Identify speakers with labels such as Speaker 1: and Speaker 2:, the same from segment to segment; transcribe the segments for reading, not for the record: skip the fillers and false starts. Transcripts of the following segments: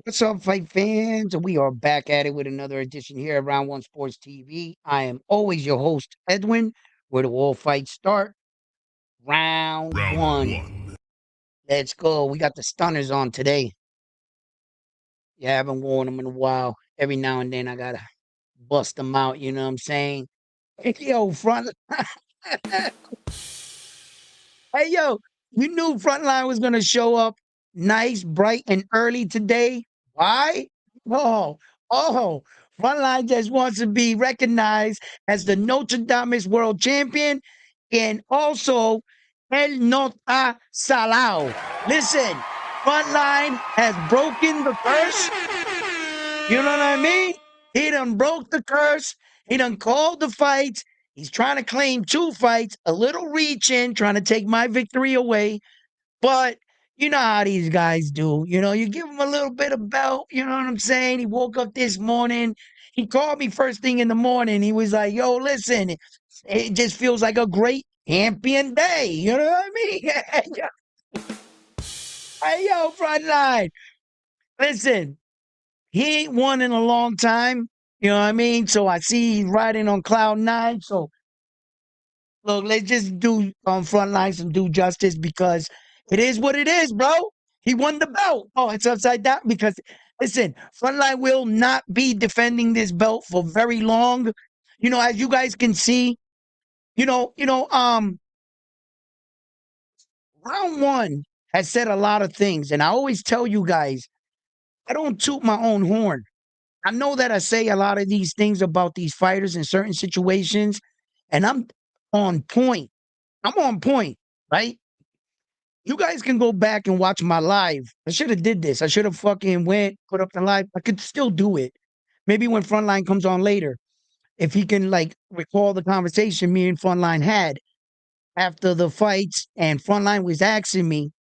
Speaker 1: What's up, fight fans? We are back at it with another edition here at Round One Sports TV. I am always your host, Edwin, where the all fights start. Round one. Let's go. We got the stunners on today. Yeah, I haven't worn them in a while. Every now and then I gotta bust them out, you know what I'm saying? Hey, yo, front. Hey, yo, you knew Frontline was gonna show up nice, bright, and early today. Why? Oh, oh, Frontline just wants to be recognized as the Notre Dame's world champion and also El Nota Salao. Listen, Frontline has broken the curse. You know what I mean? He done broke the curse. He done called the fights. He's trying to claim two fights, a little reach in, trying to take my victory away. But you know how these guys do. You know, you give him a little bit of belt. You know what I'm saying? He woke up this morning. He called me first thing in the morning. He was like, yo, listen, it just feels like a great champion day. You know what I mean? Hey, yo, Frontline. Listen, he ain't won in a long time. You know what I mean? So I see he's riding on cloud nine. So look, let's just do on front lines and do justice because it is what it is, bro. He won the belt. Oh, it's upside down because listen, Frontline will not be defending this belt for very long. You know, as you guys can see, round one has said a lot of things, and I always tell you guys, I don't toot my own horn. I know that I say a lot of these things about these fighters in certain situations, and I'm on point. I'm on point, right? You guys can go back and watch my live. I should have did this. I should have fucking went, put up the live. I could still do it. Maybe when Frontline comes on later, if he can like recall the conversation me and Frontline had after the fights, and Frontline was asking me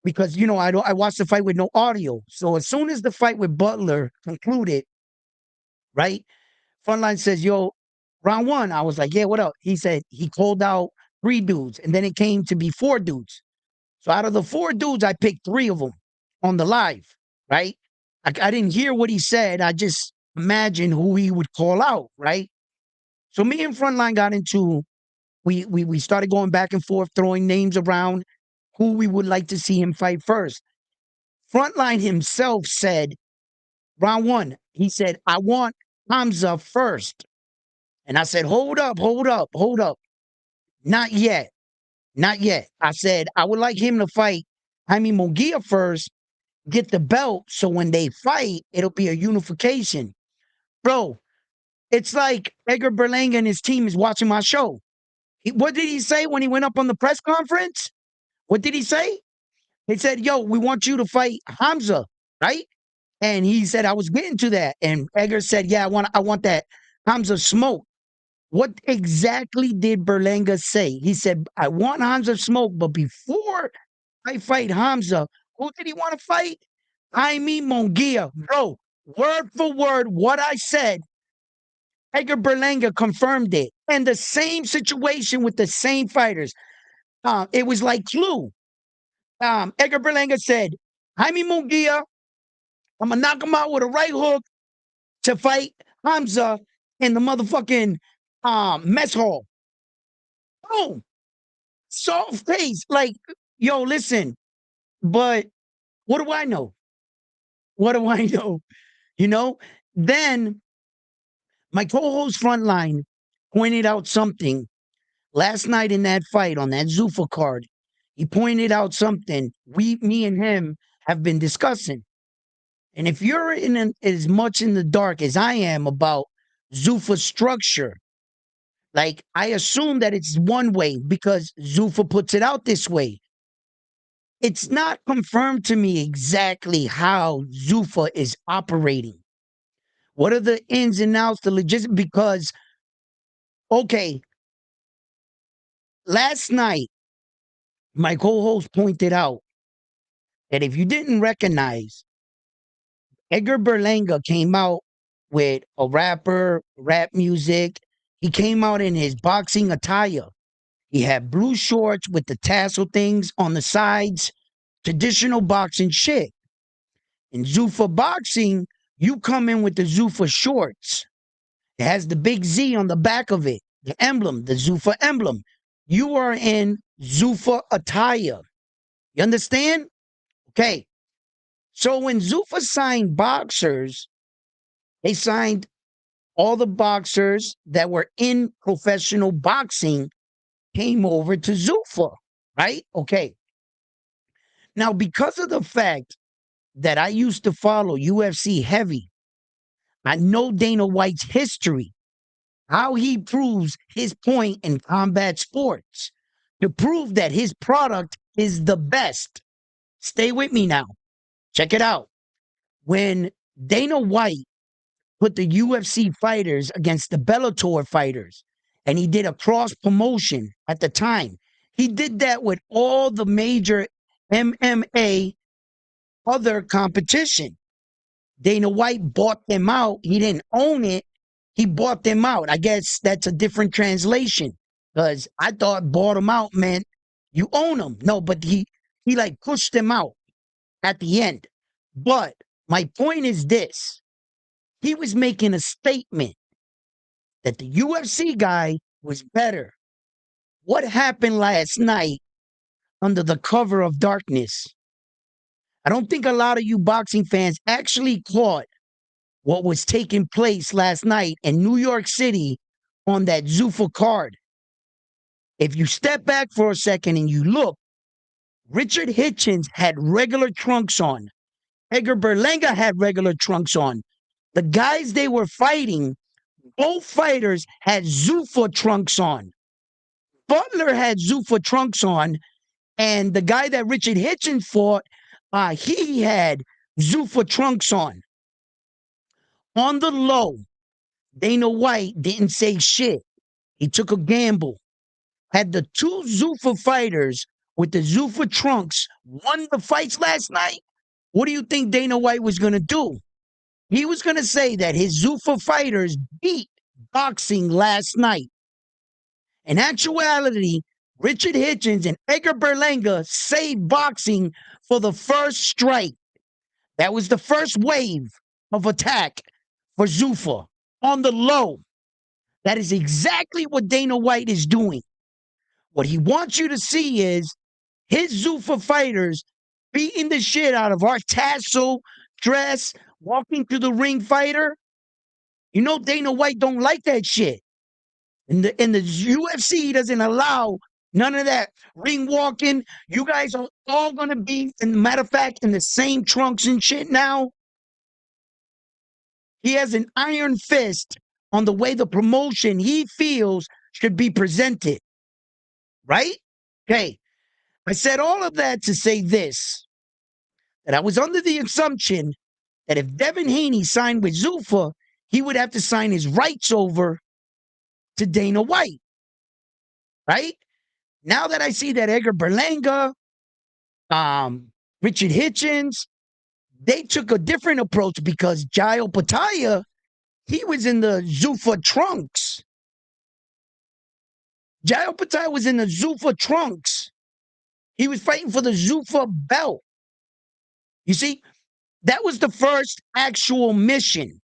Speaker 1: because I watched the fight with no audio. So as soon as the fight with Butler concluded, right? Frontline says, "Yo, round one." I was like, "Yeah, what up?" He said he called out three dudes, and then it came to be four dudes. So out of the four dudes, I picked three of them on the live, right? I didn't hear what he said. I just imagined who he would call out, right? So me and Frontline got into we started going back and forth, throwing names around who we would like to see him fight first. Frontline himself said, round one, he said, I want Hamza first. And I said, hold up, hold up, hold up. Not yet. Not yet. I said, I would like him to fight Jaime Munguia first, get the belt, so when they fight, it'll be a unification. Bro, it's like Edgar Berlanga and his team is watching my show. What did he say when he went up on the press conference? What did he say? He said, yo, we want you to fight Hamza, right? And he said, I was getting to that. And Edgar said, yeah, I want that Hamza smoke. What exactly did Berlanga say? He said, I want Hamza smoke, but before I fight Hamza, who did he want to fight? Jaime Munguia. Bro, word for word, what I said, Edgar Berlanga confirmed it. And the same situation with the same fighters. It was like Clue. Edgar Berlanga said, Jaime Munguia, I'm going to knock him out with a right hook to fight Hamza in the motherfucking mess hall. Boom. Soft face. Like, yo, listen, but what do I know? What do I know? You know? Then my co-host Frontline pointed out something last night in that fight on that Zuffa card. He pointed out something me and him have been discussing. And if you're as much in the dark as I am about Zuffa's structure, like I assume that it's one way because Zuffa puts it out this way. It's not confirmed to me exactly how Zuffa is operating. What are the ins and outs, the logistics? Because, okay, last night, my co host pointed out that if you didn't recognize, Edgar Berlanga came out with a rap music. He came out in his boxing attire. He had blue shorts with the tassel things on the sides, traditional boxing shit. In Zuffa boxing, you come in with the Zuffa shorts. It has the big Z on the back of it, the emblem, the Zuffa emblem. You are in Zuffa attire. You understand? Okay. So when Zuffa signed boxers, they signed all the boxers that were in professional boxing came over to Zuffa, right? Okay. Now, because of the fact that I used to follow UFC heavy, I know Dana White's history, how he proves his point in combat sports to prove that his product is the best. Stay with me now. Check it out. When Dana White put the UFC fighters against the Bellator fighters, and he did a cross promotion at the time, he did that with all the major MMA other competition. Dana White bought them out. He didn't own it. He bought them out. I guess that's a different translation because I thought bought them out meant you own them. No, but he like pushed them out at the end. But my point is this. He was making a statement that the UFC guy was better. What happened last night under the cover of darkness? I don't think a lot of you boxing fans actually caught what was taking place last night in New York City on that Zuffa card. If you step back for a second and you look, Richard Hitchens had regular trunks on. Edgar Berlanga had regular trunks on. The guys they were fighting, both fighters had Zuffa trunks on. Butler had Zuffa trunks on, and the guy that Richard Hitchens fought, he had Zuffa trunks on. On the low, Dana White didn't say shit. He took a gamble. Had the two Zuffa fighters with the Zuffa trunks won the fights last night, what do you think Dana White was going to do? He was going to say that his Zuffa fighters beat boxing last night. In actuality, Richard Hitchens and Edgar Berlanga saved boxing for the first strike. That was the first wave of attack for Zuffa on the low. That is exactly what Dana White is doing. What he wants you to see is his Zuffa fighters beating the shit out of our tassel, dress, walking to the ring fighter. You know Dana White don't like that shit. In the UFC doesn't allow none of that ring walking. You guys are all gonna be, in matter of fact, in the same trunks and shit now. He has an iron fist on the way the promotion he feels should be presented. Right? Okay. I said all of that to say this, that I was under the assumption that if Devin Haney signed with Zuffa, he would have to sign his rights over to Dana White. Right? Now that I see that Edgar Berlanga, Richard Hitchens, they took a different approach because Jairo Pataya, he was in the Zuffa trunks. Jairo Pataya was in the Zuffa trunks. He was fighting for the Zuffa belt. You see, that was the first actual mission.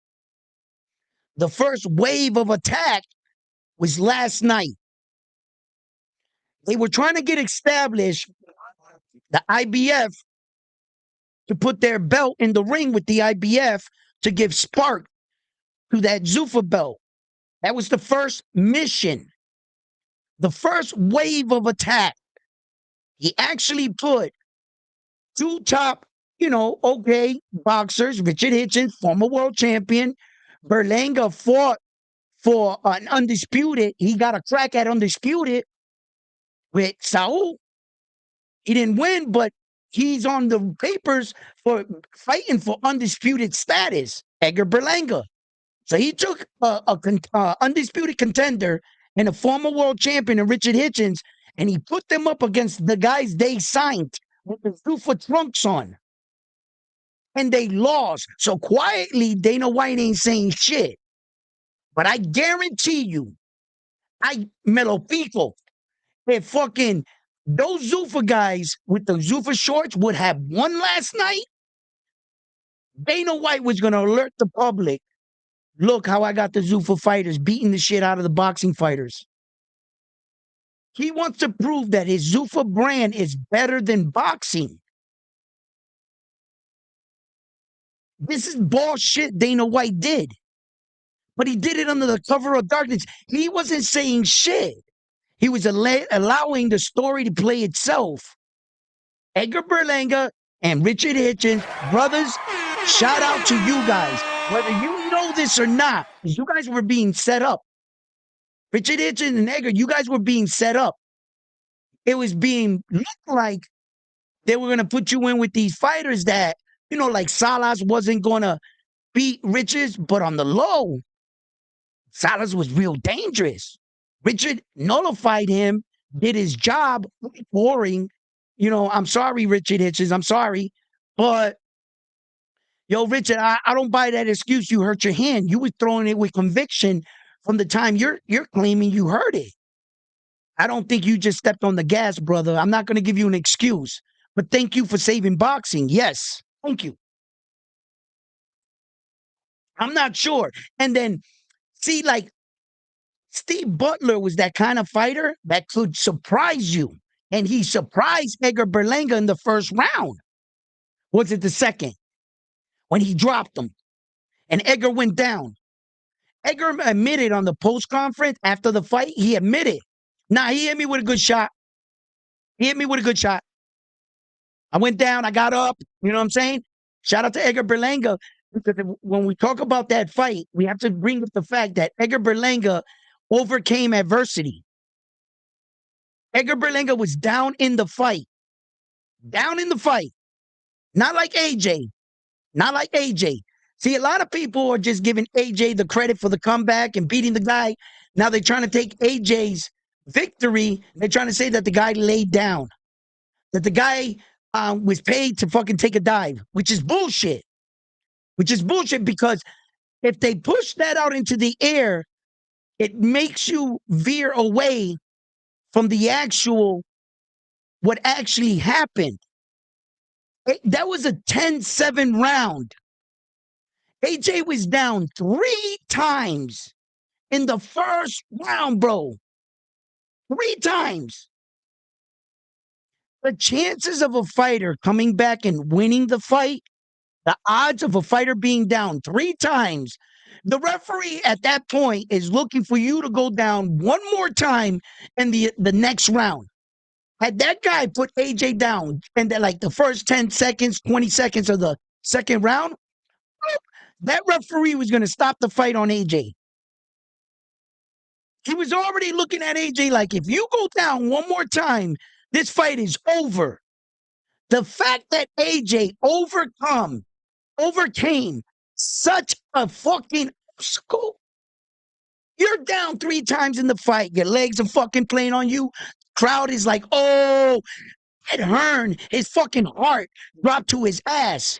Speaker 1: The first wave of attack was last night. They were trying to get established, the IBF, to put their belt in the ring with the IBF to give spark to that Zuffa belt. That was the first mission, the first wave of attack. He actually put two top, okay, boxers, Richard Hitchens, former world champion. Berlanga fought for an undisputed. He got a crack at undisputed with Saul. He didn't win, but he's on the papers for fighting for undisputed status, Edgar Berlanga. So he took a undisputed contender and a former world champion in Richard Hitchens, and he put them up against the guys they signed with the Zuffa trunks on. And they lost. So quietly, Dana White ain't saying shit. But I guarantee you, me lo pico, if fucking those Zuffa guys with the Zuffa shorts would have won last night, Dana White was going to alert the public. Look how I got the Zuffa fighters beating the shit out of the boxing fighters. He wants to prove that his Zuffa brand is better than boxing. This is bullshit Dana White did. But he did it under the cover of darkness. He wasn't saying shit. He was allowing the story to play itself. Edgar Berlanga and Richard Hitchens, brothers, shout out to you guys. Whether you know this or not, because you guys were being set up. Richard Hitchens and Edgar, you guys were being set up. It was being looked like they were going to put you in with these fighters that, like Salas wasn't going to beat Richards, but on the low, Salas was real dangerous. Richard nullified him, did his job, boring. I'm sorry, Richard Hitchens. I'm sorry. But, Richard, I don't buy that excuse. You hurt your hand. You were throwing it with conviction from the time you're claiming you hurt it. I don't think you just stepped on the gas, brother. I'm not going to give you an excuse. But thank you for saving boxing. Yes. Thank you. I'm not sure. And then, see, like, Steve Butler was that kind of fighter that could surprise you. And he surprised Edgar Berlanga in the first round. Was it the second? When he dropped him and Edgar went down. Edgar admitted on the post conference after the fight, he admitted, he hit me with a good shot. He hit me with a good shot. I went down, I got up. You know what I'm saying? Shout out to Edgar Berlanga. Because when we talk about that fight, we have to bring up the fact that Edgar Berlanga overcame adversity. Edgar Berlanga was down in the fight. Down in the fight. Not like AJ. Not like AJ. See, a lot of people are just giving AJ the credit for the comeback and beating the guy. Now they're trying to take AJ's victory. They're trying to say that the guy laid down. That the guy was paid to fucking take a dive, which is bullshit. Which is bullshit because if they push that out into the air, it makes you veer away from what actually happened. That was a 10-7 round. AJ was down 3 times in the first round, bro. 3 times. The chances of a fighter coming back and winning the fight, the odds of a fighter being down 3 times, the referee at that point is looking for you to go down one more time in the next round. Had that guy put AJ down in the first 10 seconds, 20 seconds of the second round, that referee was going to stop the fight on AJ. He was already looking at AJ like, if you go down one more time, this fight is over. The fact that AJ overcame such a fucking obstacle. You're down 3 times in the fight. Your legs are fucking playing on you. Crowd is like, oh, Ed Hearn, his fucking heart dropped to his ass,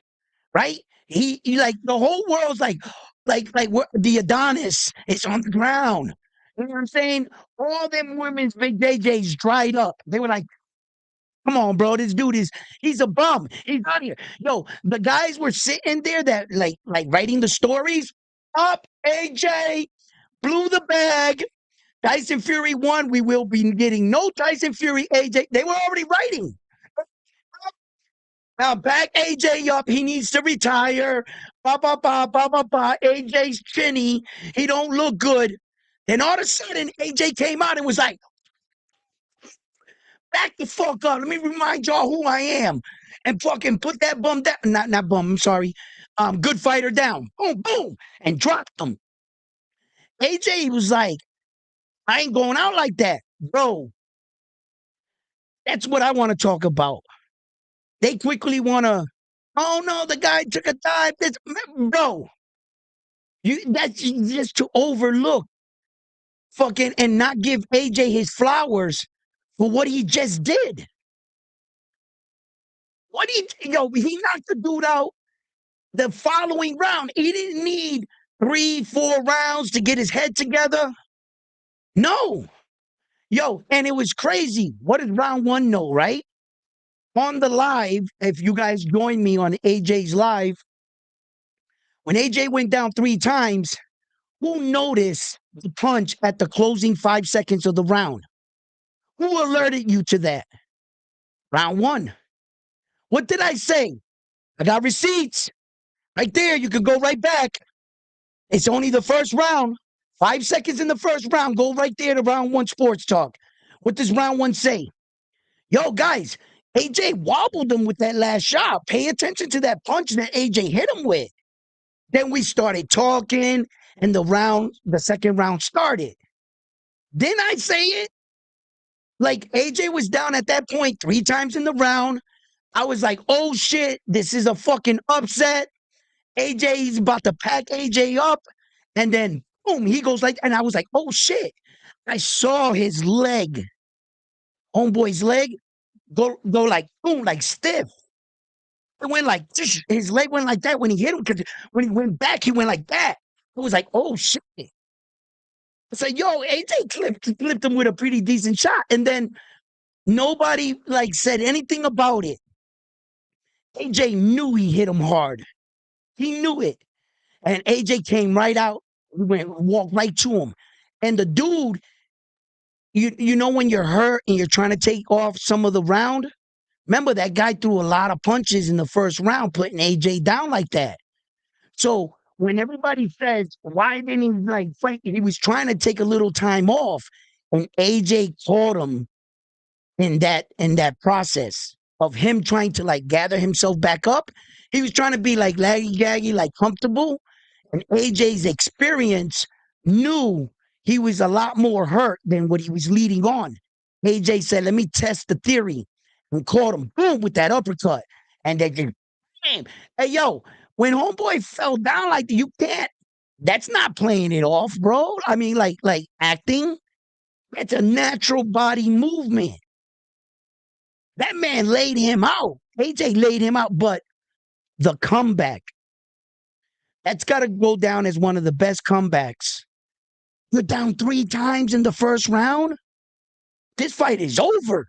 Speaker 1: right? He like the whole world's like the Adonis is on the ground. You know what I'm saying? All them women's big JJs dried up. They were like, come on, bro. This dude he's a bum. He's out here. Yo, the guys were sitting there that like writing the stories. Up, AJ blew the bag. Tyson Fury won. We will be getting no Tyson Fury, AJ. They were already writing. Now back AJ up. He needs to retire. AJ's chinny. He don't look good. Then all of a sudden, AJ came out and was like, back the fuck up. Let me remind y'all who I am. And fucking put that bum down. Not bum, I'm sorry. Good fighter down. Boom, boom. And dropped him. AJ was like, I ain't going out like that. Bro, that's what I want to talk about. They quickly want to, oh no, the guy took a dive. Bro, that's just to overlook fucking and not give AJ his flowers for what he just did. He knocked the dude out the following round. He didn't need 3-4 rounds to get his head together. No. And it was crazy. What did round 1 know, right? On the live, if you guys join me on AJ's live, When AJ went down 3 times, who noticed the punch at the closing 5 seconds of the round? Who alerted you to that? Round one. What did I say? I got receipts. Right there, you can go right back. It's only the first round. 5 seconds in the first round. Go right there to round one sports talk. What does round one say? Yo, guys, AJ wobbled him with that last shot. Pay attention to that punch that AJ hit him with. Then we started talking, and the second round started. Didn't I say it? Like AJ was down at that point 3 times in the round. I was like, oh shit, this is a fucking upset. AJ's about to pack AJ up. And then boom, he goes like, and I was like, oh shit. I saw his leg, homeboy's leg, go like boom, like stiff. It went like his leg went like that when he hit him. Because when he went back, he went like that. It was like, oh shit. I said, yo, AJ clipped him with a pretty decent shot. And then nobody like said anything about it. AJ knew he hit him hard. He knew it. And AJ came right out, walked right to him. And the dude, you know when you're hurt and you're trying to take off some of the round? Remember that guy threw a lot of punches in the first round, putting AJ down like that. So when everybody says, why didn't he like fight? He was trying to take a little time off. And AJ caught him in that process of him trying to like gather himself back up. He was trying to be like laggy, like comfortable. And AJ's experience knew he was a lot more hurt than what he was leading on. AJ said, let me test the theory, and caught him, boom, with that uppercut. And they just, bam. Hey, yo, when homeboy fell down like that, you can't, that's not playing it off, bro. I mean, like acting, that's a natural body movement. That man laid him out. AJ laid him out, but the comeback, that's got to go down as one of the best comebacks. You're down 3 times in the first round. This fight is over.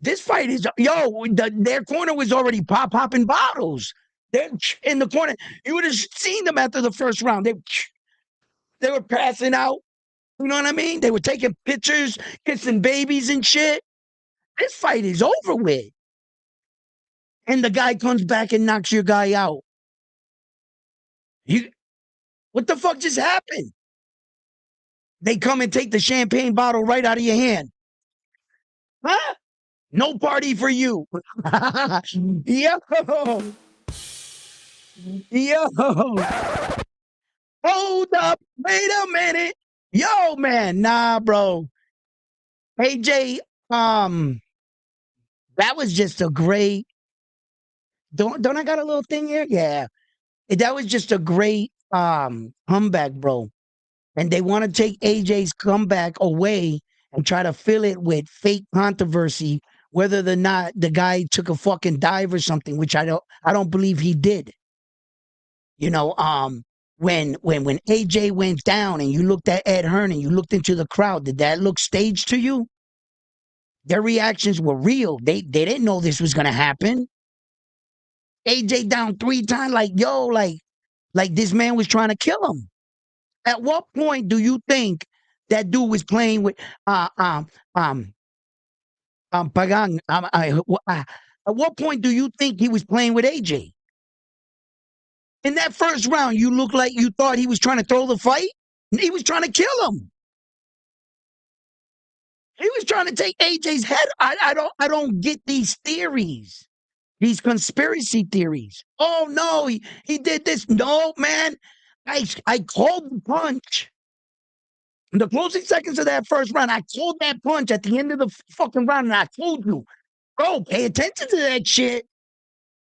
Speaker 1: This fight is, yo, their corner was already popping bottles. They're in the corner. You would have seen them after the first round. They were passing out. You know what I mean? They were taking pictures, kissing babies and shit. This fight is over with. And the guy comes back and knocks your guy out. What the fuck just happened? They come and take the champagne bottle right out of your hand. Huh? No party for you. Yo. Yo. Hold up. Wait a minute. Yo, man. Nah, bro. AJ, that was just a great. Don't I got a little thing here? Yeah. That was just a great comeback, bro. And they want to take AJ's comeback away and try to fill it with fake controversy, whether or not the guy took a fucking dive or something, which I don't believe he did. You know, when AJ went down and you looked at Ed Hearn and you looked into the crowd, did that look staged to you? Their reactions were real. They didn't know this was gonna happen. AJ down 3 times, like yo, like this man was trying to kill him. At what point do you think that dude was playing with Pagang? At what point do you think he was playing with AJ? In that first round, you looked like you thought he was trying to throw the fight. He was trying to kill him. He was trying to take AJ's head. I don't get these theories, these conspiracy theories. Oh no, he did this. No, man. I called the punch. In the closing seconds of that first round, I called that punch at the end of the fucking round, and I told you, bro, pay attention to that shit.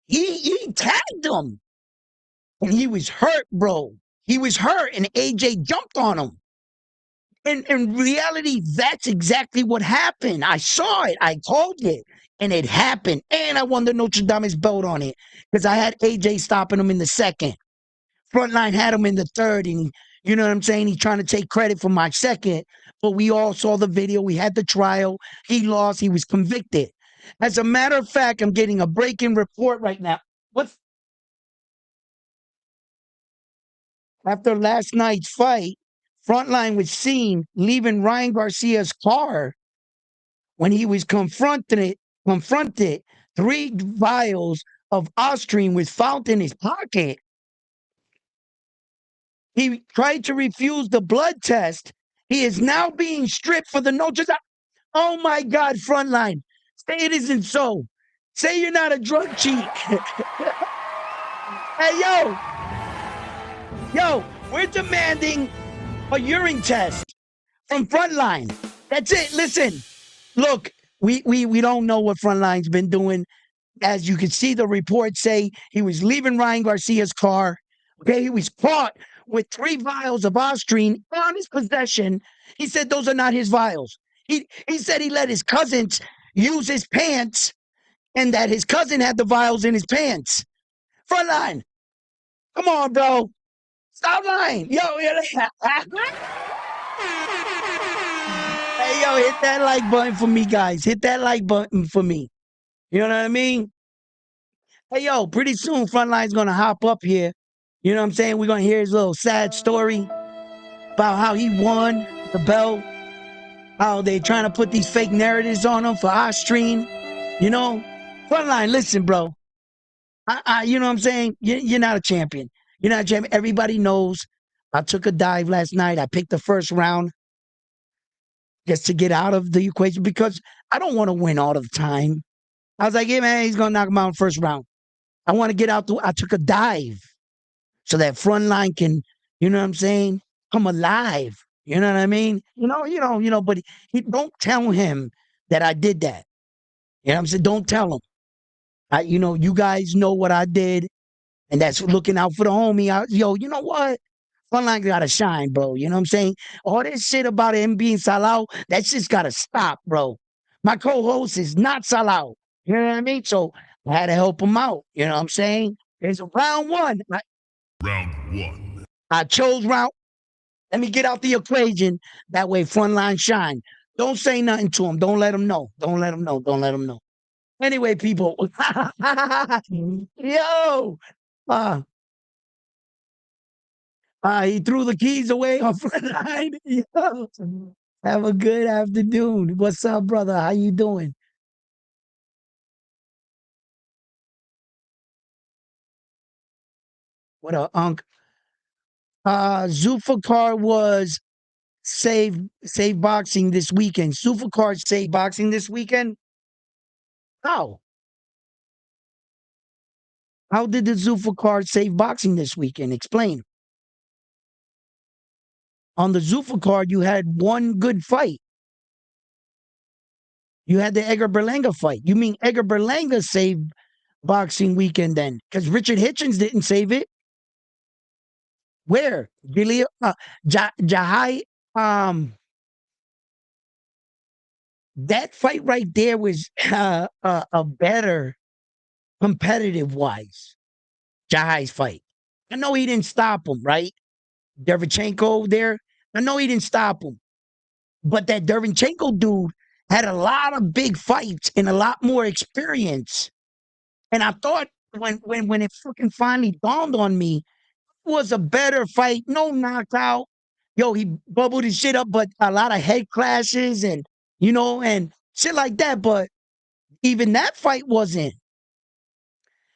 Speaker 1: He tagged him, and he was hurt, bro. He was hurt, and AJ jumped on him. And in reality, that's exactly what happened. I saw it. I called it, and it happened. And I won the Notre Dame's belt on it because I had AJ stopping him in the second. Frontline had him in the third, and you know what I'm saying? He's trying to take credit for my second, but we all saw the video. We had the trial. He lost. He was convicted. As a matter of fact, I'm getting a breaking report right now. What's After last night's fight, Frontline was seen leaving Ryan Garcia's car when he was confronted 3 vials of Austrian was found in his pocket. He tried to refuse the blood test. He is now being stripped for the notice. Oh my God, Frontline. Say it isn't so. Say you're not a drug cheat. Hey, yo, we're demanding a urine test from Frontline. That's it. Listen, look, we don't know what Frontline's been doing. As you can see, the reports say he was leaving Ryan Garcia's car. Okay, he was caught with 3 vials of Austrian on his possession. He said those are not his vials. He said he let his cousins use his pants and that his cousin had the vials in his pants. Frontline, come on, bro. Stop lying. Yo, hey, yo, hit that like button for me, guys. Hit that like button for me. You know what I mean? Hey, yo, pretty soon Frontline's going to hop up here. You know what I'm saying? We're going to hear his little sad story about how he won the belt, how they trying to put these fake narratives on him for Austrian. You know? Frontline, listen, bro. You know what I'm saying? You're not a champion. You're not a champion. Everybody knows I took a dive last night. I picked the first round just to get out of the equation because I don't want to win all the time. I was like, yeah, man, he's going to knock him out in the first round. I want to get out. I took a dive so that Frontline can, you know what I'm saying, come alive. You know what I mean? But he don't tell him that I did that. You know what I'm saying? Don't tell him. You guys know what I did, and that's looking out for the homie. You know what? Frontline gotta shine, bro. You know what I'm saying? All this shit about him being Salau, that shit's gotta stop, bro. My co-host is not Salau. You know what I mean? So I had to help him out. You know what I'm saying? There's a round one.
Speaker 2: Round 1.
Speaker 1: I chose round. Let me get out the equation. That way, Frontline shine. Don't say nothing to him. Don't let him know. Don't let him know. Don't let him know. Anyway, people. Yo. He threw the keys away on Frontline. Yo. Have a good afternoon. What's up, brother? How you doing? What up, Unc? Zulfikar was save boxing this weekend. Zulfikar save boxing this weekend? How? How did the Zulfikar save boxing this weekend? Explain. On the Zulfikar, you had one good fight. You had the Edgar Berlanga fight. You mean Edgar Berlanga saved boxing weekend then? Because Richard Hitchens didn't save it. Where? Really? Jahai, that fight right there was a better competitive wise. Jahai's fight. I know he didn't stop him, right? Derevchenko there. I know he didn't stop him. But that Derevchenko dude had a lot of big fights and a lot more experience. And I thought when it fucking finally dawned on me, it was a better fight. No knockout. Yo, he bubbled his shit up, but a lot of head clashes and shit like that. But even that fight wasn't.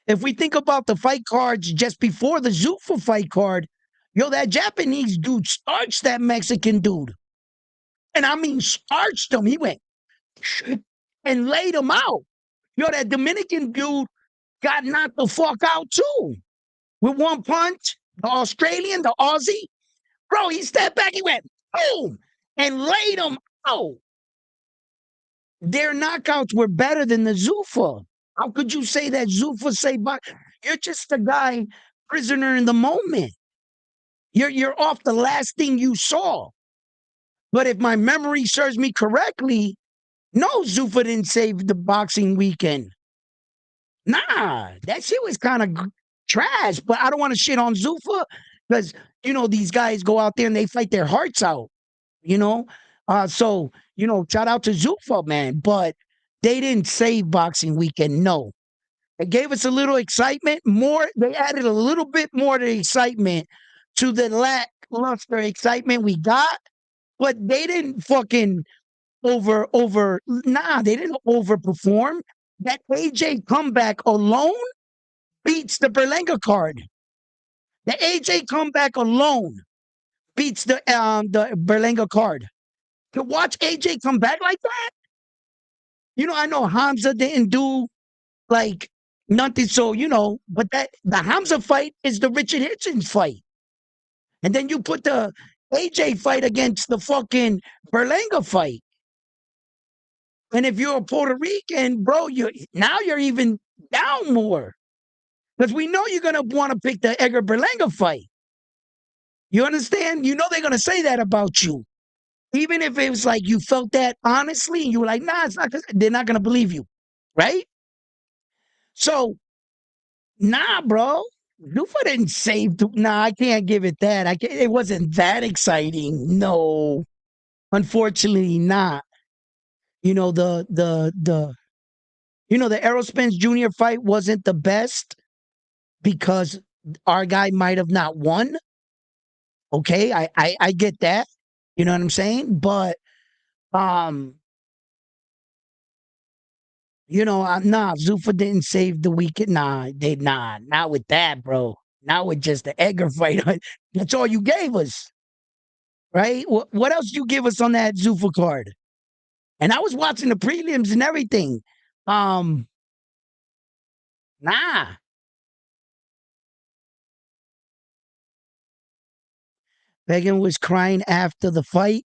Speaker 1: If we think about the fight cards just before the Zuffa fight card, yo, that Japanese dude starched that Mexican dude. And I mean starched him. He went and laid him out. Yo, that Dominican dude got knocked the fuck out too. With one punch, the Australian, the Aussie. Bro, he stepped back, he went boom and laid him out. Their knockouts were better than the Zuffa. How could you say that Zuffa say, but you're just a guy prisoner in the moment. You're off the last thing you saw. But if my memory serves me correctly, no, Zuffa didn't save the boxing weekend. Nah, that shit was kind of trash. But I don't want to shit on Zuffa because, these guys go out there and they fight their hearts out, So, shout out to Zuffa, man. But they didn't save boxing weekend, no. It gave us a little excitement. They added a little bit more to the excitement to the lackluster excitement we got, but they didn't fucking they didn't overperform. That AJ comeback alone beats the Berlanga card. The AJ comeback alone beats the Berlanga card. To watch AJ come back like that, I know Hamza didn't do like nothing, so but that the Hamza fight is the Richard Hitchens fight, and then you put the AJ fight against the fucking Berlanga fight. And if you're a Puerto Rican, bro, you're even down more. Because we know you're gonna want to pick the Edgar Berlanga fight. You understand? You know they're gonna say that about you. Even if it was like you felt that honestly, and you were like, nah, it's not, they're not gonna believe you. Right? So, nah, bro. Lufa didn't save nah, I can't give it that. It wasn't that exciting. No. Unfortunately not. You know, the Errol Spence Jr. fight wasn't the best because our guy might have not won. Okay, I get that. You know what I'm saying? But nah, Zuffa didn't save the weekend. Not with that, bro. Not with just the Edgar fight. That's all you gave us, right? What else you give us on that Zuffa card? And I was watching the prelims and everything. Nah. Megan was crying after the fight.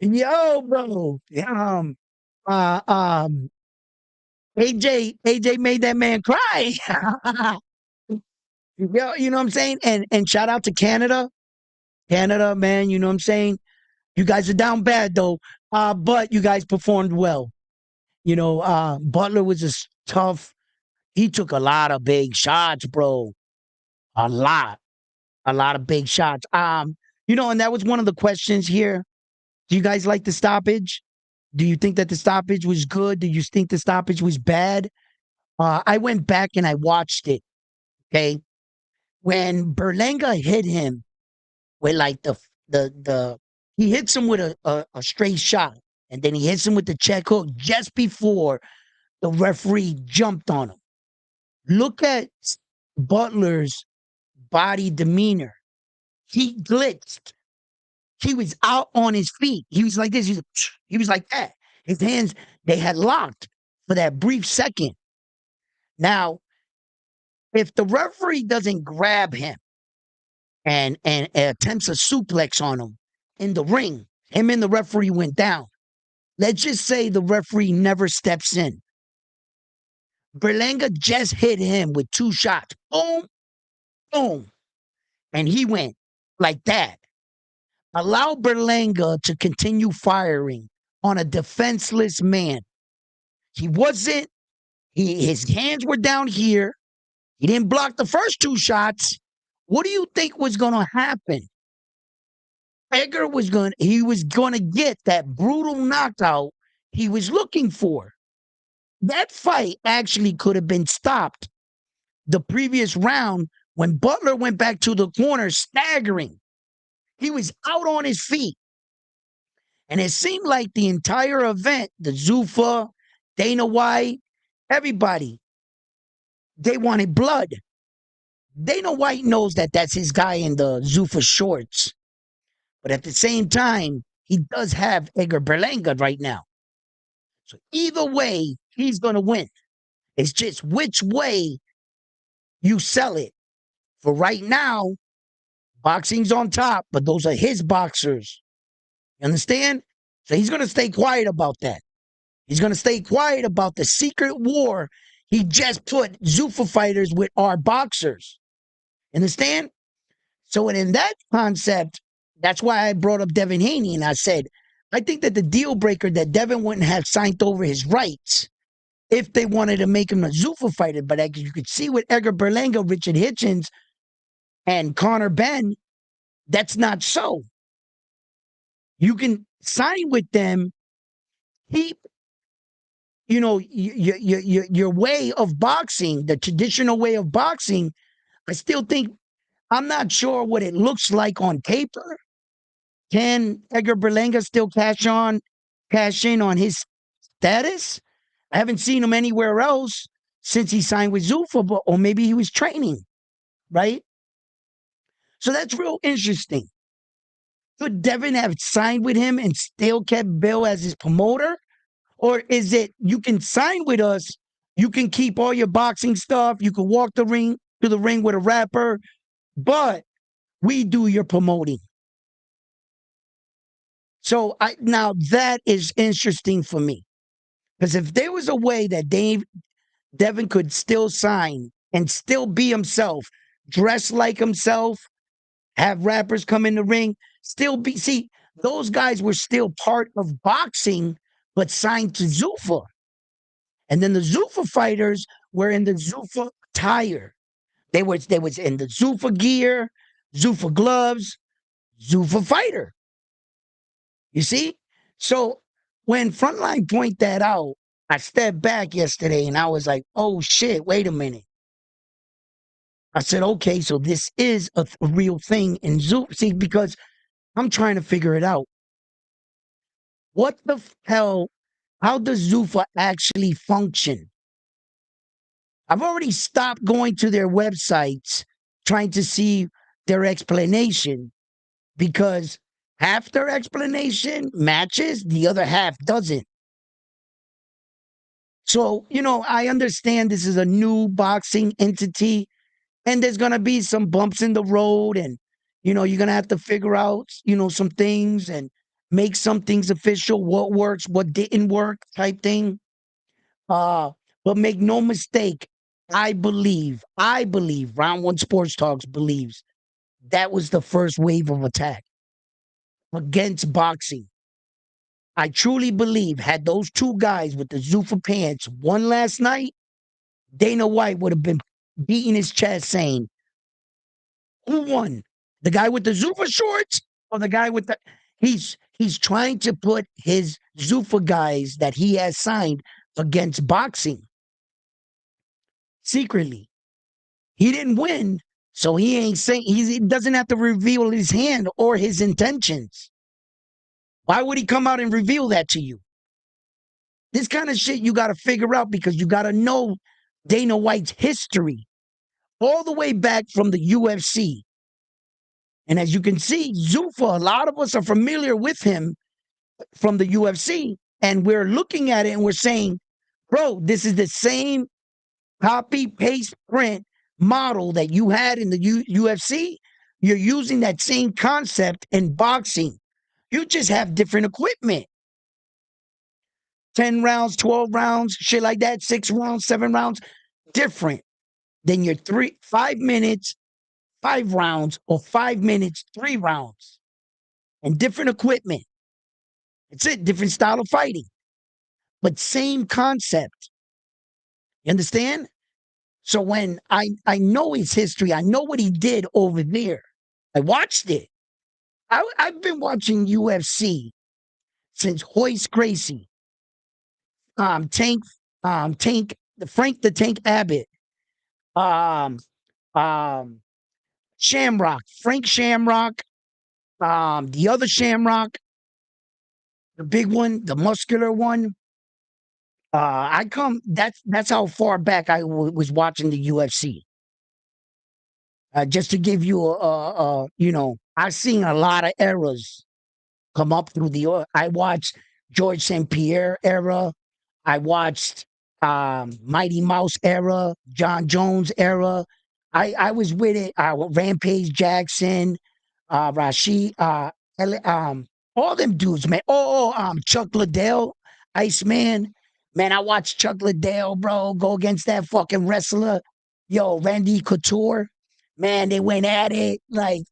Speaker 1: Yo, bro. Uh, um, AJ made that man cry. Yo, you know what I'm saying? And shout out to Canada. Canada, man, you know what I'm saying? You guys are down bad though. But you guys performed well. Butler was tough. He took a lot of big shots, bro. A lot. A lot of big shots. And that was one of the questions here. Do you guys like the stoppage? Do you think that the stoppage was good? Do you think the stoppage was bad? I went back and I watched it. Okay. When Berlanga hit him with like he hits him with a straight shot, and then he hits him with the check hook just before the referee jumped on him. Look at Butler's body demeanor. He glitched. He was out on his feet. He was like this. He was like that. His hands, they had locked for that brief second. Now, if the referee doesn't grab him and attempts a suplex on him in the ring, him and the referee went down. Let's just say the referee never steps in. Berlanga just hit him with 2 shots. Boom, boom. And he went like that. Allow Berlanga to continue firing on a defenseless man. His hands were down here. He didn't block the first 2 shots. What do you think was going to happen? Edgar was going to get that brutal knockout he was looking for. That fight actually could have been stopped the previous round when Butler went back to the corner staggering. He was out on his feet. And it seemed like the entire event, the Zuffa, Dana White, everybody, they wanted blood. Dana White knows that that's his guy in the Zuffa shorts. But at the same time, he does have Edgar Berlanga right now. So either way, he's going to win. It's just which way you sell it. For right now, boxing's on top, but those are his boxers. You understand? So he's going to stay quiet about that. He's going to stay quiet about the secret war he just put Zuffa fighters with our boxers. Understand? So in that concept, that's why I brought up Devin Haney and I said, I think that the deal breaker that Devin wouldn't have signed over his rights if they wanted to make him a Zuffa fighter. But as you could see with Edgar Berlanga, Richard Hitchens, and Connor Ben, that's not so. You can sign with them, keep, your way of boxing, the traditional way of boxing, I still think I'm not sure what it looks like on paper. Can Edgar Berlanga still cash in on his status? I haven't seen him anywhere else since he signed with Zuffa, or maybe he was training, right? So that's real interesting. Could Devin have signed with him and still kept Bill as his promoter? Or is it you can sign with us, you can keep all your boxing stuff, you can walk to the ring with a rapper, but we do your promoting. So now that is interesting for me. Because if there was a way that Devin could still sign and still be himself, dress like himself, have rappers come in the ring, still be see, those guys were still part of boxing, but signed to Zuffa. And then the Zuffa fighters were in the Zuffa attire. They was in the Zuffa gear, Zuffa gloves, Zuffa fighter. You see? So when Frontline point that out, I stepped back yesterday and I was like, oh shit, wait a minute. I said, okay, so this is a real thing in Zuffa. See, because I'm trying to figure it out. What the hell? How does Zuffa actually function? I've already stopped going to their websites trying to see their explanation because half their explanation matches, the other half doesn't. So, I understand this is a new boxing entity and there's going to be some bumps in the road and, you're going to have to figure out, some things and make some things official, what works, what didn't work type thing. Uh, but make no mistake, I believe Round One Sports Talks believes that was the first wave of attack against boxing. I truly believe had those two guys with the Zuffa pants won last night, Dana White would have been beating his chest saying, who won? The guy with the Zuffa shorts or the guy with the he's trying to put his Zuffa guys that he has signed against boxing secretly. He didn't win, so he ain't saying he doesn't have to reveal his hand or his intentions. Why would he come out and reveal that to you? This kind of shit you got to figure out because you got to know Dana White's history all the way back from the UFC. And as you can see, Zuffa, a lot of us are familiar with him from the UFC. And we're looking at it and we're saying, bro, this is the same copy, paste, print model that you had in the UFC. You're using that same concept in boxing. You just have different equipment. 10 rounds, 12 rounds, shit like that, 6 rounds, 7 rounds, different than your 5 minutes, 5 rounds, or 5 minutes, 3 rounds. And different equipment. It's it, different style of fighting. But same concept. You understand? So when I know his history, I know what he did over there. I watched it. I've been watching UFC since Hoist Gracie, Tank, Frank the Tank Abbott, um, um, Shamrock, Frank Shamrock, the other Shamrock, the big one, the muscular one. That's how far back I was watching the UFC. Just to give you I've seen a lot of eras come up through I watched George St. Pierre era. I watched Mighty Mouse era, John Jones era. I was with it. Rampage Jackson, Rashid, all them dudes, man. Chuck Liddell, Iceman. Man, I watched Chuck Liddell, bro, go against that fucking wrestler. Yo, Randy Couture. Man, they went at it like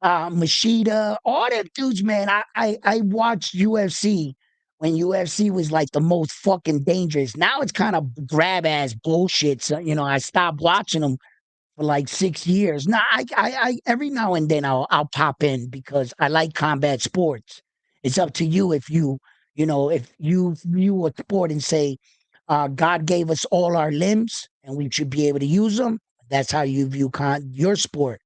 Speaker 1: Machida, all them dudes, man. I watched UFC when UFC was like the most fucking dangerous. Now it's kind of grab ass bullshit. So, I stopped watching them for like 6 years. Now I every now and then I'll pop in because I like combat sports. It's up to you if if you view a sport and say, God gave us all our limbs and we should be able to use them. That's how you view your sport.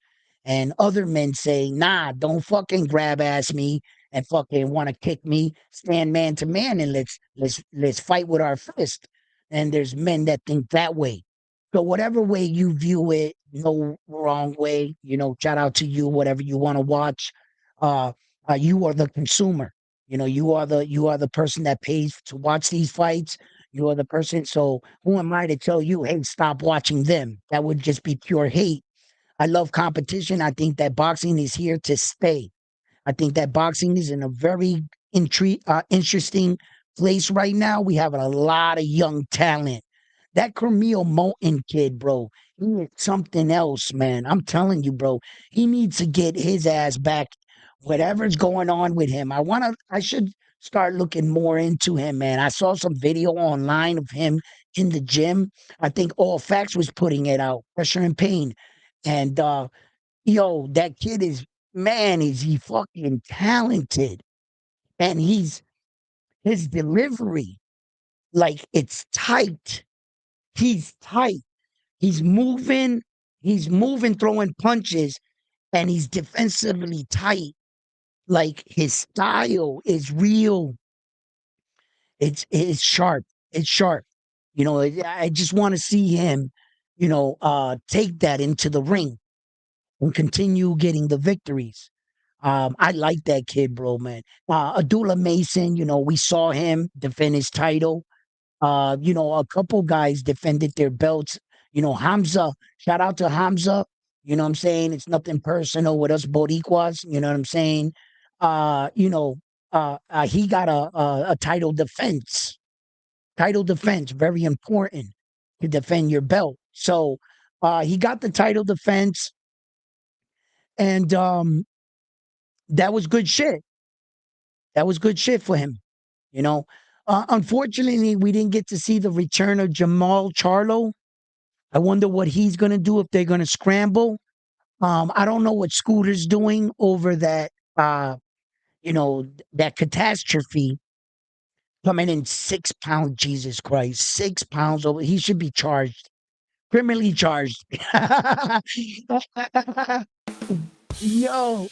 Speaker 1: And other men say, nah, don't fucking grab ass me and fucking want to kick me. Stand man to man and let's fight with our fist. And there's men that think that way. So whatever way you view it, no wrong way. Shout out to you. Whatever you want to watch, uh, you are the consumer. You are the person that pays to watch these fights. You are the person. So who am I to tell you, hey, stop watching them? That would just be pure hate. I love competition. I think that boxing is here to stay. I think that boxing is in a very interesting place right now. We have a lot of young talent. That Camille Moulton kid, bro, he is something else, man. I'm telling you, bro. He needs to get his ass back. Whatever's going on with him, I should start looking more into him, man. I saw some video online of him in the gym. I think All Facts was putting it out, Pressure and Pain. And yo, that kid is, man, is he fucking talented. And his delivery, like it's tight. He's tight. He's moving, throwing punches, and he's defensively tight. Like his style is real. It's sharp. It's sharp. I just want to see him, take that into the ring and continue getting the victories. I like that kid, bro, man. Abdullah Mason, we saw him defend his title. A couple guys defended their belts. Hamza, shout out to Hamza. You know what I'm saying? It's nothing personal with us Boricuas. You know what I'm saying? He got a title defense. Title defense, very important to defend your belt. So he got the title defense, and that was good shit. That was good shit for him. You know, unfortunately, we didn't get to see the return of Jamal Charlo. I wonder what he's going to do if they're going to scramble. I don't know what Scooter's doing over that, that catastrophe coming in 6 pounds. Jesus Christ, 6 pounds over. He should be charged, criminally charged. Yo,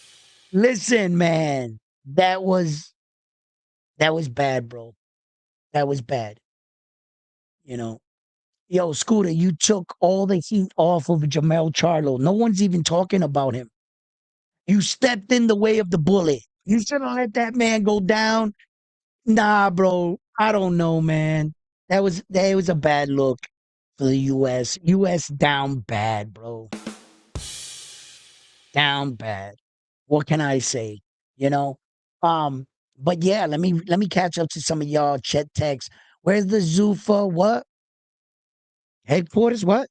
Speaker 1: listen, man, that was bad, bro. That was bad. You know, Yo, Scooter, you took all the heat off of Jamel Charlo. No one's even talking about him. You stepped in the way of the bullet. You should have let that man go down. Nah, bro. I don't know, man. That was a bad look for the US. US down bad, bro. Down bad. What can I say? You know? Um, but yeah, let me catch up to some of y'all chat texts. Where's the Zufa? What? Headquarters? What?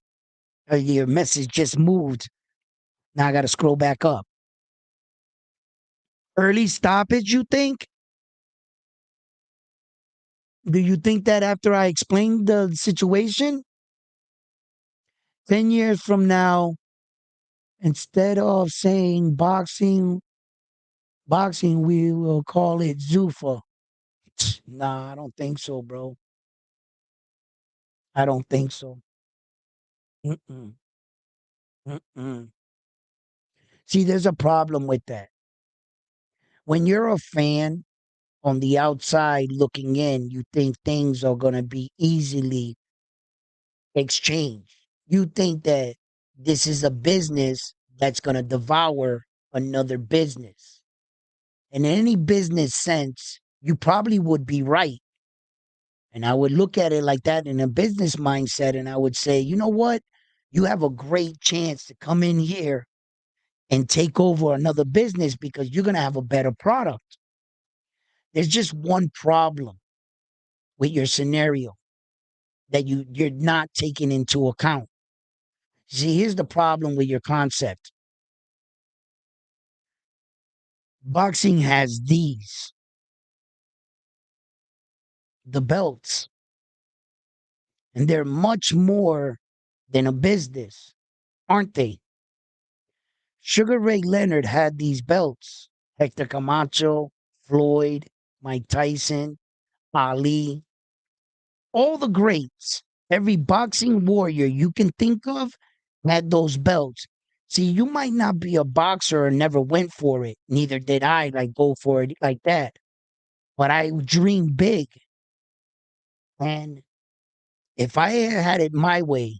Speaker 1: Your message just moved. Now I got to scroll back up. Early stoppage, you think? Do you think that after I explain the situation, 10 years from now, instead of saying boxing, we will call it Zuffa? Nah, I don't think so, bro. I don't think so. Mm-mm, mm-mm. See, there's a problem with that. When you're a fan on the outside looking in, you think things are going to be easily exchanged. You think that this is a business that's going to devour another business. And in any business sense, you probably would be right. And I would look at it like that in a business mindset. And I would say, you know what? You have a great chance to come in here and take over another business because you're going to have a better product. There's just one problem with your scenario that you're not taking into account. See, here's the problem with your concept. Boxing has the belts, and they're much more than a business, aren't they? Sugar Ray Leonard had these belts. Hector Camacho, Floyd, Mike Tyson, Ali, all the greats. Every boxing warrior you can think of had those belts. See, you might not be a boxer or never went for it. Neither did I, like, go for it like that. But I dream big. And if I had it my way,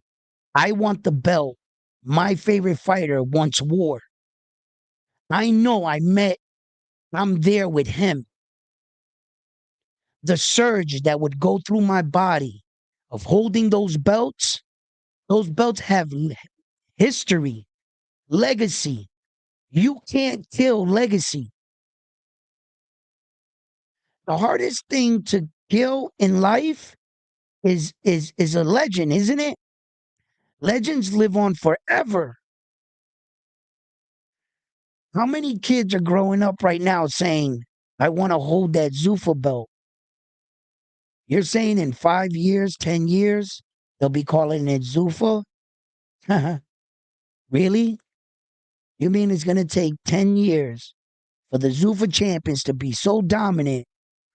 Speaker 1: I want the belt my favorite fighter once wore. I know I'm there with him. The surge that would go through my body of holding those belts have history, legacy. You can't kill legacy. The hardest thing to kill in life is a legend, isn't it? Legends live on forever. How many kids are growing up right now saying, I want to hold that Zuffa belt? You're saying in 5 years, 10 years, they'll be calling it Zuffa? Really? You mean it's going to take 10 years for the Zuffa champions to be so dominant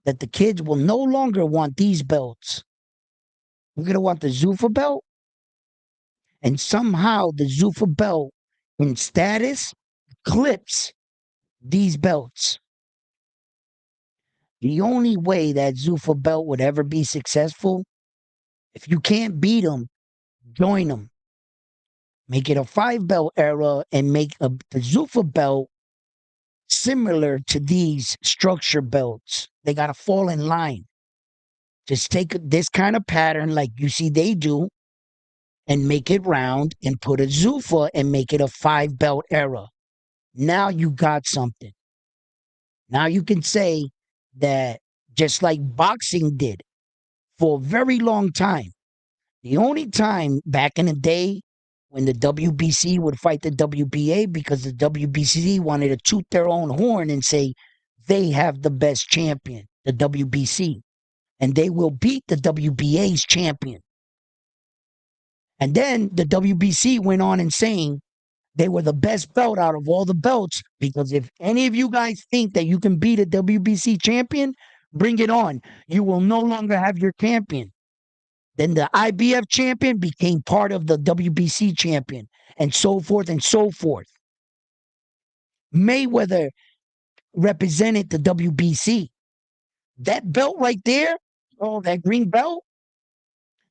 Speaker 1: that the kids will no longer want these belts? We're going to want the Zuffa belt? And somehow the Zuffa belt in status clips these belts. The only way that Zuffa belt would ever be successful, if you can't beat them, join them. Make it a 5 belt era and make the Zuffa belt similar to these structure belts. They got to fall in line. Just take this kind of pattern like you see they do and make it round and put a Zuffa and make it a 5 belt era. Now you got something. Now you can say that just like boxing did for a very long time, the only time back in the day when the WBC would fight the WBA because the WBC wanted to toot their own horn and say they have the best champion, the WBC, and they will beat the WBA's champion. And then the WBC went on and saying they were the best belt out of all the belts because if any of you guys think that you can beat a WBC champion, bring it on. You will no longer have your champion. Then the IBF champion became part of the WBC champion and so forth and so forth. Mayweather represented the WBC. That belt right there, oh, that green belt,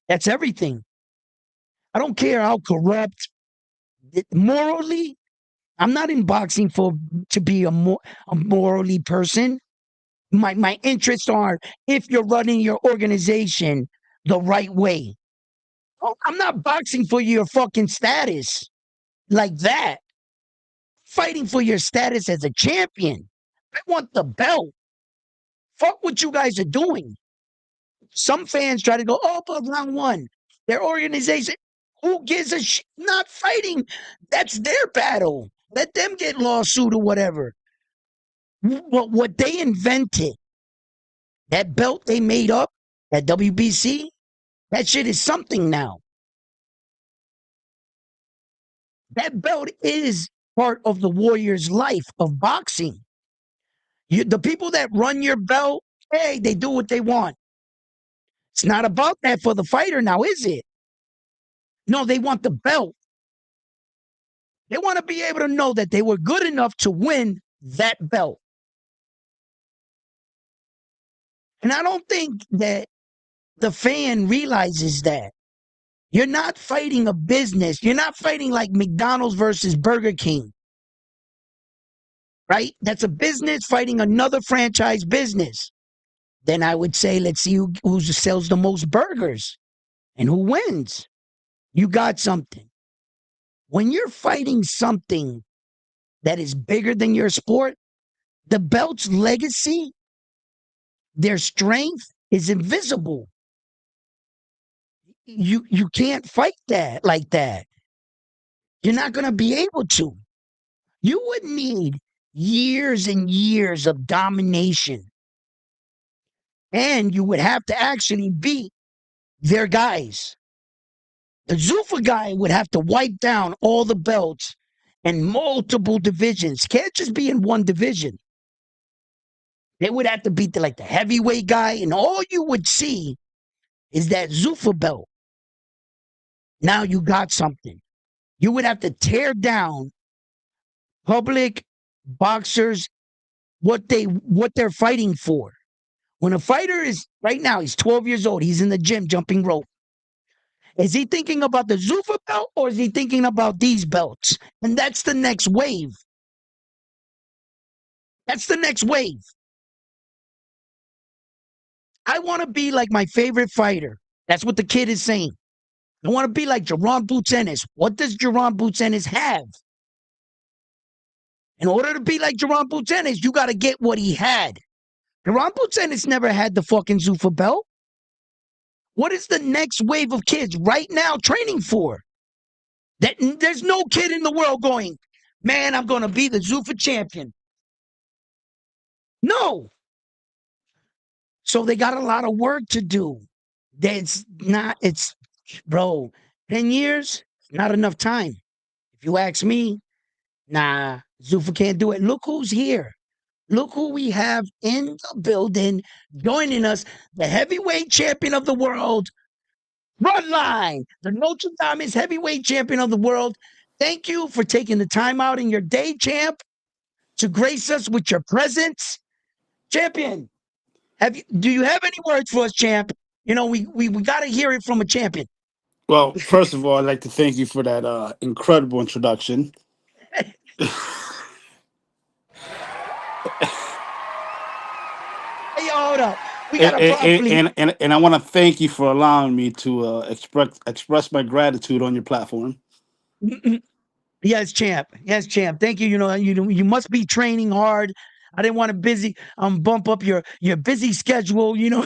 Speaker 1: that's everything. I don't care how corrupt, morally, I'm not in boxing to be a morally person. My interests are if you're running your organization the right way. Oh, I'm not boxing for your fucking status like that. Fighting for your status as a champion. I want the belt. Fuck what you guys are doing. Some fans try to go, oh, but round one. Their organization, who gives a shit? Not fighting. That's their battle. Let them get lawsuit or whatever. What they invented, that belt they made up, that WBC, that shit is something now. That belt is part of the warrior's life of boxing. The people that run your belt, hey, they do what they want. It's not about that for the fighter now, is it? No, they want the belt. They want to be able to know that they were good enough to win that belt. And I don't think that the fan realizes that. You're not fighting a business. You're not fighting like McDonald's versus Burger King. Right? That's a business fighting another franchise business. Then I would say, let's see who sells the most burgers and who wins. You got something. When you're fighting something that is bigger than your sport, the belt's legacy, their strength is invisible. You can't fight that like that. You're not going to be able to. You would need years and years of domination. And you would have to actually beat their guys. The Zuffa guy would have to wipe down all the belts and multiple divisions. Can't just be in one division. They would have to beat the heavyweight guy, and all you would see is that Zuffa belt. Now you got something. You would have to tear down public boxers what they're fighting for. When a fighter is right now, he's 12 years old, he's in the gym jumping rope. Is he thinking about the Zuffa belt or is he thinking about these belts? And that's the next wave. That's the next wave. I want to be like my favorite fighter. That's what the kid is saying. I want to be like Jerron Boots Ennis. What does Jerron Boots Ennis have? In order to be like Jerron Boots Ennis, you got to get what he had. Jerron Boots Ennis never had the fucking Zuffa belt. What is the next wave of kids right now training for? That there's no kid in the world going, man, I'm going to be the Zuffa champion. No. So they got a lot of work to do. It's, bro, 10 years, not enough time. If you ask me, nah, Zuffa can't do it. Look who's here. Look who we have in the building joining us, the heavyweight champion of the world, Bloodline, the Notre Dame heavyweight champion of the world. Thank you for taking the time out in your day, champ, to grace us with your presence. Champion, do you have any words for us, champ? You know, we got to hear it from a champion.
Speaker 3: Well, first of all, I'd like to thank you for that incredible introduction.
Speaker 1: Hey, hold up. We got
Speaker 3: and,
Speaker 1: to properly.
Speaker 3: and I want to thank you for allowing me to express my gratitude on your platform.
Speaker 1: Yes, champ. Yes, champ. Thank you. You know, you must be training hard. I didn't want to bump up your busy schedule. You know,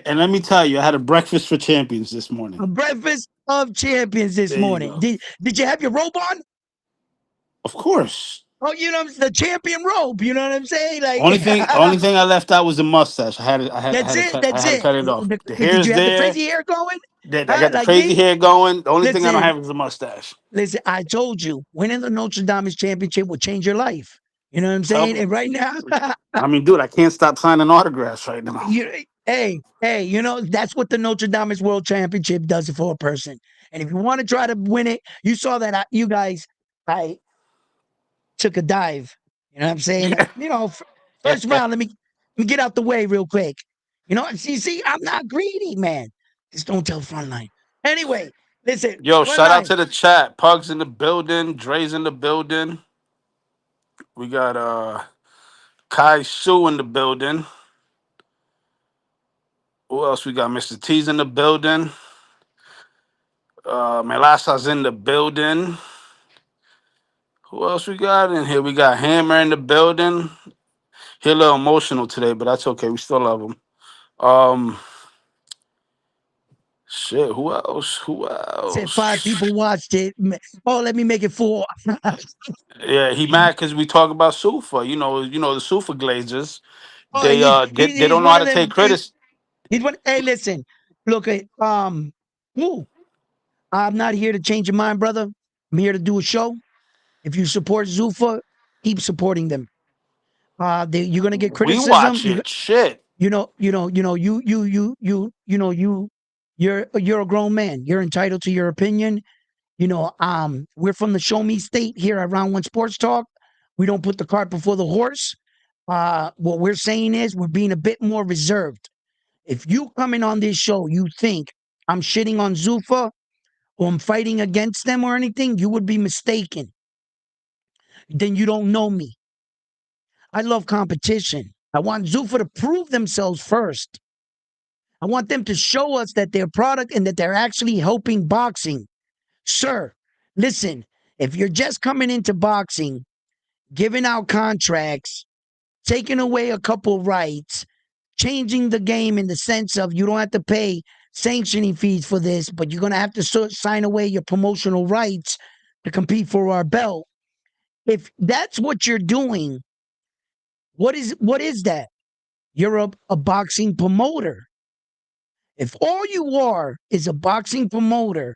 Speaker 3: And let me tell you, I had a breakfast for champions this
Speaker 1: a
Speaker 3: morning.
Speaker 1: breakfast of champions this
Speaker 3: There you
Speaker 1: morning.
Speaker 3: go.
Speaker 1: Did you have your robe on?
Speaker 3: Of course.
Speaker 1: Oh, you know, the champion robe. You know what I'm saying? Like,
Speaker 3: Only thing I left out was the mustache. I
Speaker 1: that's
Speaker 3: had to
Speaker 1: it.
Speaker 3: cut I
Speaker 1: That's
Speaker 3: had to
Speaker 1: it.
Speaker 3: cut it off. The
Speaker 1: Did
Speaker 3: hair's
Speaker 1: you have the
Speaker 3: there.
Speaker 1: crazy hair going?
Speaker 3: I
Speaker 1: Huh?
Speaker 3: got the
Speaker 1: Like
Speaker 3: crazy
Speaker 1: me?
Speaker 3: hair going. The only thing I don't
Speaker 1: Listen,
Speaker 3: have is the mustache.
Speaker 1: listen. I told you, winning the Notre Dame championship will change your life. You know what I'm
Speaker 3: Tell
Speaker 1: saying?
Speaker 3: me.
Speaker 1: And right now,
Speaker 3: I mean, dude, I can't stop signing autographs right now.
Speaker 1: hey, you know, that's what the Notre Dame World Championship does it for a person. And if you want to try to win it, you saw that you guys, I took a dive. You know what I'm saying? You know, first round, let me get out the way real quick. You know, see, I'm not greedy, man. Just don't tell Frontline. Anyway, listen,
Speaker 3: Yo, shout out
Speaker 1: Frontline.
Speaker 3: to the chat. Pugs in the building. Dre's in the building. We got Kai Su in the building. Who else we got? Mr. T's in the building. Melasa's in the building. Who else we got in here? We got Hammer in the building. He a little emotional today, but that's okay. We still love him. Um, shit. Who else? Who
Speaker 1: Said 5
Speaker 3: else?
Speaker 1: people watched it. Oh, let me make it 4.
Speaker 3: Yeah, he mad because we talk about Sufa. The Sufa Glazers.
Speaker 1: Oh,
Speaker 3: They
Speaker 1: he's
Speaker 3: don't know
Speaker 1: one
Speaker 3: how
Speaker 1: of
Speaker 3: to take
Speaker 1: them.
Speaker 3: credit.
Speaker 1: He's one. Hey, listen, look at who? I'm not here to change your mind, brother. I'm here to do a show. If you support Zuffa, keep supporting them. You're gonna get
Speaker 3: We
Speaker 1: criticism.
Speaker 3: watch it. Shit.
Speaker 1: You're a grown man. You're entitled to your opinion. We're from the Show Me State here at Round One Sports Talk. We don't put the cart before the horse. What we're saying is we're being a bit more reserved. If you coming on this show, you think I'm shitting on Zuffa or I'm fighting against them or anything, you would be mistaken. Then you don't know me. I love competition. I want Zuffa to prove themselves first. I want them to show us that they're product and that they're actually helping boxing. Sir, listen, if you're just coming into boxing, giving out contracts, taking away a couple rights, changing the game in the sense of you don't have to pay sanctioning fees for this, but you're going to have to sign away your promotional rights to compete for our belt. If that's what you're doing, what is that? You're a boxing promoter. If all you are is a boxing promoter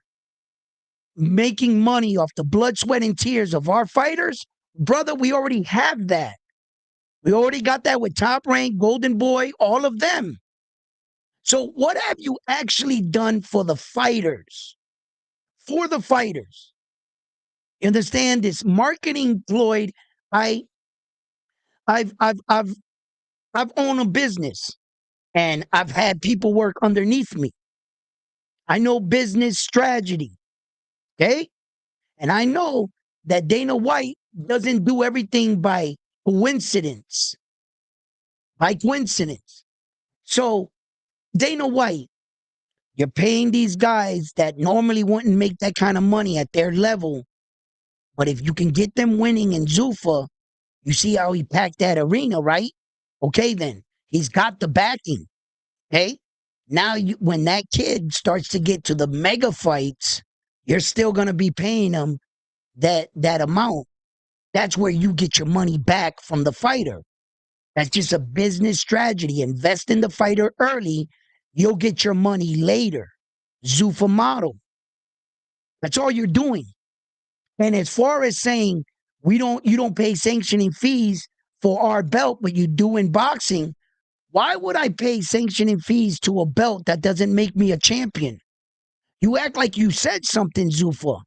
Speaker 1: making money off the blood, sweat, and tears of our fighters, brother, we already have that. We already got that with Top Rank, Golden Boy, all of them. So what have you actually done for the fighters? For the fighters. You understand this marketing, Floyd? I I've I've I've I've owned a business and I've had people work underneath me. I know business strategy, okay? And I know that Dana White doesn't do everything by coincidence. By coincidence. So, Dana White, you're paying these guys that normally wouldn't make that kind of money at their level. But if you can get them winning in Zuffa, you see how he packed that arena, right? Okay, then he's got the backing. Okay. Now, when that kid starts to get to the mega fights, you're still going to be paying him that amount. That's where you get your money back from the fighter. That's just a business strategy. Invest in the fighter early, you'll get your money later. Zuffa model. That's all you're doing. And as far as saying you don't pay sanctioning fees for our belt, but you do in boxing, why would I pay sanctioning fees to a belt that doesn't make me a champion? You act like you said something, Zuffa.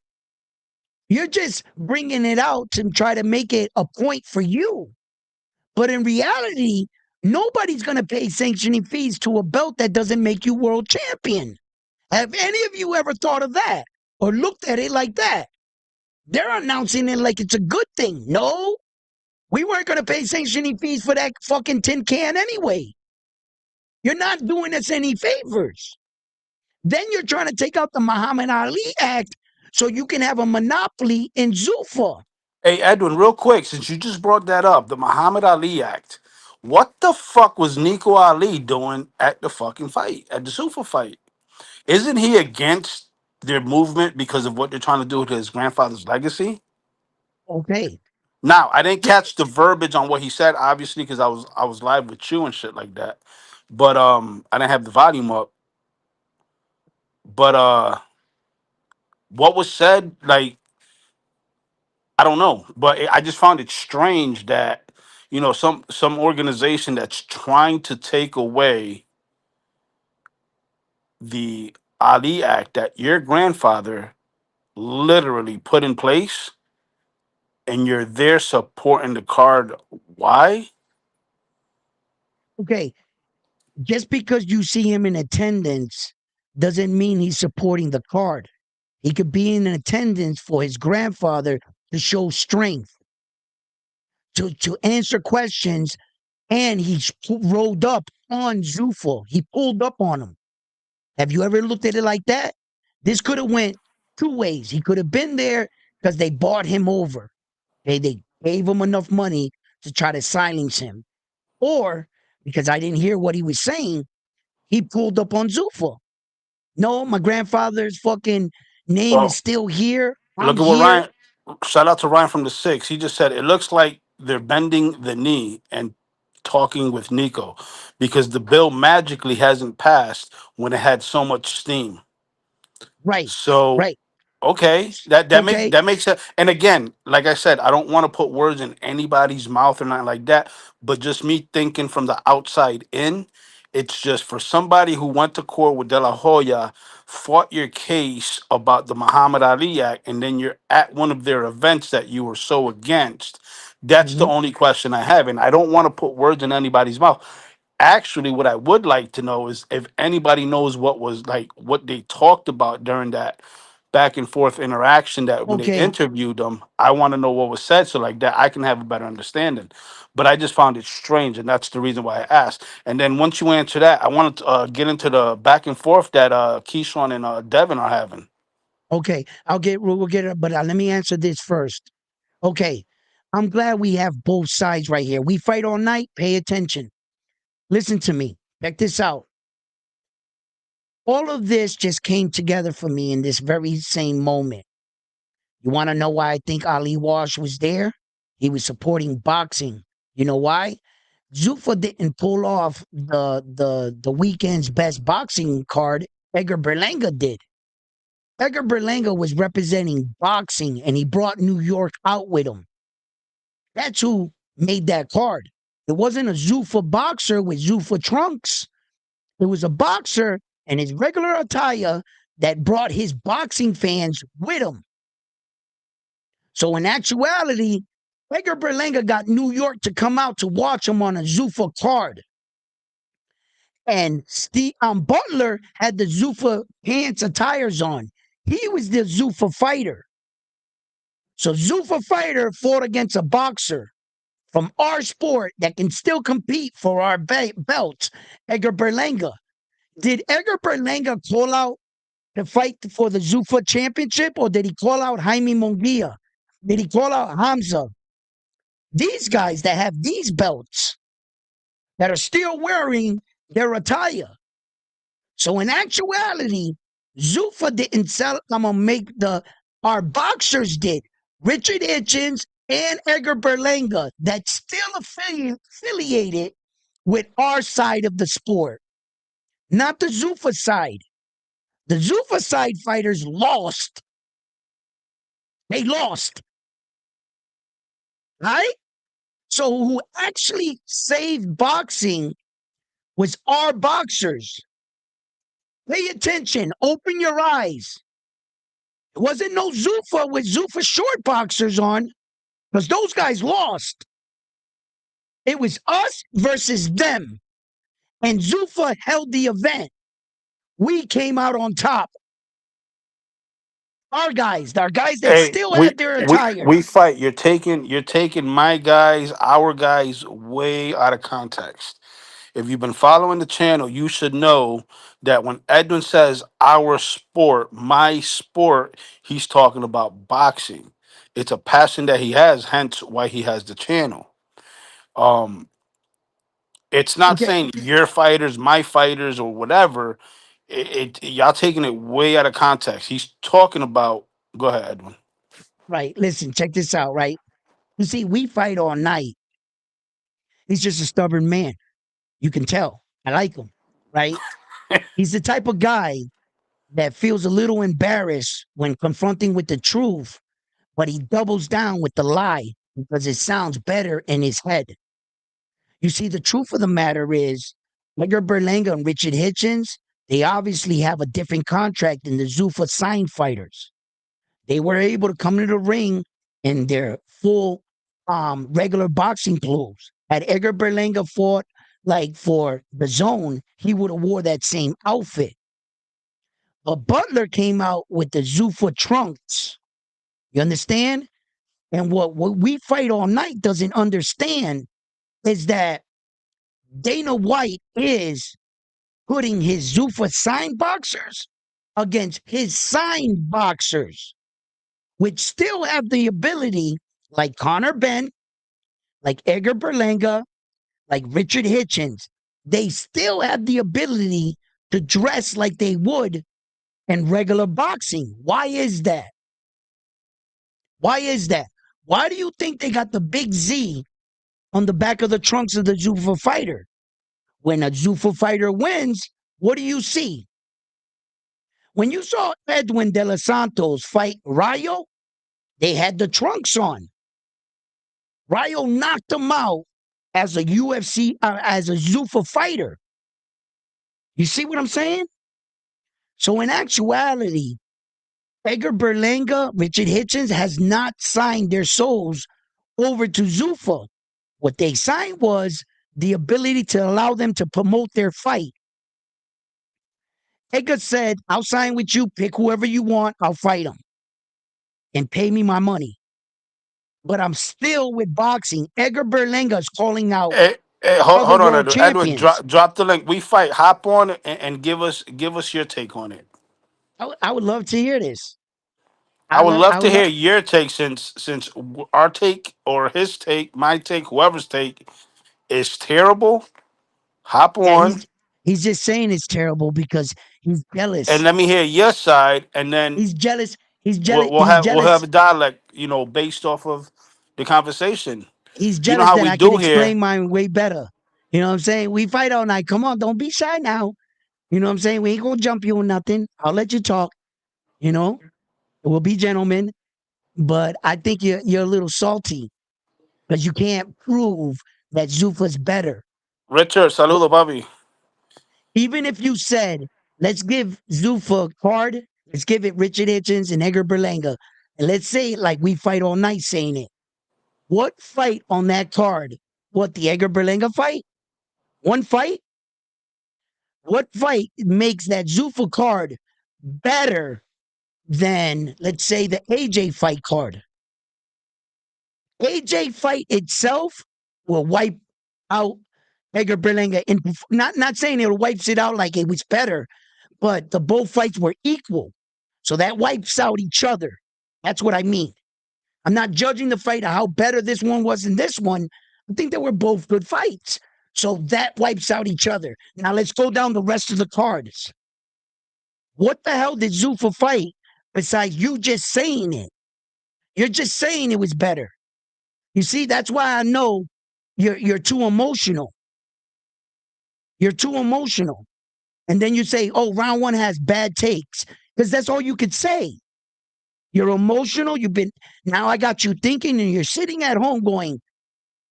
Speaker 1: You're just bringing it out to try to make it a point for you. But in reality, nobody's going to pay sanctioning fees to a belt that doesn't make you world champion. Have any of you ever thought of that or looked at it like that? They're announcing it like it's a good thing. No, we weren't going to pay sanctioning fees for that fucking tin can anyway. You're not doing us any favors. Then you're trying to take out the Muhammad Ali Act so you can have a monopoly in Zuffa.
Speaker 3: Hey, Edwin, real quick, since you just brought that up, the Muhammad Ali Act. What the fuck was Nico Ali doing at the fucking fight, at the Super fight? Isn't he against their movement because of what they're trying to do with his grandfather's legacy?
Speaker 1: Okay.
Speaker 3: Now, I didn't catch the verbiage on what he said, obviously, because I was live with you and shit like that. But I didn't have the volume up. But what was said, like, I don't know. But I just found it strange that some organization that's trying to take away the Ali Act that your grandfather literally put in place, and you're there supporting the card. Why?
Speaker 1: Okay. Just because you see him in attendance doesn't mean he's supporting the card. He could be in attendance for his grandfather to show strength, to answer questions, and he rolled up on Zuffa. He pulled up on him. Have you ever looked at it like that? This could have went two ways. He could have been there because they bought him over. They gave him enough money to try to silence him. Or because I didn't hear what he was saying, he pulled up on Zuffa. No, my grandfather's fucking name is
Speaker 3: Well,
Speaker 1: still here. I'm
Speaker 3: look at what
Speaker 1: here.
Speaker 3: Ryan. Shout out to Ryan from the Six. He just said it looks like they're bending the knee and talking with Nico because the bill magically hasn't passed when it had so much steam.
Speaker 1: Right,
Speaker 3: So
Speaker 1: right.
Speaker 3: okay, that
Speaker 1: Okay,
Speaker 3: makes sense. And again, like I said, I don't want to put words in anybody's mouth or nothing like that. But just me thinking from the outside in, it's just for somebody who went to court with De La Hoya, fought your case about the Muhammad Ali Act, and then you're at one of their events that you were so against. That's the
Speaker 1: mhm,
Speaker 3: only question I have, and I don't want to put words in anybody's mouth. Actually, what I would like to know is if anybody knows what they talked about during that back and forth interaction, that when they
Speaker 1: okay,
Speaker 3: interviewed them, I want to know what was said so like that I can have a better understanding. But I just found it strange, and that's the reason why I asked. And then once you answer that, I wanted to get into the back and forth that Keyshawn and Devin are having.
Speaker 1: okay. We'll get it, but let me answer this first. Okay, I'm glad we have both sides right here. We fight all night. Pay attention. Listen to me. Check this out. All of this just came together for me in this very same moment. You want to know why I think Ali Wash was there? He was supporting boxing. You know why? Zuffa didn't pull off the weekend's best boxing card. Edgar Berlanga did. Edgar Berlanga was representing boxing, and he brought New York out with him. That's who made that card. It wasn't a Zuffa boxer with Zuffa trunks. It was a boxer in his regular attire that brought his boxing fans with him. So in actuality, Edgar Berlanga got New York to come out to watch him on a Zuffa card. And Butler had the Zuffa pants attires on. He was the Zuffa fighter. So Zuffa fighter fought against a boxer from our sport that can still compete for our belts, Edgar Berlanga. Did Edgar Berlanga call out to fight for the Zuffa championship, or did he call out Jaime Munguia? Did he call out Hamza? These guys that have these belts that are still wearing their attire. So in actuality, Zuffa didn't sell. I'm gonna make our boxers did. Richard Hitchens and Edgar Berlanga that's still affiliated with our side of the sport, not the Zuffa side. The Zuffa side fighters lost. They lost, right? So who actually saved boxing was our boxers. Pay attention. Open your eyes. It wasn't no Zuffa with Zuffa short boxers on because those guys lost. It was us versus them. And Zuffa held the event. We came out on top. Our guys that
Speaker 3: Hey,
Speaker 1: still
Speaker 3: we
Speaker 1: had their
Speaker 3: we
Speaker 1: attire.
Speaker 3: we fight. You're taking my guys, our guys, way out of context. If you've been following the channel, you should know that when Edwin says our sport, my sport, he's talking about boxing. It's a passion that he has, hence why he has the channel. Um, it's not
Speaker 1: Okay,
Speaker 3: saying your fighters, my fighters, or whatever. Y'all taking it way out of context. He's talking about. Go ahead, Edwin.
Speaker 1: right. Listen, check this out, right? You see, we fight all night. He's just a stubborn man. You can tell. I like him, right? He's the type of guy that feels a little embarrassed when confronting with the truth, but he doubles down with the lie because it sounds better in his head. You see, the truth of the matter is, Edgar Berlanga and Richard Hitchens, they obviously have a different contract than the Zuffa sign fighters. They were able to come to the ring in their full regular boxing clothes. Had Edgar Berlanga fought like for the zone, he would have wore that same outfit. But Butler came out with the Zuffa trunks. You understand? And what we fight all night doesn't understand is that Dana White is putting his Zuffa sign boxers against his signed boxers, which still have the ability, like Connor Ben, like Edgar Berlanga, like Richard Hitchens, they still have the ability to dress like they would in regular boxing. Why is that? Why is that? Why do you think they got the big Z on the back of the trunks of the Zuffa fighter? When a Zuffa fighter wins, what do you see? When you saw Edwin De Los Santos fight Rayo, they had the trunks on. Rayo knocked him out as a as a Zuffa fighter. You see what I'm saying? So in actuality, Edgar Berlanga, Richard Hitchens has not signed their souls over to Zuffa. What they signed was the ability to allow them to promote their fight. Edgar said, I'll sign with you, pick whoever you want, I'll fight them and pay me my money. But I'm still with boxing. Edgar Berlanga is calling out
Speaker 3: Hey,
Speaker 1: other
Speaker 3: hold on,
Speaker 1: world
Speaker 3: Edwin. Edwin,
Speaker 1: champions.
Speaker 3: drop the link. We fight. Hop on and give us your take on it.
Speaker 1: I would love to hear this.
Speaker 3: I would love
Speaker 1: I
Speaker 3: to
Speaker 1: would
Speaker 3: hear
Speaker 1: love,
Speaker 3: your take since our take or his take, my take, whoever's take is terrible. Hop
Speaker 1: yeah,
Speaker 3: on
Speaker 1: he's just saying it's terrible because he's
Speaker 3: and
Speaker 1: jealous.
Speaker 3: let me hear your side, and then
Speaker 1: He's jealous. He's
Speaker 3: we'll,
Speaker 1: jealous.
Speaker 3: we'll
Speaker 1: He's
Speaker 3: have we'll have
Speaker 1: jealous.
Speaker 3: a dialect, based off of the conversation.
Speaker 1: He's
Speaker 3: You know
Speaker 1: jealous
Speaker 3: how
Speaker 1: that
Speaker 3: we
Speaker 1: I can
Speaker 3: do here.
Speaker 1: explain mine way better. You know what I'm saying? We fight all night. Come on, don't be shy now. You know what I'm saying? We ain't gonna jump you or nothing. I'll let you talk. You know, we'll be gentlemen. But I think you're a little salty because you can't prove that Zuffa's better.
Speaker 3: Richard, saludo, papi.
Speaker 1: Even if you said, let's give Zuffa a card, let's give it Richard Hitchens and Edgar Berlanga, And let's say like we fight all night saying it. What fight on that card? What, the Edgar Berlanga fight? One fight? What fight makes that Zuffa card better than, let's say, the AJ fight card? AJ fight itself will wipe out Edgar Berlanga. Not saying it wipes it out like it was better, but the both fights were equal. So that wipes out each other. That's what I mean. I'm not judging the fight of how better this one was than this one. I think they were both good fights. So that wipes out each other. Now let's go down the rest of the cards. What the hell did Zuffa fight besides you just saying it? You're just saying it was better. You see, that's why I know you're too emotional. You're too emotional. And then you say, oh, round one has bad takes. Because that's all you could say. You're emotional. Now I got you thinking, and you're sitting at home going,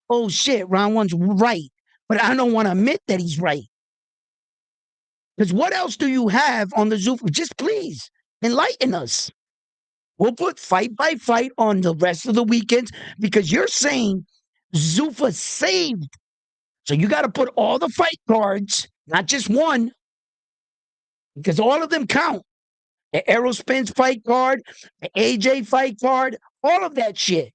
Speaker 1: oh shit, round one's right. But I don't want to admit that he's right. Because what else do you have on the Zuffa? Just please enlighten us. We'll put fight by fight on the rest of the weekends because you're saying Zuffa saved. So you got to put all the fight cards, not just one, because all of them count. The Aerospins fight card, the AJ fight card, all of that shit.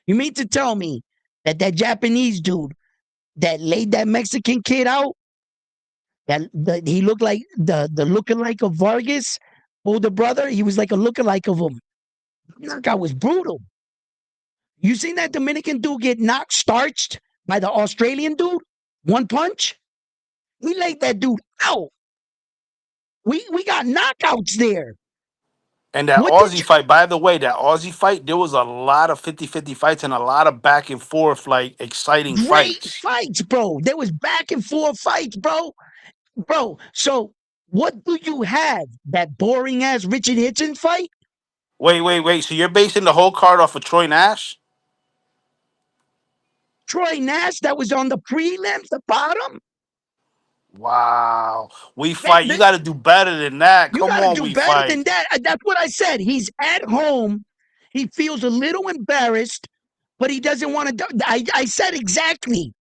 Speaker 1: You mean to tell me that Japanese dude that laid that Mexican kid out, that he looked like the lookalike of Vargas, older brother, he was like a lookalike of him. That guy was brutal. You seen that Dominican dude get knocked, starched by the Australian dude? One punch? We laid that dude out. We got knockouts there.
Speaker 3: And that
Speaker 1: What did
Speaker 3: Aussie
Speaker 1: you?
Speaker 3: fight, by the way, that Aussie fight, there was a lot of 50-50 fights and a lot of back and forth, like exciting
Speaker 1: Great
Speaker 3: fights.
Speaker 1: fights, bro. There was back and forth fights, bro. Bro, so what do you have? That boring ass Richard Hitchens fight?
Speaker 3: Wait. So you're basing the whole card off of Troy Nash?
Speaker 1: Troy Nash that was on the prelims, the bottom?
Speaker 3: Wow. We
Speaker 1: That,
Speaker 3: fight. You
Speaker 1: that,
Speaker 3: got to do better than that.
Speaker 1: you
Speaker 3: Come
Speaker 1: got to
Speaker 3: on,
Speaker 1: do
Speaker 3: we
Speaker 1: better
Speaker 3: fight.
Speaker 1: than that. That's what I said. He's at home. He feels a little embarrassed, but he doesn't want to. I said exactly.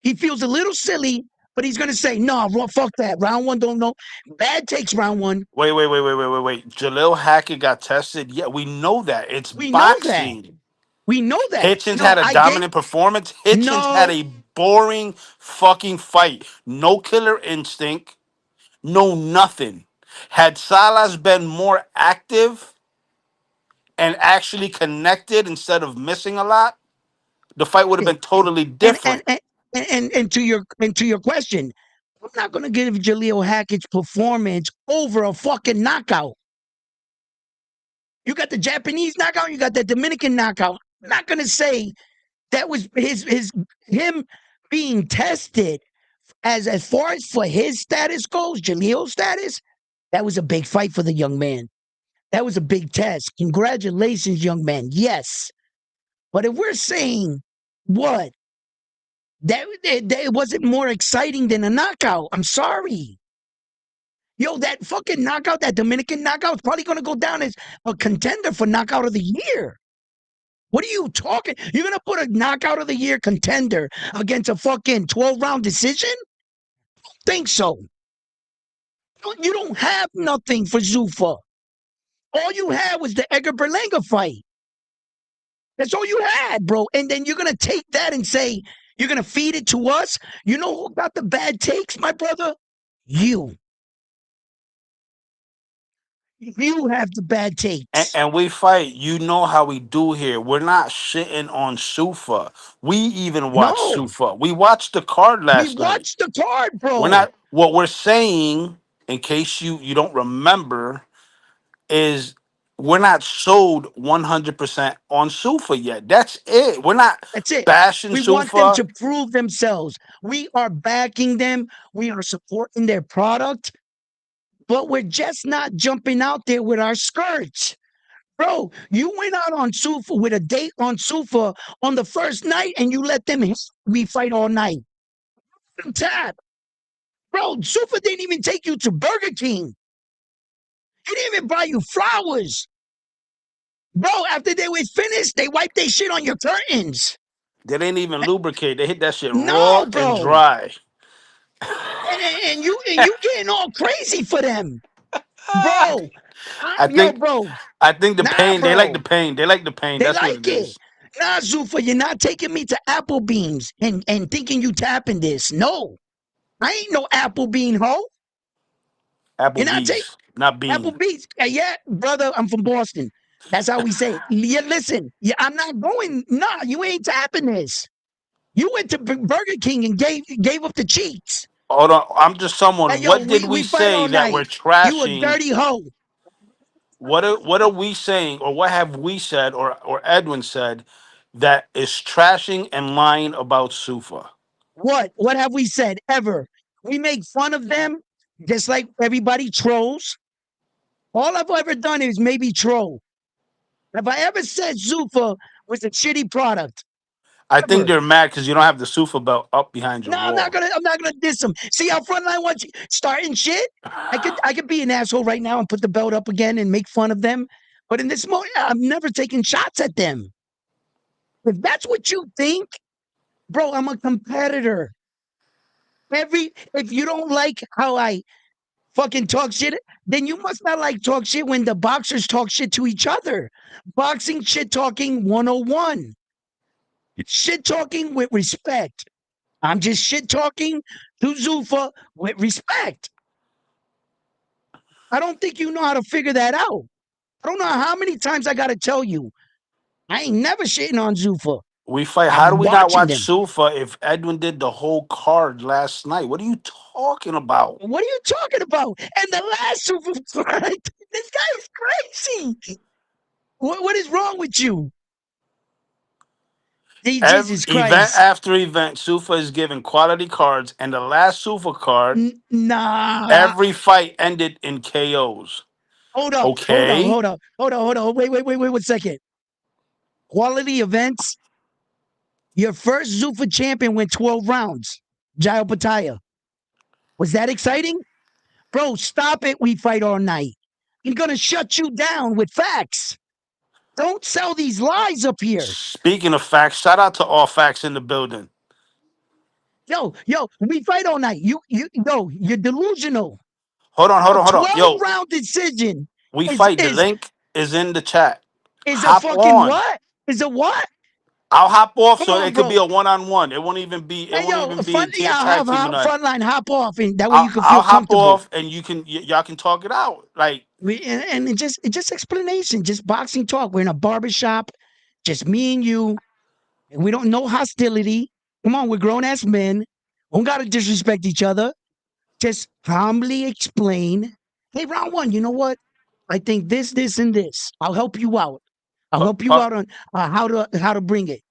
Speaker 1: He feels a little silly, but he's going to say, no, fuck that. Round one, don't know. Bad takes round one.
Speaker 3: Wait. Jalil Hackett got tested. Yeah, we know that. It's
Speaker 1: We know that.
Speaker 3: boxing.
Speaker 1: We know that.
Speaker 3: Hitchens
Speaker 1: No,
Speaker 3: had a
Speaker 1: I gave.
Speaker 3: dominant performance. Hitchens had
Speaker 1: No,
Speaker 3: a boring fucking fight. No killer instinct. No nothing. Had Salas been more active and actually connected instead of missing a lot, the fight would have been totally
Speaker 1: and
Speaker 3: different.
Speaker 1: to your question, I'm not going to give Jaleel Hackett's performance over a fucking knockout. You got the Japanese knockout, you got the Dominican knockout. I'm not going to say that was him being tested as far as for his status goes, Jaleel's status. That was a big fight for the young man. That was a big test. Congratulations, young man. Yes, but if we're saying what that it wasn't more exciting than a knockout, I'm sorry. Yo, that fucking knockout, that Dominican knockout, is probably going to go down as a contender for knockout of the year. What are you talking? You're going to put a knockout of the year contender against a fucking 12-round decision? Think so. You don't have nothing for Zuffa. All you had was the Edgar Berlanga fight. That's all you had, bro. And then you're going to take that and say, you're going to feed it to us? You know who got the bad takes, my brother? You. You have the bad
Speaker 3: And,
Speaker 1: takes.
Speaker 3: and we fight. You know how we do here. We're not shitting on Sufa. We even watch
Speaker 1: No,
Speaker 3: Sufa. We watched the card
Speaker 1: we
Speaker 3: last night.
Speaker 1: watched the card,
Speaker 3: We're
Speaker 1: bro.
Speaker 3: not. What we're saying, in case you don't remember, is we're not sold 100% on Sufa yet. That's it. We're not
Speaker 1: That's it.
Speaker 3: bashing
Speaker 1: We want them
Speaker 3: Sufa.
Speaker 1: to prove themselves. We are backing them. We are supporting their product, but we're just not jumping out there with our skirts. Bro, you went out on Sufa with a date on Sufa on the first night and you let them we fight all night. Tap. Bro, Sufa didn't even take you to Burger King. He didn't even buy you flowers. Bro, after they was finished, they wiped their shit on your curtains.
Speaker 3: They didn't even lubricate. They hit that shit raw
Speaker 1: No,
Speaker 3: and
Speaker 1: bro.
Speaker 3: dry.
Speaker 1: And you getting all crazy for them. Bro.
Speaker 3: I
Speaker 1: Yo,
Speaker 3: think
Speaker 1: bro.
Speaker 3: I think the
Speaker 1: Nah,
Speaker 3: pain. They like the
Speaker 1: bro.
Speaker 3: pain. They like the pain.
Speaker 1: They
Speaker 3: That's what
Speaker 1: like
Speaker 3: it
Speaker 1: it.
Speaker 3: is.
Speaker 1: Nah, Zufa, you're not taking me to Applebeans and thinking you tapping this. No. I ain't no Applebean hoe. You're not taking
Speaker 3: Applebee's, not bean.
Speaker 1: Applebee's. Yeah, brother, I'm from Boston. That's how we say it. Yeah, listen, yeah, I'm not going. Nah, you ain't tapping this. You went to Burger King and gave up the cheeks.
Speaker 3: Hold on. I'm just
Speaker 1: Hey,
Speaker 3: someone.
Speaker 1: yo,
Speaker 3: What did
Speaker 1: we
Speaker 3: we
Speaker 1: fight
Speaker 3: say
Speaker 1: all
Speaker 3: that we're
Speaker 1: night. You a
Speaker 3: trashing?
Speaker 1: dirty hoe.
Speaker 3: What are we saying, or what have we said, or Edwin said that is trashing and lying about Sufa?
Speaker 1: What? What have we said ever? We make fun of them just like everybody trolls. All I've ever done is maybe troll. Have I ever said Zufa was a shitty product?
Speaker 3: I think
Speaker 1: Ever?
Speaker 3: they're mad because you don't have the Sufa belt up behind your
Speaker 1: No, I'm not
Speaker 3: wall.
Speaker 1: gonna. I'm not gonna diss them. See how Frontline wants you starting shit. I could be an asshole right now and put the belt up again and make fun of them. But in this moment, I'm never taking shots at them. If that's what you think, bro, I'm a competitor. If you don't like how I fucking talk shit, then you must not like talk shit when the boxers talk shit to each other. Boxing shit talking 101. Shit talking with respect. I'm just shit talking to Zufa with respect. I don't think you know how to figure that out. I don't know how many times I got to tell you. I ain't never shitting on Zufa.
Speaker 3: We fight. How do
Speaker 1: I'm
Speaker 3: we not
Speaker 1: watching
Speaker 3: watch
Speaker 1: them.
Speaker 3: Sufa if Edwin did the whole card last night? What are you talking about?
Speaker 1: What are you talking about? And the last Zufa fight, this guy is crazy. What is wrong with you?
Speaker 3: Every
Speaker 1: Jesus
Speaker 3: event
Speaker 1: Christ.
Speaker 3: after event, Sufa is given quality cards, and the last Sufa card,
Speaker 1: Nah.
Speaker 3: every fight ended in KOs.
Speaker 1: Hold up. Hold up.
Speaker 3: Okay,
Speaker 1: Hold up. Hold up. Hold up. Wait 1 second. Quality events. Your first Zufa champion went 12 rounds. Jail Pataya. Was that exciting? Bro, stop it. We fight all night. I'm going to shut you down with facts. Don't sell these lies up here.
Speaker 3: speaking of facts, shout out to all facts in the building.
Speaker 1: Yo, we fight all night. You're delusional.
Speaker 3: Hold on, hold
Speaker 1: A
Speaker 3: on, hold on.
Speaker 1: 12
Speaker 3: Yo,
Speaker 1: round decision
Speaker 3: we
Speaker 1: is
Speaker 3: fight. The
Speaker 1: is
Speaker 3: link is in the chat.
Speaker 1: is a
Speaker 3: Hop
Speaker 1: fucking
Speaker 3: on.
Speaker 1: what? Is a what?
Speaker 3: I'll hop off
Speaker 1: Come
Speaker 3: so
Speaker 1: on,
Speaker 3: it could be
Speaker 1: bro.
Speaker 3: a one-on-one. It won't even be. It
Speaker 1: Hey,
Speaker 3: won't
Speaker 1: yo,
Speaker 3: even be
Speaker 1: Funny, I'll
Speaker 3: tag
Speaker 1: have
Speaker 3: team tonight.
Speaker 1: Frontline hop off, and that way you
Speaker 3: I'll
Speaker 1: can
Speaker 3: I'll
Speaker 1: feel
Speaker 3: hop
Speaker 1: comfortable.
Speaker 3: off and y'all can talk it out. Like
Speaker 1: And it just explanation, just boxing talk. We're in a barber shop, just me and you, and we don't know hostility. Come on, we're grown ass men. We don't gotta disrespect each other. Just calmly explain. Hey, round one, you know what? I think this, and this. I'll help you out. I'll help you
Speaker 3: Puck,
Speaker 1: out on how to bring it.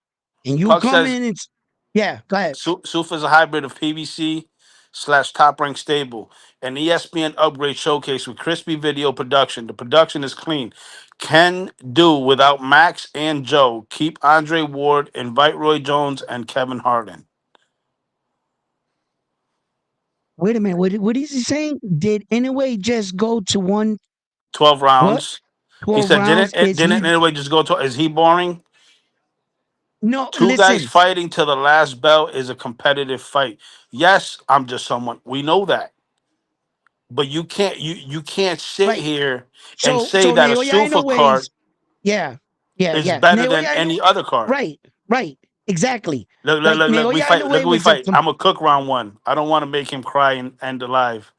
Speaker 1: And you
Speaker 3: Puck
Speaker 1: come
Speaker 3: says
Speaker 1: in and yeah, go ahead.
Speaker 3: Sufa is a hybrid of PVC slash top rank stable, an ESPN upgrade showcase with crispy video production. The production is clean. Can do without Max and Joe. Keep Andre Ward, invite Roy Jones and Kevin Harden.
Speaker 1: Wait a minute. What is he saying? Did anyway just go to
Speaker 3: 12
Speaker 1: what
Speaker 3: rounds. He
Speaker 1: 12
Speaker 3: said,
Speaker 1: rounds? Is
Speaker 3: didn't
Speaker 1: he
Speaker 3: anyway just go to, is he boring?
Speaker 1: no?
Speaker 3: Two guys
Speaker 1: Listen,
Speaker 3: fighting till the last bell is a competitive fight. Yes, I'm just someone. We know that. But you can't sit
Speaker 1: right?
Speaker 3: here and say
Speaker 1: So
Speaker 3: that a
Speaker 1: Naoya, I know
Speaker 3: Sufa card
Speaker 1: ways. Yeah, yeah,
Speaker 3: is
Speaker 1: yeah.
Speaker 3: better
Speaker 1: Naoya,
Speaker 3: than
Speaker 1: I know.
Speaker 3: any other card.
Speaker 1: Right, right, exactly.
Speaker 3: Look,
Speaker 1: Like
Speaker 3: look, look. We
Speaker 1: Naoya, I
Speaker 3: fight.
Speaker 1: know
Speaker 3: Look,
Speaker 1: it
Speaker 3: we
Speaker 1: was a
Speaker 3: fight. I'm a cook round one. I don't want to make him cry and end alive.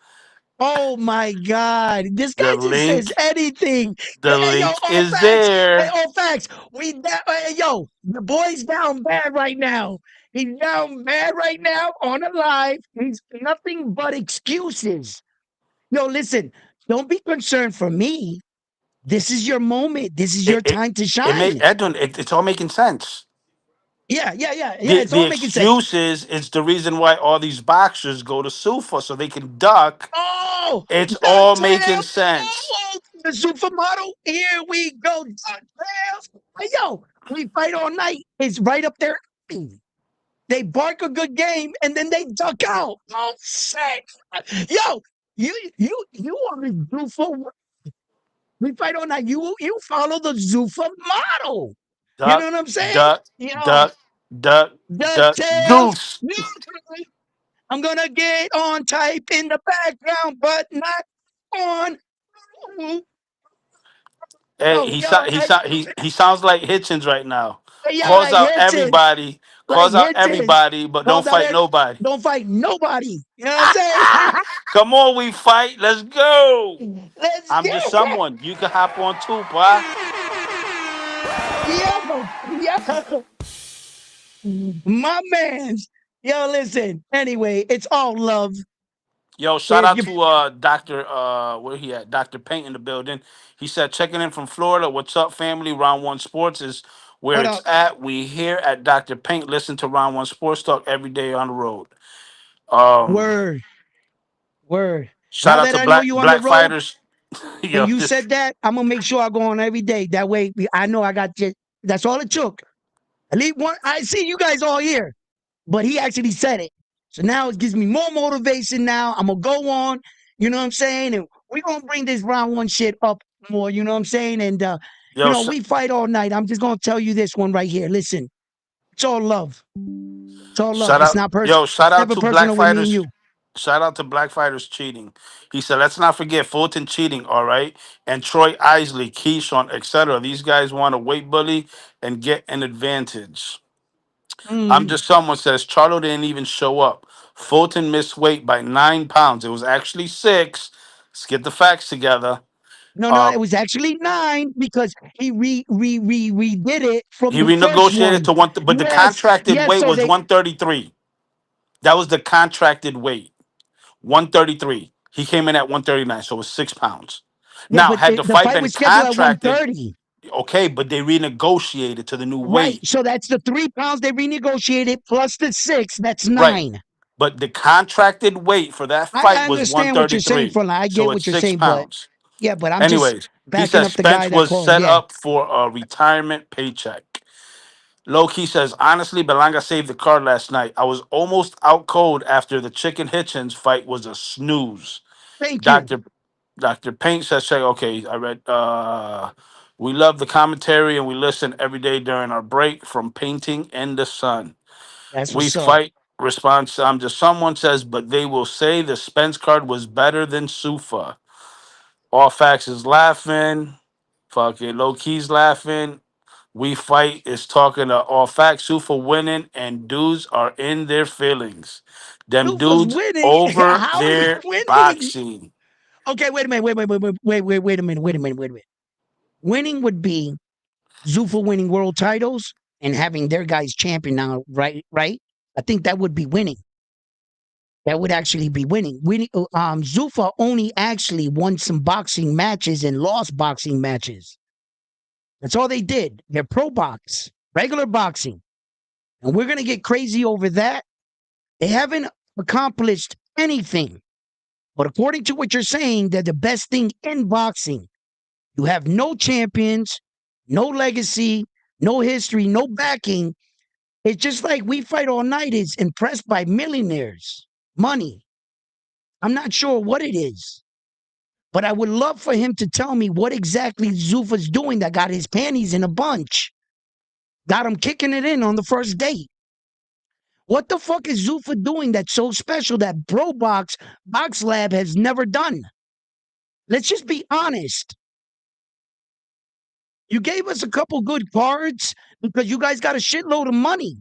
Speaker 1: oh my God. This guy
Speaker 3: The
Speaker 1: just says
Speaker 3: link,
Speaker 1: anything.
Speaker 3: the
Speaker 1: Hey, yo,
Speaker 3: link
Speaker 1: all
Speaker 3: is
Speaker 1: facts. Hey,
Speaker 3: there.
Speaker 1: all facts. Hey, yo, the boy's down bad right now. He's down bad right now on a live. He's nothing but excuses. Yo, listen, don't be concerned for me. This is your moment. This is your
Speaker 3: It it
Speaker 1: time to
Speaker 3: it made
Speaker 1: shine.
Speaker 3: Edwin. It's all making sense.
Speaker 1: Yeah. It's
Speaker 3: The
Speaker 1: all making sense.
Speaker 3: excuses is the reason why all these boxers go to Sufa so they can duck.
Speaker 1: Oh,
Speaker 3: It's all making
Speaker 1: DuckTales.
Speaker 3: sense.
Speaker 1: The supermodel. Here we go, DuckTales. Hey, yo, we fight all night. It's right up there. They bark a good game and then they duck out. Oh, shit. Yo, you are a goofy. We fight all night. You follow the Zuffa model. You know
Speaker 3: Duck,
Speaker 1: what I'm saying?
Speaker 3: duck,
Speaker 1: Yo,
Speaker 3: duck, duck, duck,
Speaker 1: DuckTales.
Speaker 3: goose.
Speaker 1: I'm gonna get on type in the background, but not on.
Speaker 3: Hey,
Speaker 1: Yo, yo, like,
Speaker 3: he sounds like Hitchens right now.
Speaker 1: yo, like Hitchens, like
Speaker 3: Calls out
Speaker 1: Hitchens.
Speaker 3: everybody, but don't
Speaker 1: Calls out
Speaker 3: fight
Speaker 1: every,
Speaker 3: nobody.
Speaker 1: don't fight nobody. You know what I'm saying?
Speaker 3: Come on, we fight. Let's go.
Speaker 1: Let's
Speaker 3: I'm just
Speaker 1: get
Speaker 3: someone. You can hop on too, boy.
Speaker 1: yo, yo, my man's. Yo, listen. Anyway, it's all love.
Speaker 3: Yo, shout
Speaker 1: If
Speaker 3: out
Speaker 1: you
Speaker 3: to Doctor where he at? Dr. Paint in the building. He said checking in from Florida. What's up, family? Round One Sports is where
Speaker 1: what
Speaker 3: it's
Speaker 1: up?
Speaker 3: at. We here at Dr. Paint. Listen to Round One Sports Talk every day on the road. Um,
Speaker 1: Word, word.
Speaker 3: Shout
Speaker 1: Now
Speaker 3: out
Speaker 1: that
Speaker 3: to
Speaker 1: I know you on the
Speaker 3: Black
Speaker 1: road,
Speaker 3: Fighters.
Speaker 1: and
Speaker 3: Yo,
Speaker 1: you
Speaker 3: this
Speaker 1: said that, I'm gonna make sure I go on every day. That way, I know I got you. That's all it took. At least one. I see you guys all here, but he actually said it. So now it gives me more motivation. Now I'm gonna go on. You know what I'm saying? And we're gonna bring this round one shit up more. You know what I'm saying? And
Speaker 3: yo, sh-
Speaker 1: we fight all night. I'm just gonna tell you this one right here. Listen, it's all love. It's all love.
Speaker 3: shout
Speaker 1: It's
Speaker 3: out,
Speaker 1: not personal.
Speaker 3: yo, shout
Speaker 1: It's
Speaker 3: out
Speaker 1: never
Speaker 3: to Black
Speaker 1: personal with me and
Speaker 3: Fighters.
Speaker 1: you.
Speaker 3: Shout out to Black Fighters cheating. He said, let's not forget Fulton cheating, all right? And Troy Isley, Keyshawn, etc. These guys want to weight bully and get an advantage. I'm
Speaker 1: Mm.
Speaker 3: just someone says Charlo didn't even show up. Fulton missed weight by 9 pounds. It was actually six. Let's get the facts together.
Speaker 1: No, no,
Speaker 3: Uh,
Speaker 1: it was actually 9 because he redid it from
Speaker 3: he
Speaker 1: the first
Speaker 3: renegotiated
Speaker 1: one.
Speaker 3: to one, but the
Speaker 1: Yes,
Speaker 3: contracted
Speaker 1: yes.
Speaker 3: weight
Speaker 1: So
Speaker 3: was
Speaker 1: they
Speaker 3: 133. That was the contracted weight. 133. He came in at 139, so it was 6 pounds.
Speaker 1: yeah,
Speaker 3: Now,
Speaker 1: but
Speaker 3: had the
Speaker 1: the
Speaker 3: fight
Speaker 1: fight
Speaker 3: been
Speaker 1: was scheduled at
Speaker 3: contracted,
Speaker 1: 130.
Speaker 3: okay, but they renegotiated to the new
Speaker 1: Right.
Speaker 3: weight.
Speaker 1: So that's the 3 pounds they renegotiated plus the 6. That's
Speaker 3: Right.
Speaker 1: 9.
Speaker 3: But the contracted weight for that fight
Speaker 1: I
Speaker 3: was
Speaker 1: understand what you're saying,
Speaker 3: 133.
Speaker 1: Furlan. I
Speaker 3: So
Speaker 1: get
Speaker 3: it's
Speaker 1: what you're
Speaker 3: six
Speaker 1: saying, but
Speaker 3: pounds.
Speaker 1: yeah, but I'm just
Speaker 3: Anyways, he
Speaker 1: backing
Speaker 3: says
Speaker 1: up the guy
Speaker 3: Spence
Speaker 1: that
Speaker 3: was
Speaker 1: called.
Speaker 3: set
Speaker 1: Yeah.
Speaker 3: up for a retirement paycheck. Low key says, honestly, Berlanga saved the card last night. I was almost out cold after the Chicken Hitchens fight was a snooze.
Speaker 1: Thank you.
Speaker 3: Dr. Dr. Paint says, say, okay, I read, we love the commentary and we listen every day during our break from painting in the sun.
Speaker 1: That's
Speaker 3: We
Speaker 1: what's up.
Speaker 3: fight. Response, I'm just someone says, but they will say the Spence card was better than Sufa. All facts is laughing. Fucking low key's laughing. We fight is talking to all facts. Sufa winning and dudes are in their feelings. Them
Speaker 1: Lufa's
Speaker 3: dudes
Speaker 1: winning.
Speaker 3: over
Speaker 1: How is he
Speaker 3: their
Speaker 1: winning?
Speaker 3: boxing.
Speaker 1: Okay, wait a minute. Wait a minute. Winning would be Zuffa winning world titles and having their guys champion now, right? Right? I think that would be winning. That would actually be winning. Zuffa only actually won some boxing matches and lost boxing matches. That's all they did. They're pro box, regular boxing. And we're going to get crazy over that. They haven't accomplished anything. But according to what you're saying, they're the best thing in boxing. You have no champions, no legacy, no history, no backing. It's just like we fight all night is impressed by millionaires, money. I'm not sure what it is, but I would love for him to tell me what exactly Zuffa's doing that got his panties in a bunch, got him kicking it in on the first date. What the fuck is Zuffa doing that's so special that Box Lab has never done? Let's just be honest. You gave us a couple good cards because you guys got a shitload of money,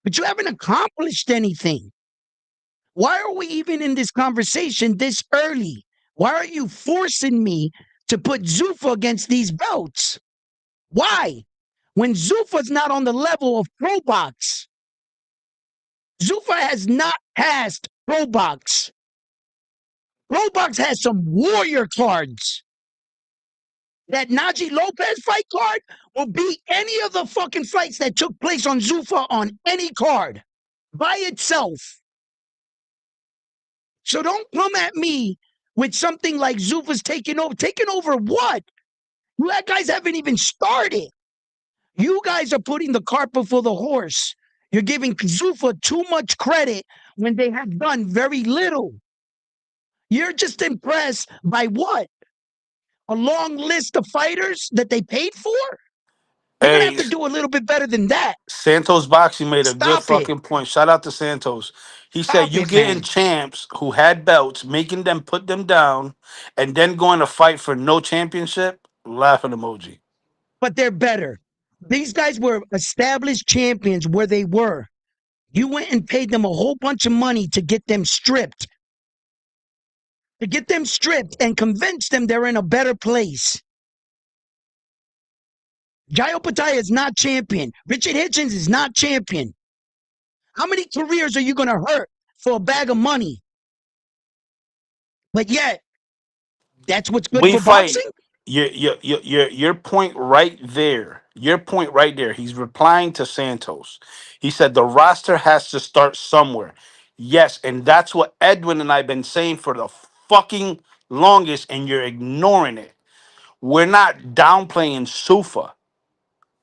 Speaker 1: but you haven't accomplished anything. Why are we even in this conversation this early? Why are you forcing me to put Zuffa against these belts? Why? When Zuffa's not on the level of Pro Box. Zuffa has not passed Pro Box. Pro Box has some warrior cards. That Najee Lopez fight card will beat any of the fucking fights that took place on Zuffa on any card by itself. So don't come at me with something like Zuffa's taking over. Taking over what? You guys haven't even started. You guys are putting the cart before the horse. You're giving Zuffa too much credit when they have done very little. You're just impressed by what? a long list of fighters that they paid for? You're gonna have
Speaker 3: Hey,
Speaker 1: to do a little bit better than that.
Speaker 3: Santos Boxing made a good
Speaker 1: Stop it.
Speaker 3: fucking point. Shout out to Santos. He said
Speaker 1: Stop
Speaker 3: you
Speaker 1: it,
Speaker 3: getting
Speaker 1: man.
Speaker 3: champs who had belts, making them put them down, and then going to fight for no championship. Laughing emoji.
Speaker 1: But they're better. These guys were established champions where they were. You went and paid them a whole bunch of money to get them stripped and convince them they're in a better place. Jayo Patai is not champion. Richard Hitchens is not champion. How many careers are you going to hurt for a bag of money? But yet, that's what's good
Speaker 3: We
Speaker 1: for
Speaker 3: fight.
Speaker 1: boxing?
Speaker 3: Your point right there. Your point right there. He's replying to Santos. He said the roster has to start somewhere. Yes, and that's what Edwin and I've been saying for the fucking longest, and you're ignoring it. We're not downplaying Sufa,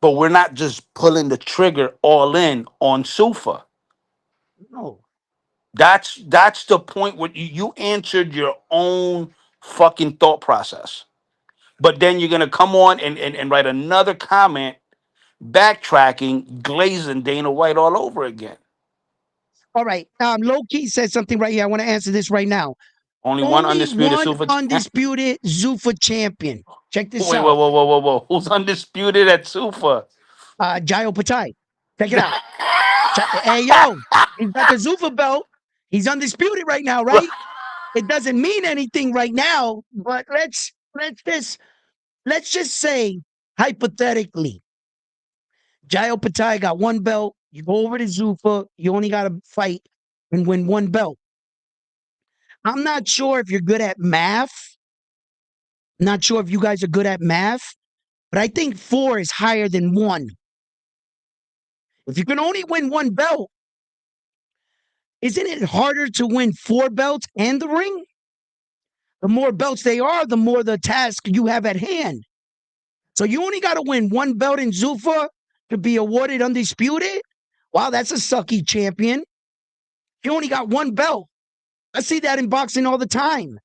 Speaker 3: but we're not just pulling the trigger all in on Sufa.
Speaker 1: No.
Speaker 3: That's the point where you answered your own fucking thought process. But then you're gonna come on and write another comment backtracking, glazing Dana White all over again.
Speaker 1: All right. Low key says something right here. I want to answer this right now.
Speaker 3: Only one
Speaker 1: Only
Speaker 3: undisputed
Speaker 1: one
Speaker 3: super.
Speaker 1: undisputed Zuffa champion. Check this
Speaker 3: Wait, whoa,
Speaker 1: out.
Speaker 3: whoa, whoa, whoa, whoa! Who's undisputed at Sufa?
Speaker 1: Jayo Patai. Check it out. Hey, yo, he's got the Zuffa belt. He's undisputed right now, right? It doesn't mean anything right now, but let's just say hypothetically, Jayo Patai got one belt. You go over to Zuffa, you only got to fight and win one belt. I'm not sure if you're good at math. Not sure if you guys are good at math, but I think four is higher than one. If you can only win one belt, isn't it harder to win four belts and the ring? The more belts they are, the more the task you have at hand. So you only got to win one belt in Zuffa to be awarded undisputed. Wow, that's a sucky champion. You only got one belt. I see that in boxing all the time.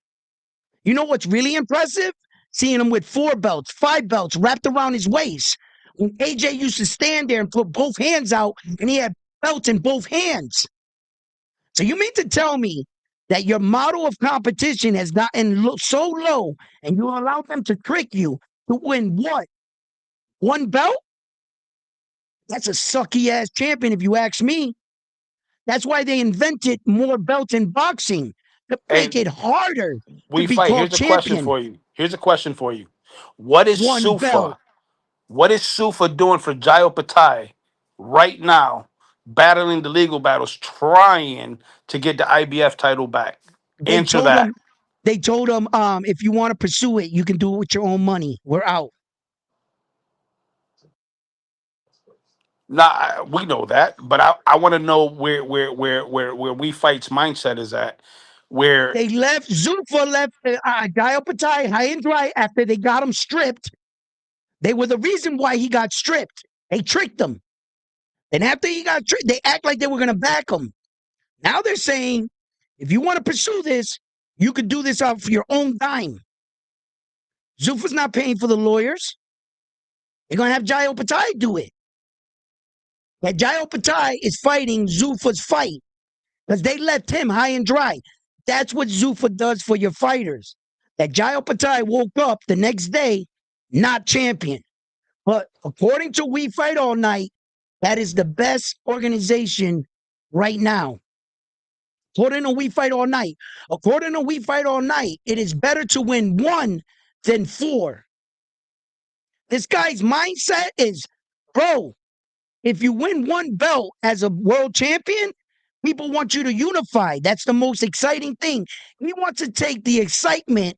Speaker 1: You know what's really impressive? Seeing him with four belts, five belts wrapped around his waist. When AJ used to stand there and put both hands out, and he had belts in both hands. So you mean to tell me that your model of competition has gotten so low, and you allow them to trick you to win what? One belt? That's a sucky ass champion, if you ask me. That's why they invented more belts in boxing to
Speaker 3: Hey,
Speaker 1: make it harder to
Speaker 3: we
Speaker 1: be
Speaker 3: fight.
Speaker 1: called
Speaker 3: Here's a question
Speaker 1: champion.
Speaker 3: for you. Here's a question for you. What is
Speaker 1: One
Speaker 3: Sufa?
Speaker 1: belt.
Speaker 3: What is Sufa doing for Jayo Patai right now, battling the legal battles, trying to get the IBF title back?
Speaker 1: They
Speaker 3: Answer
Speaker 1: told
Speaker 3: that.
Speaker 1: him, if you want to pursue it, you can do it with your own money. We're out.
Speaker 3: Nah, we know that, but I want to know where we fights mindset is at. Where
Speaker 1: They left Zuffa left Gaio Patai high and dry after they got him stripped. They were the reason why he got stripped. They tricked him. And after he got tricked, they act like they were going to back him. Now they're saying, if you want to pursue this, you could do this off your own dime. Zuffa's not paying for the lawyers. They're going to have Jayo Patai do it. That Jayo Patai is fighting Zuffa's fight because they left him high and dry. That's what Zuffa does for your fighters. That Jayo Patai woke up the next day not champion. But according to We Fight All Night, that is the best organization right now. According to We Fight All Night. According to We Fight All Night, it is better to win one than four. This guy's mindset is, bro, if you win one belt as a world champion, people want you to unify. That's the most exciting thing. He wants to take the excitement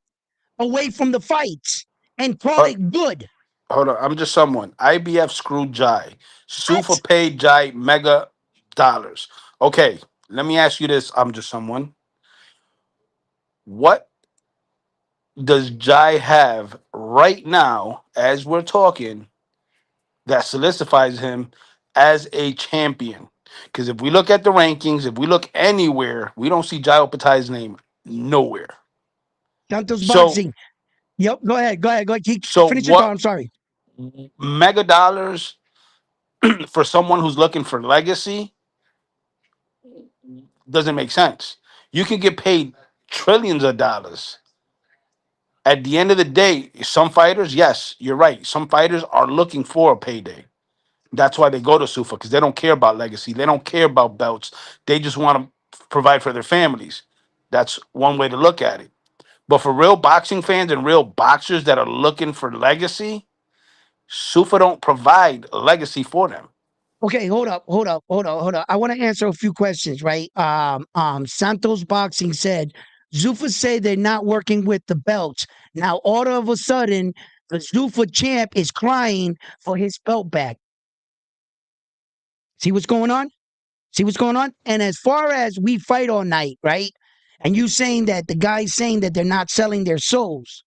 Speaker 1: away from the fights and call
Speaker 3: uh,
Speaker 1: it good.
Speaker 3: hold on, I'm just someone. IBF screwed Jai. Sufa
Speaker 1: What?
Speaker 3: paid Jai mega dollars. Okay, let me ask you this. I'm just someone. What does Jai have right now, as we're talking, that solidifies him as a champion? Because if we look at the rankings, if we look anywhere, we don't see Jai Opatai's name nowhere.
Speaker 1: Santos
Speaker 3: So
Speaker 1: Boxing. Yep. Go ahead. Go ahead. Go ahead.
Speaker 3: So
Speaker 1: Finish your thought.
Speaker 3: what
Speaker 1: I'm sorry.
Speaker 3: mega dollars for someone who's looking for legacy doesn't make sense. You can get paid trillions of dollars. At the end of the day, some fighters, yes, you're right. Some fighters are looking for a payday. That's why they go to Sufa because they don't care about legacy. They don't care about belts. They just want to provide for their families. That's one way to look at it. But for real boxing fans and real boxers that are looking for legacy, Sufa don't provide a legacy for them.
Speaker 1: Okay, hold up. I want to answer a few questions, right? Santos Boxing said, Zuffa said they're not working with the belts. Now, all of a sudden, the Zuffa champ is crying for his belt back. See what's going on? See what's going on? And as far as we fight all night, right? And you saying that the guy's saying that they're not selling their souls.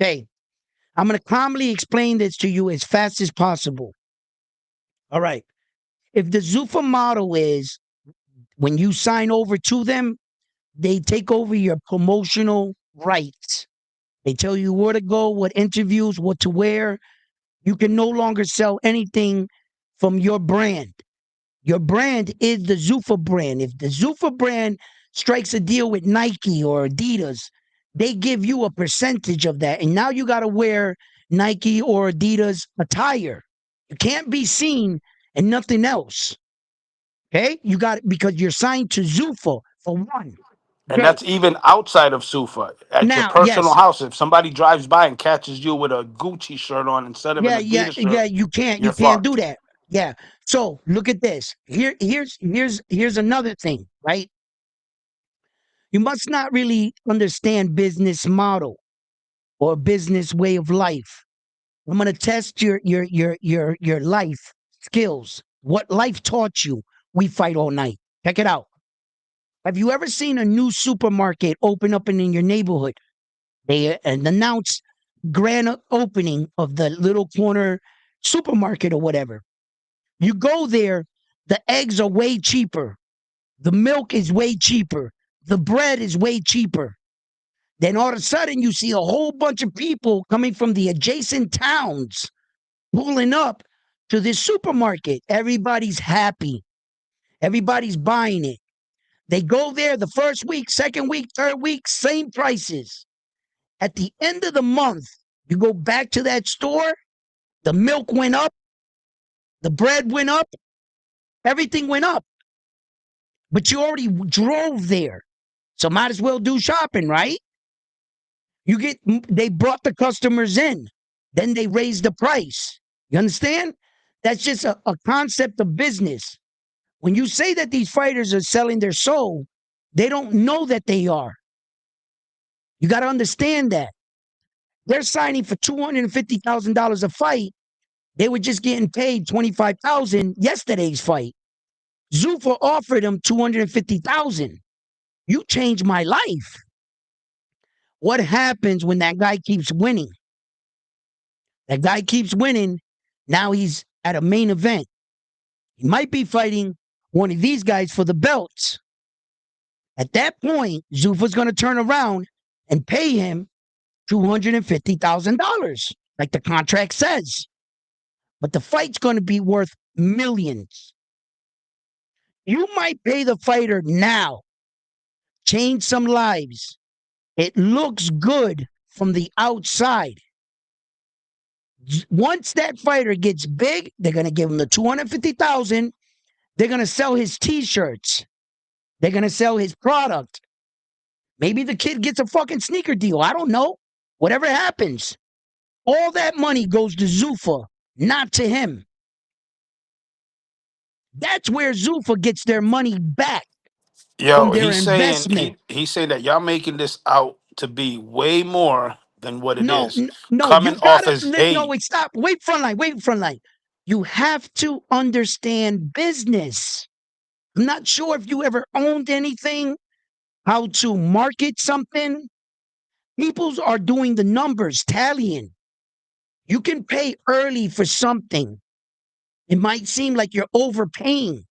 Speaker 1: Okay, I'm going to calmly explain this to you as fast as possible. All right. If the Zuffa model is when you sign over to them, they take over your promotional rights. They tell you where to go, what interviews, what to wear. You can no longer sell anything from your brand. Your brand is the Zuffa brand. If the Zuffa brand strikes a deal with Nike or Adidas, they give you a percentage of that. And now you got to wear Nike or Adidas attire. You can't be seen and nothing else. Okay? You got it because you're signed to Zuffa for one.
Speaker 3: And
Speaker 1: Okay.
Speaker 3: that's even outside of Sufa. At your
Speaker 1: Now,
Speaker 3: personal
Speaker 1: yes.
Speaker 3: house, if somebody drives by and catches you with a Gucci shirt on instead of an Adidas
Speaker 1: Yeah,
Speaker 3: shirt,
Speaker 1: you
Speaker 3: you're
Speaker 1: can't do
Speaker 3: fucked.
Speaker 1: that. Yeah. So look at this. Here's another thing, right? You must not really understand business model or business way of life. I'm gonna test your life skills. What life taught you, we fight all night. Check it out. Have you ever seen a new supermarket open up in your neighborhood? They announce grand opening of the little corner supermarket or whatever. You go there, the eggs are way cheaper. The milk is way cheaper. The bread is way cheaper. Then all of a sudden, you see a whole bunch of people coming from the adjacent towns pulling up to this supermarket. Everybody's happy. Everybody's buying it. They go there the first week, second week, third week, same prices. At the end of the month, you go back to that store, the milk went up, the bread went up, everything went up. But you already drove there. So might as well do shopping, right? They brought the customers in. Then they raised the price. You understand? That's just a concept of business. When you say that these fighters are selling their soul, they don't know that they are. You got to understand that. They're signing for $250,000 a fight. They were just getting paid $25,000 yesterday's fight. Zuffa offered them $250,000. You changed my life. What happens when that guy keeps winning? That guy keeps winning. Now he's at a main event. He might be fighting one of these guys for the belts. At that point, Zuffa's going to turn around and pay him $250,000, like the contract says. But the fight's going to be worth millions. You might pay the fighter now, change some lives. It looks good from the outside. Once that fighter gets big, they're going to give him the 250,000. They're going to sell his t-shirts. They're going to sell his product. Maybe the kid gets a fucking sneaker deal. I don't know. Whatever happens. All that money goes to Zuffa, not to him. That's where Zuffa gets their money back from
Speaker 3: Yo,
Speaker 1: their
Speaker 3: he's saying
Speaker 1: investment.
Speaker 3: he's saying that y'all making this out to be way more than what it
Speaker 1: No,
Speaker 3: is.
Speaker 1: no,
Speaker 3: Coming
Speaker 1: you
Speaker 3: off
Speaker 1: gotta
Speaker 3: as
Speaker 1: no,
Speaker 3: hate.
Speaker 1: wait, stop. Wait, frontline, wait, frontline. You have to understand business. I'm not sure if you ever owned anything, how to market something. People's are doing the numbers, tallying. You can pay early for something. It might seem like you're overpaying,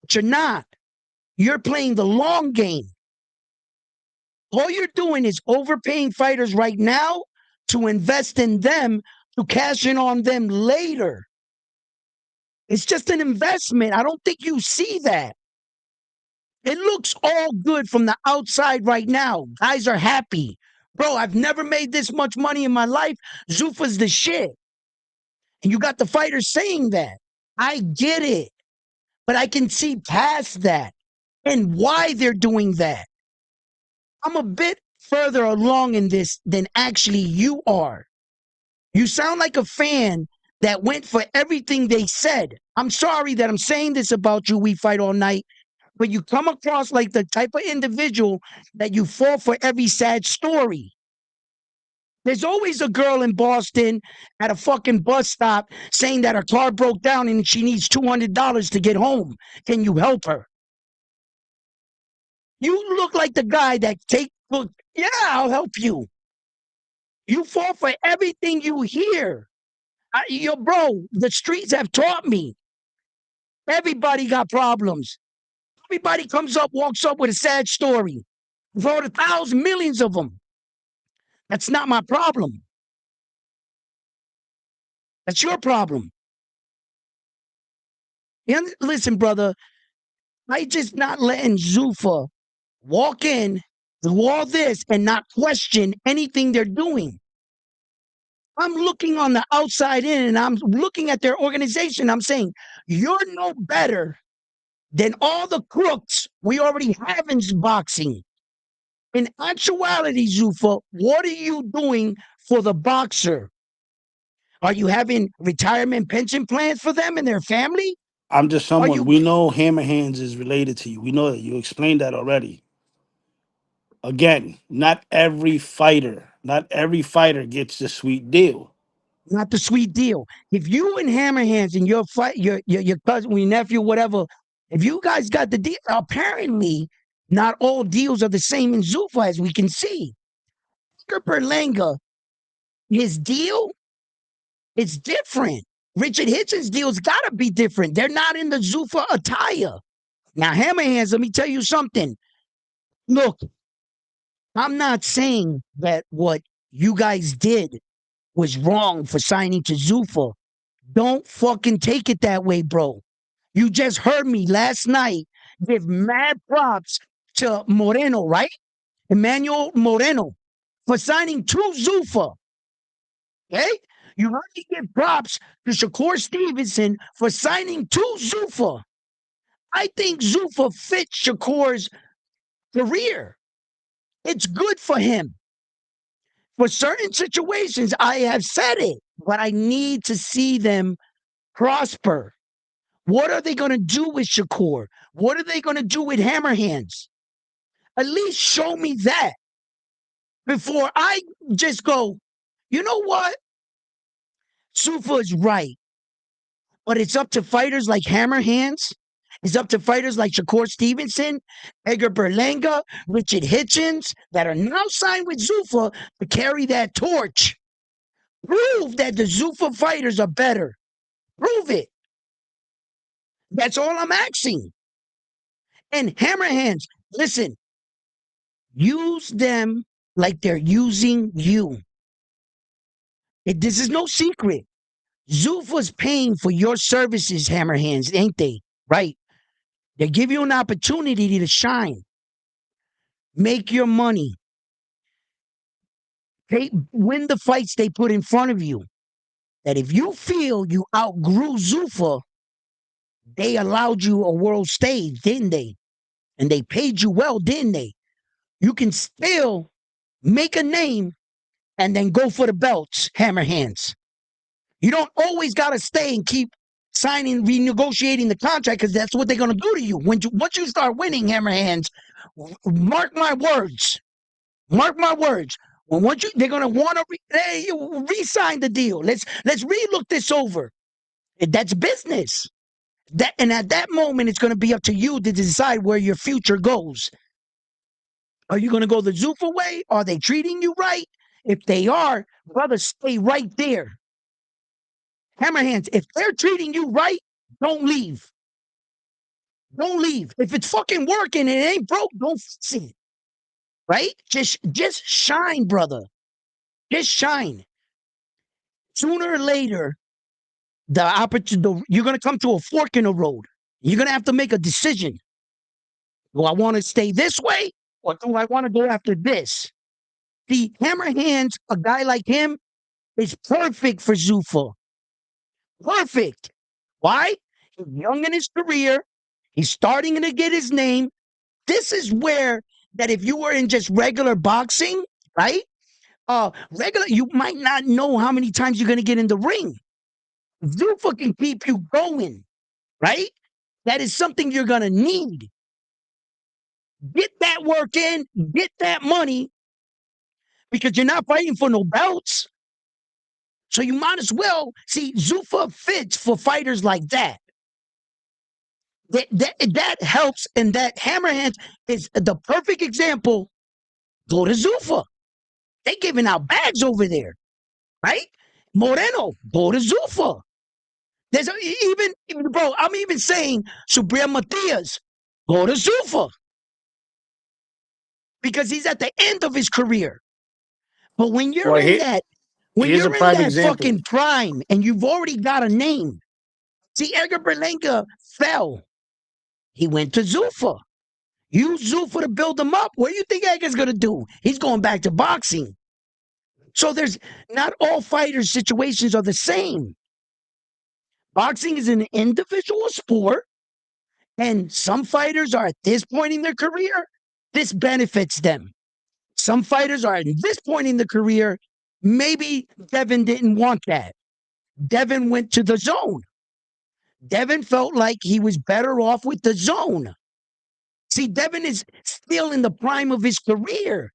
Speaker 1: but you're not. You're playing the long game. All you're doing is overpaying fighters right now to invest in them to cash in on them later. It's just an investment. I don't think you see that. It looks all good from the outside right now. Guys are happy. Bro, I've never made this much money in my life. Zuffa's the shit. And you got the fighters saying that. I get it. But I can see past that and why they're doing that. I'm a bit further along in this than actually you are. You sound like a fan that went for everything they said. I'm sorry that I'm saying this about you, We Fight All Night, but you come across like the type of individual that you fall for every sad story. There's always a girl in Boston at a fucking bus stop saying that her car broke down and she needs $200 to get home. Can you help her? You look like the guy that look, yeah, I'll help you. You fall for everything you hear. Yo, bro, the streets have taught me. Everybody got problems. Everybody comes up, walks up with a sad story. I've heard 1,000 millions of them. That's not my problem. That's your problem. Listen, brother, I just not letting Zuffa walk in, do all this, and not question anything they're doing. I'm looking on the outside in and I'm looking at their organization. I'm saying, you're no better than all the crooks we already have in boxing. In actuality, Zuffa, what are you doing for the boxer? Are you having retirement pension plans for them and their family?
Speaker 3: I'm just
Speaker 1: Are
Speaker 3: someone,
Speaker 1: you
Speaker 3: we know Hammer Hands is related to you. We know that. You explained that already. Again, not every fighter gets the sweet deal.
Speaker 1: not the sweet deal? If you and Hammerhands and your fight, your cousin, your nephew, whatever, if you guys got the deal, apparently not all deals are the same in Zuffa as we can see. Berlanga, his deal is different. Richard Hitchens' deal's got to be different. They're not in the Zuffa attire. Now, Hammerhands, let me tell you something. Look, I'm not saying that what you guys did was wrong for signing to Zuffa. Don't fucking take it that way, bro. You just heard me last night give mad props to Moreno, right? Emmanuel Moreno for signing to Zuffa. Okay? You heard me give props to Shakur Stevenson for signing to Zuffa. I think Zuffa fits Shakur's career. It's good for him. For certain situations, I have said it, but I need to see them prosper. What are they going to do with Shakur? What are they going to do with Hammerhands? At least show me that before I just go, you know what? Sufa is right, but it's up to fighters like Hammerhands. It's up to fighters like Shakur Stevenson, Edgar Berlanga, Richard Hitchens that are now signed with Zuffa to carry that torch. Prove that the Zuffa fighters are better. Prove it. That's all I'm asking. And Hammerhands, listen, use them like they're using you. This is no secret. Zuffa's paying for your services, Hammerhands, ain't they? Right. They give you an opportunity to shine, make your money, win the fights they put in front of you. That if you feel you outgrew Zuffa, they allowed you a world stage, didn't they? And they paid you well, didn't they? You can still make a name and then go for the belts, Hammerhands. You don't always got to stay and keep signing, renegotiating the contract because that's what they're going to do to you. Once you start winning, Hammerhands, mark my words. Mark my words. They're going to want to re-sign the deal. Let's relook this over. That's business. And at that moment, it's going to be up to you to decide where your future goes. Are you going to go the Zuffa way? Are they treating you right? If they are, brother, stay right there. Hammerhands, if they're treating you right, don't leave. Don't leave. If it's fucking working and it ain't broke, don't fix it. Right? Just shine, brother. Just shine. Sooner or later, you're going to come to a fork in the road. You're going to have to make a decision. Do I want to stay this way or do I want to go after this? The hammer hands, a guy like him, is perfect for Zuffa. Perfect. Why? He's young in his career. He's starting to get his name. This is where that if you were in just regular boxing, right? Regular, you might not know how many times you're going to get in the ring. Zuffa can keep you going, right? That is something you're going to need. Get that work in, get that money, because you're not fighting for no belts. So you might as well see Zuffa fits for fighters like that. That helps, and that Hammerhand is the perfect example. Go to Zuffa. They giving out bags over there, right? Moreno, go to Zuffa. There's even, bro, I'm even saying Subriel Matias, go to Zuffa. Because he's at the end of his career. But when you're
Speaker 3: Well,
Speaker 1: in that, when
Speaker 3: here's a
Speaker 1: you're in
Speaker 3: prime
Speaker 1: that
Speaker 3: example.
Speaker 1: fucking prime and you've already got a name, see, Edgar Berlanga fell. He went to Zuffa. Use Zuffa to build him up. What do you think Edgar's going to do? He's going back to boxing. So there's not all fighters' situations are the same. Boxing is an individual sport, and some fighters are at this point in their career. This benefits them. Some fighters are at this point in the career. Maybe Devin didn't want that. Devin went to the zone. Devin felt like he was better off with the zone. See, Devin is still in the prime of his career.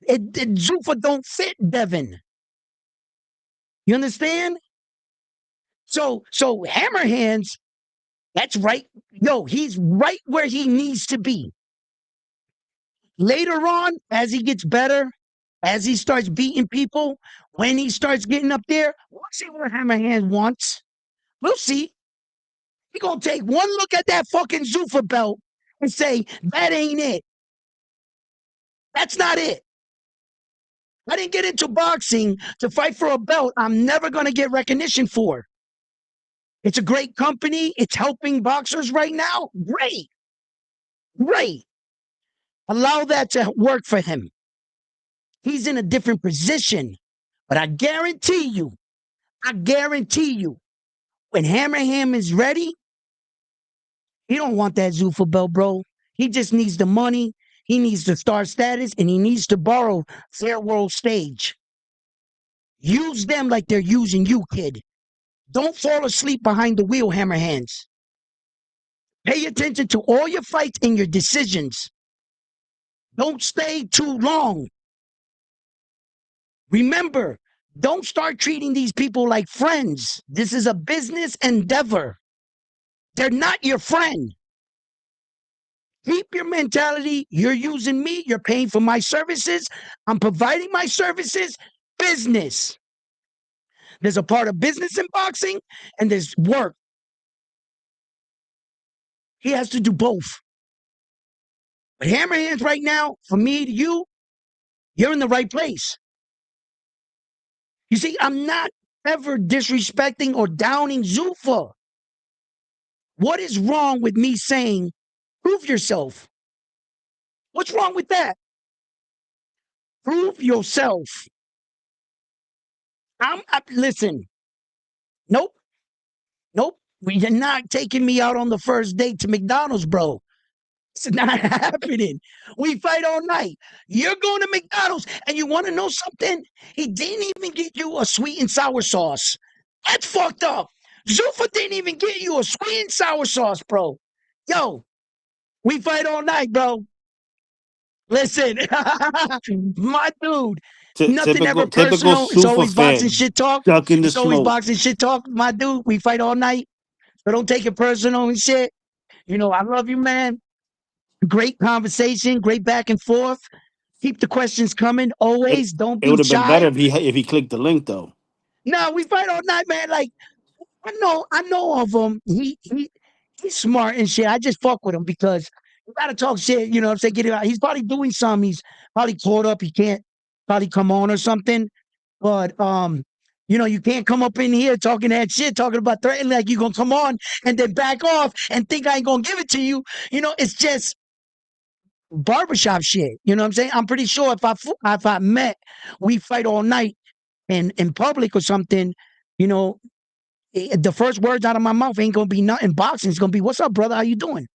Speaker 1: Zuffa don't fit Devin. You understand? So Hammer Hands, that's right. Yo, he's right where he needs to be. Later on, as he gets better, as he starts beating people, when he starts getting up there, we'll see what Hammer Hands wants. We'll see. He gonna take one look at that fucking Zuffa belt and say, that ain't it. That's not it. I didn't get into boxing to fight for a belt I'm never gonna get recognition for. It's a great company. It's helping boxers right now. Great. Great. Allow that to work for him. He's in a different position. But I guarantee you, when Hammer Ham is ready, he don't want that Zuffa belt, bro. He just needs the money. He needs the star status, and he needs to borrow their world stage. Use them like they're using you, kid. Don't fall asleep behind the wheel, Hammer Hands. Pay attention to all your fights and your decisions. Don't stay too long. Remember, don't start treating these people like friends. This is a business endeavor. They're not your friend. Keep your mentality. You're using me. You're paying for my services. I'm providing my services. Business. There's a part of business in boxing, and there's work. He has to do both. But Hammer Hands right now, for me to you, you're in the right place. You see, I'm not ever disrespecting or downing Zuffa. What is wrong with me saying, prove yourself? What's wrong with that? Prove yourself. Listen, nope, nope. You're not taking me out on the first date to McDonald's, bro. It's not happening. We fight all night. You're going to McDonald's, and you want to know something? He didn't even get you a sweet and sour sauce. That's fucked up. Zuffa didn't even get you a sweet and sour sauce, bro. Yo, we fight all night, bro. Listen, my dude, nothing ever
Speaker 3: Typical
Speaker 1: personal. It's
Speaker 3: super
Speaker 1: always boxing
Speaker 3: fan.
Speaker 1: shit talk.
Speaker 3: Ducking the
Speaker 1: It's always
Speaker 3: smoke.
Speaker 1: boxing shit talk, my dude. We fight all night. So don't take it personal and shit. You know, I love you, man. Great conversation, great back and forth. Keep the questions coming.
Speaker 3: It
Speaker 1: Always don't
Speaker 3: it
Speaker 1: be
Speaker 3: would have been
Speaker 1: shy.
Speaker 3: better if he clicked the link though.
Speaker 1: No, we fight all night, man. Like I know of him. He's smart and shit. I just fuck with him because you gotta talk shit. You know what I'm saying? Get it out. He's probably doing some. He's probably caught up. He can't. probably come on or something. But you can't come up in here talking that shit, talking about threatening like you gonna come on and then back off and think I ain't gonna give it to you. It's just barbershop shit. You know what I'm saying? I'm pretty sure if I met, we fight all night in public or something, you know, the first words out of my mouth ain't gonna be nothing boxing. It's gonna be, "What's up, brother? How you doing?"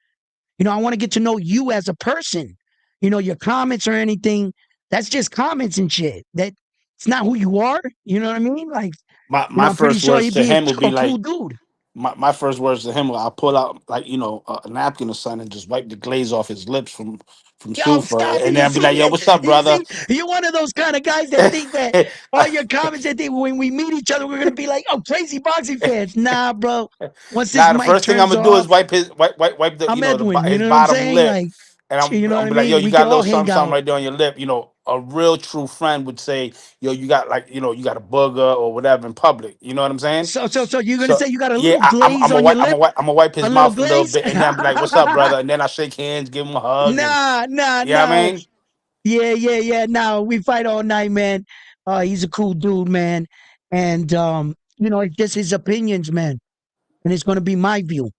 Speaker 1: I want to get to know you as a person. Your comments or anything, that's just comments and shit. That it's not who you are. You know what I mean? Like,
Speaker 3: My
Speaker 1: I'm pretty
Speaker 3: first
Speaker 1: sure
Speaker 3: words
Speaker 1: he'd
Speaker 3: to
Speaker 1: be a,
Speaker 3: him would be
Speaker 1: a cool
Speaker 3: like,
Speaker 1: dude.
Speaker 3: my first words to him were, I'll pull out like a napkin or something and just wipe the glaze off his lips from
Speaker 1: Yo,
Speaker 3: Sufa,
Speaker 1: stop it.
Speaker 3: and
Speaker 1: You
Speaker 3: then I'll be
Speaker 1: see
Speaker 3: like, yo,
Speaker 1: it?
Speaker 3: what's up,
Speaker 1: You
Speaker 3: brother?
Speaker 1: see, you're one of those kind of guys that think that all your comments that think when we meet each other, we're gonna be like, oh, crazy boxing fans. Nah, bro. Once this
Speaker 3: Nah, the
Speaker 1: mic
Speaker 3: first thing I'm
Speaker 1: turns
Speaker 3: gonna do is
Speaker 1: off,
Speaker 3: wipe the
Speaker 1: I'm Edwin. You
Speaker 3: his
Speaker 1: know what I'm
Speaker 3: bottom
Speaker 1: saying?
Speaker 3: lip,
Speaker 1: Like,
Speaker 3: and
Speaker 1: you know
Speaker 3: I'm
Speaker 1: what I
Speaker 3: be like, yo,
Speaker 1: mean?
Speaker 3: you
Speaker 1: We
Speaker 3: got
Speaker 1: could
Speaker 3: a little
Speaker 1: all
Speaker 3: something
Speaker 1: hang
Speaker 3: something
Speaker 1: out.
Speaker 3: right there on your lip. A real true friend would say, yo, you got like you got a booger or whatever in public. You know what I'm saying?
Speaker 1: So you're gonna
Speaker 3: So
Speaker 1: say you got a
Speaker 3: yeah,
Speaker 1: little glaze on your lip,
Speaker 3: I'm gonna wipe his
Speaker 1: a little
Speaker 3: mouth a little
Speaker 1: glaze?
Speaker 3: bit, and then I'll be like, what's up, brother? And then I shake hands, give him a hug, and
Speaker 1: Nah, nah,
Speaker 3: you know what I
Speaker 1: no.
Speaker 3: mean?
Speaker 1: Yeah, yeah, yeah. No, we fight all night, man. He's a cool dude, man. And it's just his opinions, man. And it's gonna be my view.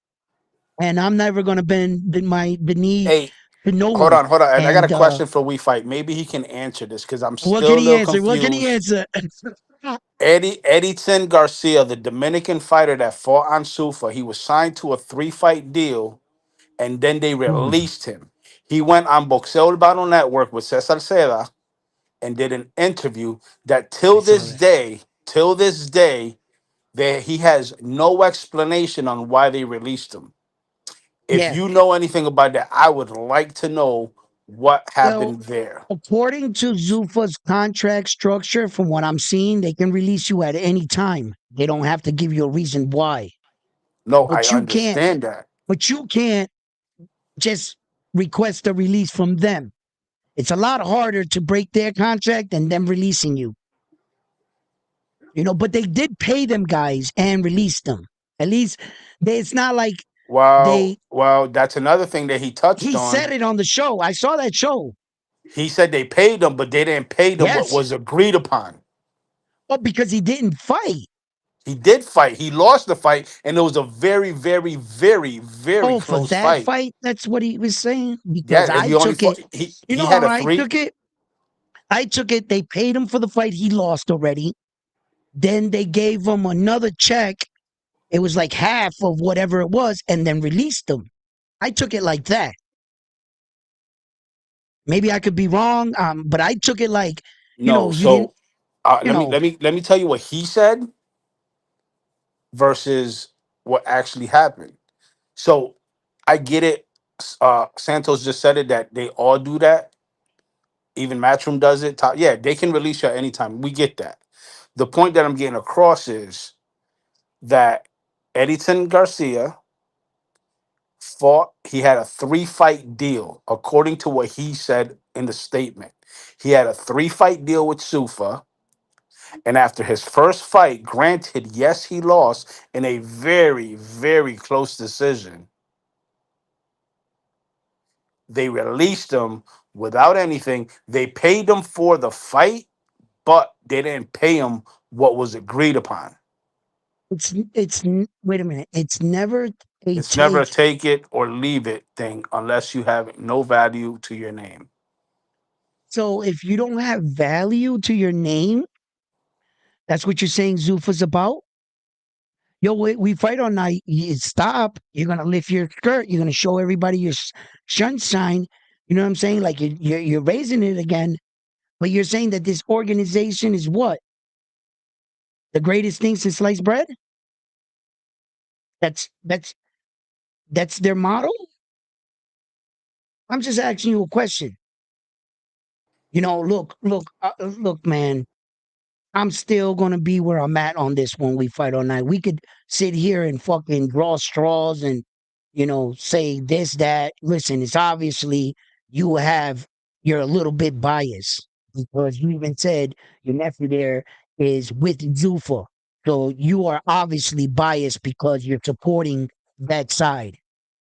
Speaker 1: And I'm never gonna bend the knee
Speaker 3: Hey,
Speaker 1: to no
Speaker 3: hold
Speaker 1: one.
Speaker 3: on, hold on. I got a
Speaker 1: And
Speaker 3: question for We Fight. Maybe he can answer this because I'm
Speaker 1: what
Speaker 3: still
Speaker 1: can
Speaker 3: a
Speaker 1: he
Speaker 3: little
Speaker 1: answer? What can he
Speaker 3: confused.
Speaker 1: answer?
Speaker 3: Edison Garcia, the Dominican fighter that fought on Sufa, he was signed to a 3-fight deal, and then they
Speaker 1: Mm,
Speaker 3: released him. He went on Boxeo Battle Network with Cesar Seda and did an interview that
Speaker 1: I saw that.
Speaker 3: till this day, that he has no explanation on why they released him. If
Speaker 1: Yeah.
Speaker 3: you know anything about that, I would like to know what
Speaker 1: Well,
Speaker 3: happened there.
Speaker 1: according to Zufa's contract structure, from what I'm seeing, they can release you at any time. They don't have to give you a reason why.
Speaker 3: No, I
Speaker 1: But you can't.
Speaker 3: understand that.
Speaker 1: But you can't just request a release from them. It's a lot harder to break their contract than them releasing you. But they did pay them guys and release them. At least it's not like they.
Speaker 3: Well, that's another thing that he touched
Speaker 1: He said
Speaker 3: on.
Speaker 1: it on the show. I saw that show.
Speaker 3: He said they paid him, but they didn't pay them what
Speaker 1: Yes.
Speaker 3: was agreed upon.
Speaker 1: Well, because he didn't fight.
Speaker 3: He did fight. He lost the fight, and it was a very, very, very, very
Speaker 1: Oh, for
Speaker 3: close
Speaker 1: that
Speaker 3: fight.
Speaker 1: fight, that's what he was saying. Because
Speaker 3: Yeah,
Speaker 1: I
Speaker 3: he only
Speaker 1: took
Speaker 3: fought.
Speaker 1: it. You
Speaker 3: He
Speaker 1: know
Speaker 3: had
Speaker 1: how
Speaker 3: a
Speaker 1: I
Speaker 3: three.
Speaker 1: took it? I took it. They paid him for the fight he lost already. Then they gave him another check. It was like half of whatever it was, and then released him. I took it like that. Maybe I could be wrong, but I took it like,
Speaker 3: No,
Speaker 1: you didn't,
Speaker 3: so
Speaker 1: you know,
Speaker 3: let me tell you what he said versus what actually happened. So I get it. Santos just said it that they all do that. Even Matchroom does it. Yeah, they can release you at any time. We get that. The point that I'm getting across is that Edison Garcia fought. He had a 3-fight deal, according to what he said in the statement. He had a 3-fight deal with Sufa, and after his first fight, granted, yes, he lost in a very, very close decision. They released him without anything. They paid him for the fight, but they didn't pay him what was agreed upon.
Speaker 1: wait a minute. It's never a
Speaker 3: It's never a
Speaker 1: take.
Speaker 3: take it or leave it thing unless you have no value to your name.
Speaker 1: So if you don't have value to your name, that's what you're saying Zufa's about? Yo, we fight all night. You stop. You're gonna lift your skirt. You're gonna show everybody your sunshine. You know what I'm saying? Like you're raising it again. But you're saying that this organization is what? The greatest thing since sliced bread? That's that's that's their motto? I'm just asking you a question. Look, man. I'm still gonna be where I'm at on this when we fight all night. We could sit here and fucking draw straws and say this, that. Listen, it's obviously you're a little bit biased because you even said your nephew there is with Zufa. So you are obviously biased because you're supporting that side.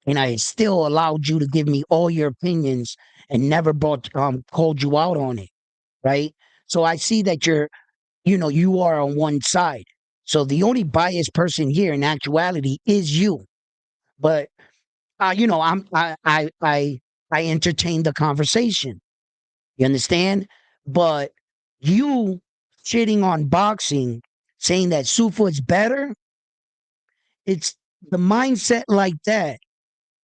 Speaker 1: And I still allowed you to give me all your opinions and never called you out on it, right? So I see that you are on one side. So the only biased person here in actuality is you. But I entertain the conversation. You understand? But you shitting on boxing, saying that Sufa is better, it's the mindset like that.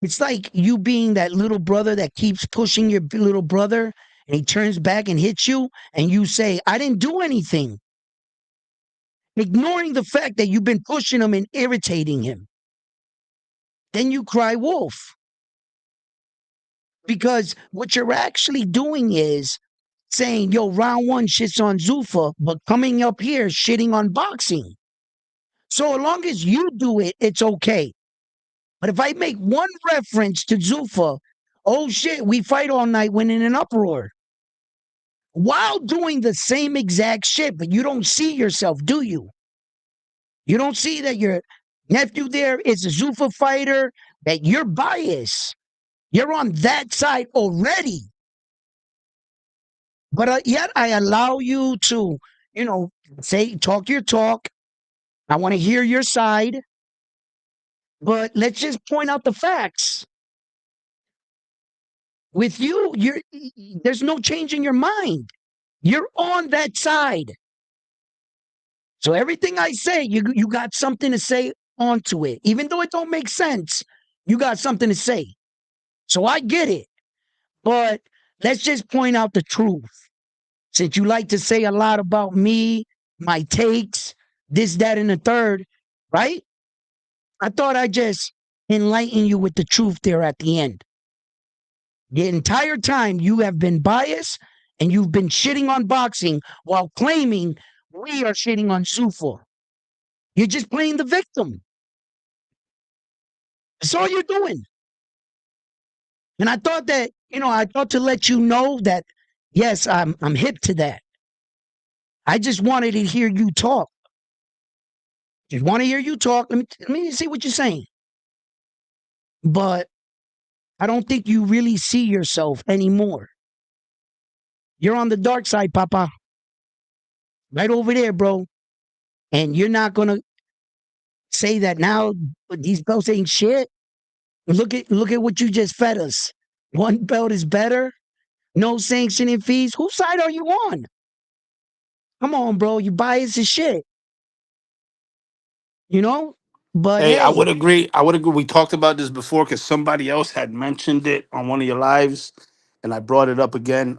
Speaker 1: It's like you being that little brother that keeps pushing your little brother and he turns back and hits you and you say, I didn't do anything. Ignoring the fact that you've been pushing him and irritating him. Then you cry wolf. Because what you're actually doing is saying, yo, round one shits on Zufa, but coming up here shitting on boxing. So as long as you do it, it's okay. But if I make one reference to Zufa, oh shit, we fight all night when in an uproar. While doing the same exact shit, but you don't see yourself, do you? You don't see that your nephew there is a Zufa fighter, that you're biased. You're on that side already. But yet I allow you to, talk your talk. I want to hear your side, but let's just point out the facts. With you, there's no change in your mind. You're on that side. So everything I say, you got something to say onto it. Even though it don't make sense, you got something to say. So I get it. But let's just point out the truth. Since you like to say a lot about me, my takes, this, that, and the third, right? I thought I'd just enlighten you with the truth there at the end. The entire time you have been biased and you've been shitting on boxing while claiming we are shitting on Zufa. You're just playing the victim. That's all you're doing. And I thought that, I thought to let you know that, yes, I'm hip to that. I just wanted to hear you talk. Just want to hear you talk. Let me see what you're saying. But I don't think you really see yourself anymore. You're on the dark side, Papa. Right over there, bro. And you're not gonna say that now these belts ain't shit. Look at what you just fed us. One belt is better. No sanctioning fees. Whose side are you on? Come on, bro. You biased as shit. You know? But
Speaker 3: Hey, I
Speaker 1: hey,
Speaker 3: would agree. I would agree. We talked about this before because somebody else had mentioned it on one of your lives, and I brought it up again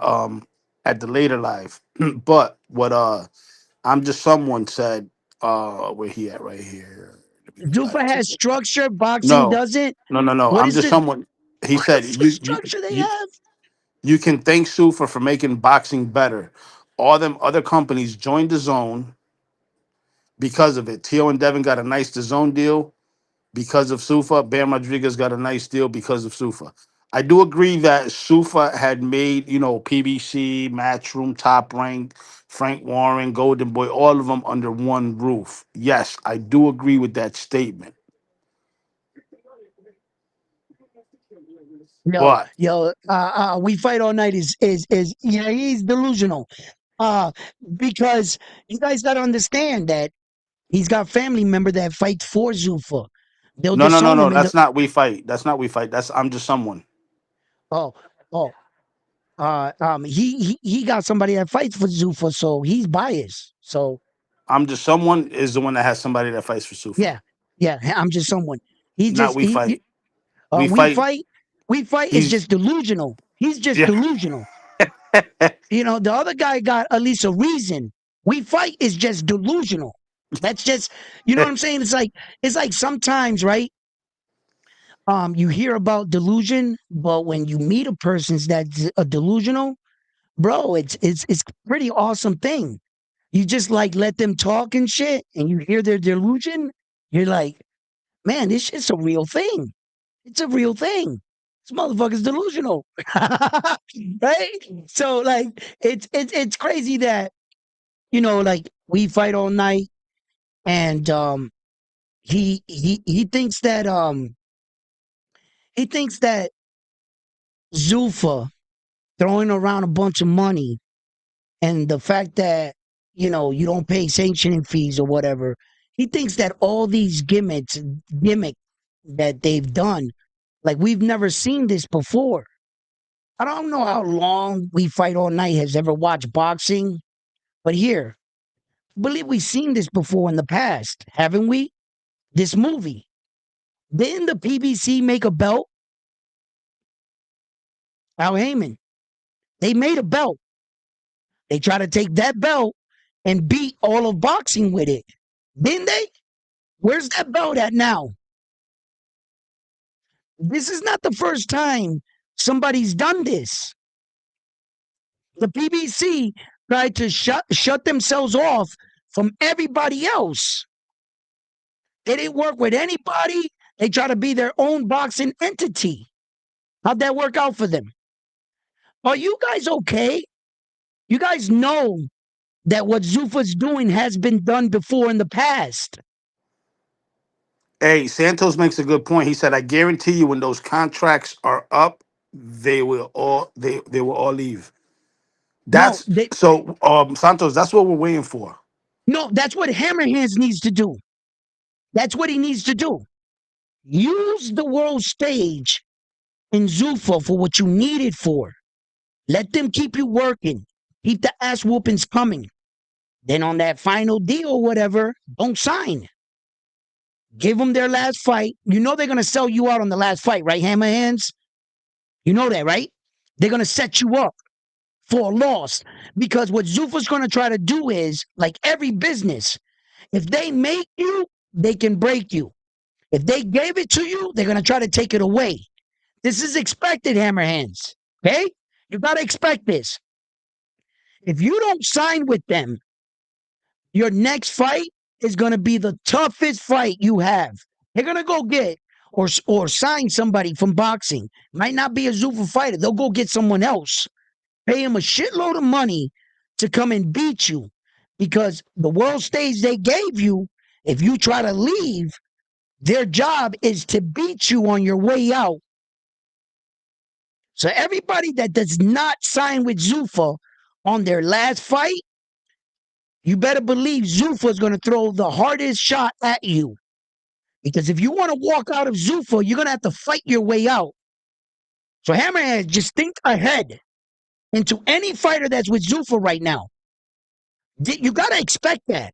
Speaker 3: at the later live. But what I'm just someone said where he at right here. Let me
Speaker 1: Zufa
Speaker 3: got
Speaker 1: has
Speaker 3: it.
Speaker 1: structure. Boxing
Speaker 3: No,
Speaker 1: doesn't.
Speaker 3: no.
Speaker 1: What
Speaker 3: I'm
Speaker 1: is
Speaker 3: just
Speaker 1: it?
Speaker 3: someone. He
Speaker 1: What
Speaker 3: said
Speaker 1: is the structure they have?
Speaker 3: you can thank Sufa for making boxing better. All them other companies joined the zone because of it. Tio and Devin got a nice zone deal because of Sufa. Bam Rodriguez got a nice deal because of Sufa. I do agree that Sufa had made, PBC, Matchroom, Top Rank, Frank Warren, Golden Boy, all of them under one roof. Yes, I do agree with that statement.
Speaker 1: Yo,
Speaker 3: But
Speaker 1: yo, we fight all night is yeah, he's delusional. Uh, because you guys gotta understand that he's got family member that fight for Zufa. They'll
Speaker 3: no, no, no,
Speaker 1: disown
Speaker 3: no.
Speaker 1: him in
Speaker 3: That's not we fight. That's not we fight. That's I'm just someone.
Speaker 1: oh, oh, he got somebody that fights for Zufa, so he's biased. So
Speaker 3: I'm just someone is the one that has somebody that fights for Sufa.
Speaker 1: yeah, yeah, I'm just someone. He
Speaker 3: Not
Speaker 1: just
Speaker 3: we fight. We
Speaker 1: we
Speaker 3: fight.
Speaker 1: fight, we fight is
Speaker 3: He's
Speaker 1: just delusional. He's just
Speaker 3: yeah.
Speaker 1: delusional. The other guy got at least a reason. We fight is just delusional. That's just, you know what I'm saying? It's like sometimes, right? You hear about delusion, but when you meet a person that's a delusional, bro, it's pretty awesome thing. You just like let them talk and shit, and you hear their delusion. You're like, man, this shit's a real thing. It's a real thing. This motherfucker's delusional, right? So like, it's crazy that like we fight all night, and he thinks that Zulfa throwing around a bunch of money and the fact that you don't pay sanctioning fees or whatever. He thinks that all these gimmick that they've done, like we've never seen this before. I don't know how long We Fight All Night has ever watched boxing, but here, I believe we've seen this before in the past, haven't we? This movie. Didn't the PBC make a belt? Al Heyman. They made a belt. They try to take that belt and beat all of boxing with it. Didn't they? Where's that belt at now? This is not the first time somebody's done this. The PBC tried to shut themselves off from everybody else. They didn't work with anybody. They try to be their own boxing entity. How'd that work out for them? Are you guys okay? You guys know that what Zuffa's doing has been done before in the past.
Speaker 3: Hey, Santos makes a good point. He said, "I guarantee you, when those contracts are up, they will all leave."
Speaker 1: No,
Speaker 3: That's so, Santos. That's what we're waiting for.
Speaker 1: no, that's what Hammerhands needs to do. That's what he needs to do. Use the world stage in Zuffa for what you need it for. Let them keep you working. Keep the ass whoopings coming. Then on that final deal or whatever, don't sign. Give them their last fight. You know they're going to sell you out on the last fight, right, Hammerhands? You know that, right? They're going to set you up for a loss because what Zuffa's going to try to do is, like every business, if they make you, they can break you. If they gave it to you, they're going to try to take it away. This is expected, Hammerhands. Okay? You got to expect this. If you don't sign with them, your next fight is going to be the toughest fight you have. They're going to go get or sign somebody from boxing. Might not be a Zuffa fighter. They'll go get someone else. Pay him a shitload of money to come and beat you because the world stage they gave you, if you try to leave, their job is to beat you on your way out. So everybody that does not sign with Zuffa on their last fight, you better believe Zuffa is going to throw the hardest shot at you. Because if you want to walk out of Zuffa, you're going to have to fight your way out. So Hammerhead, just think ahead into any fighter that's with Zuffa right now. You got to expect that.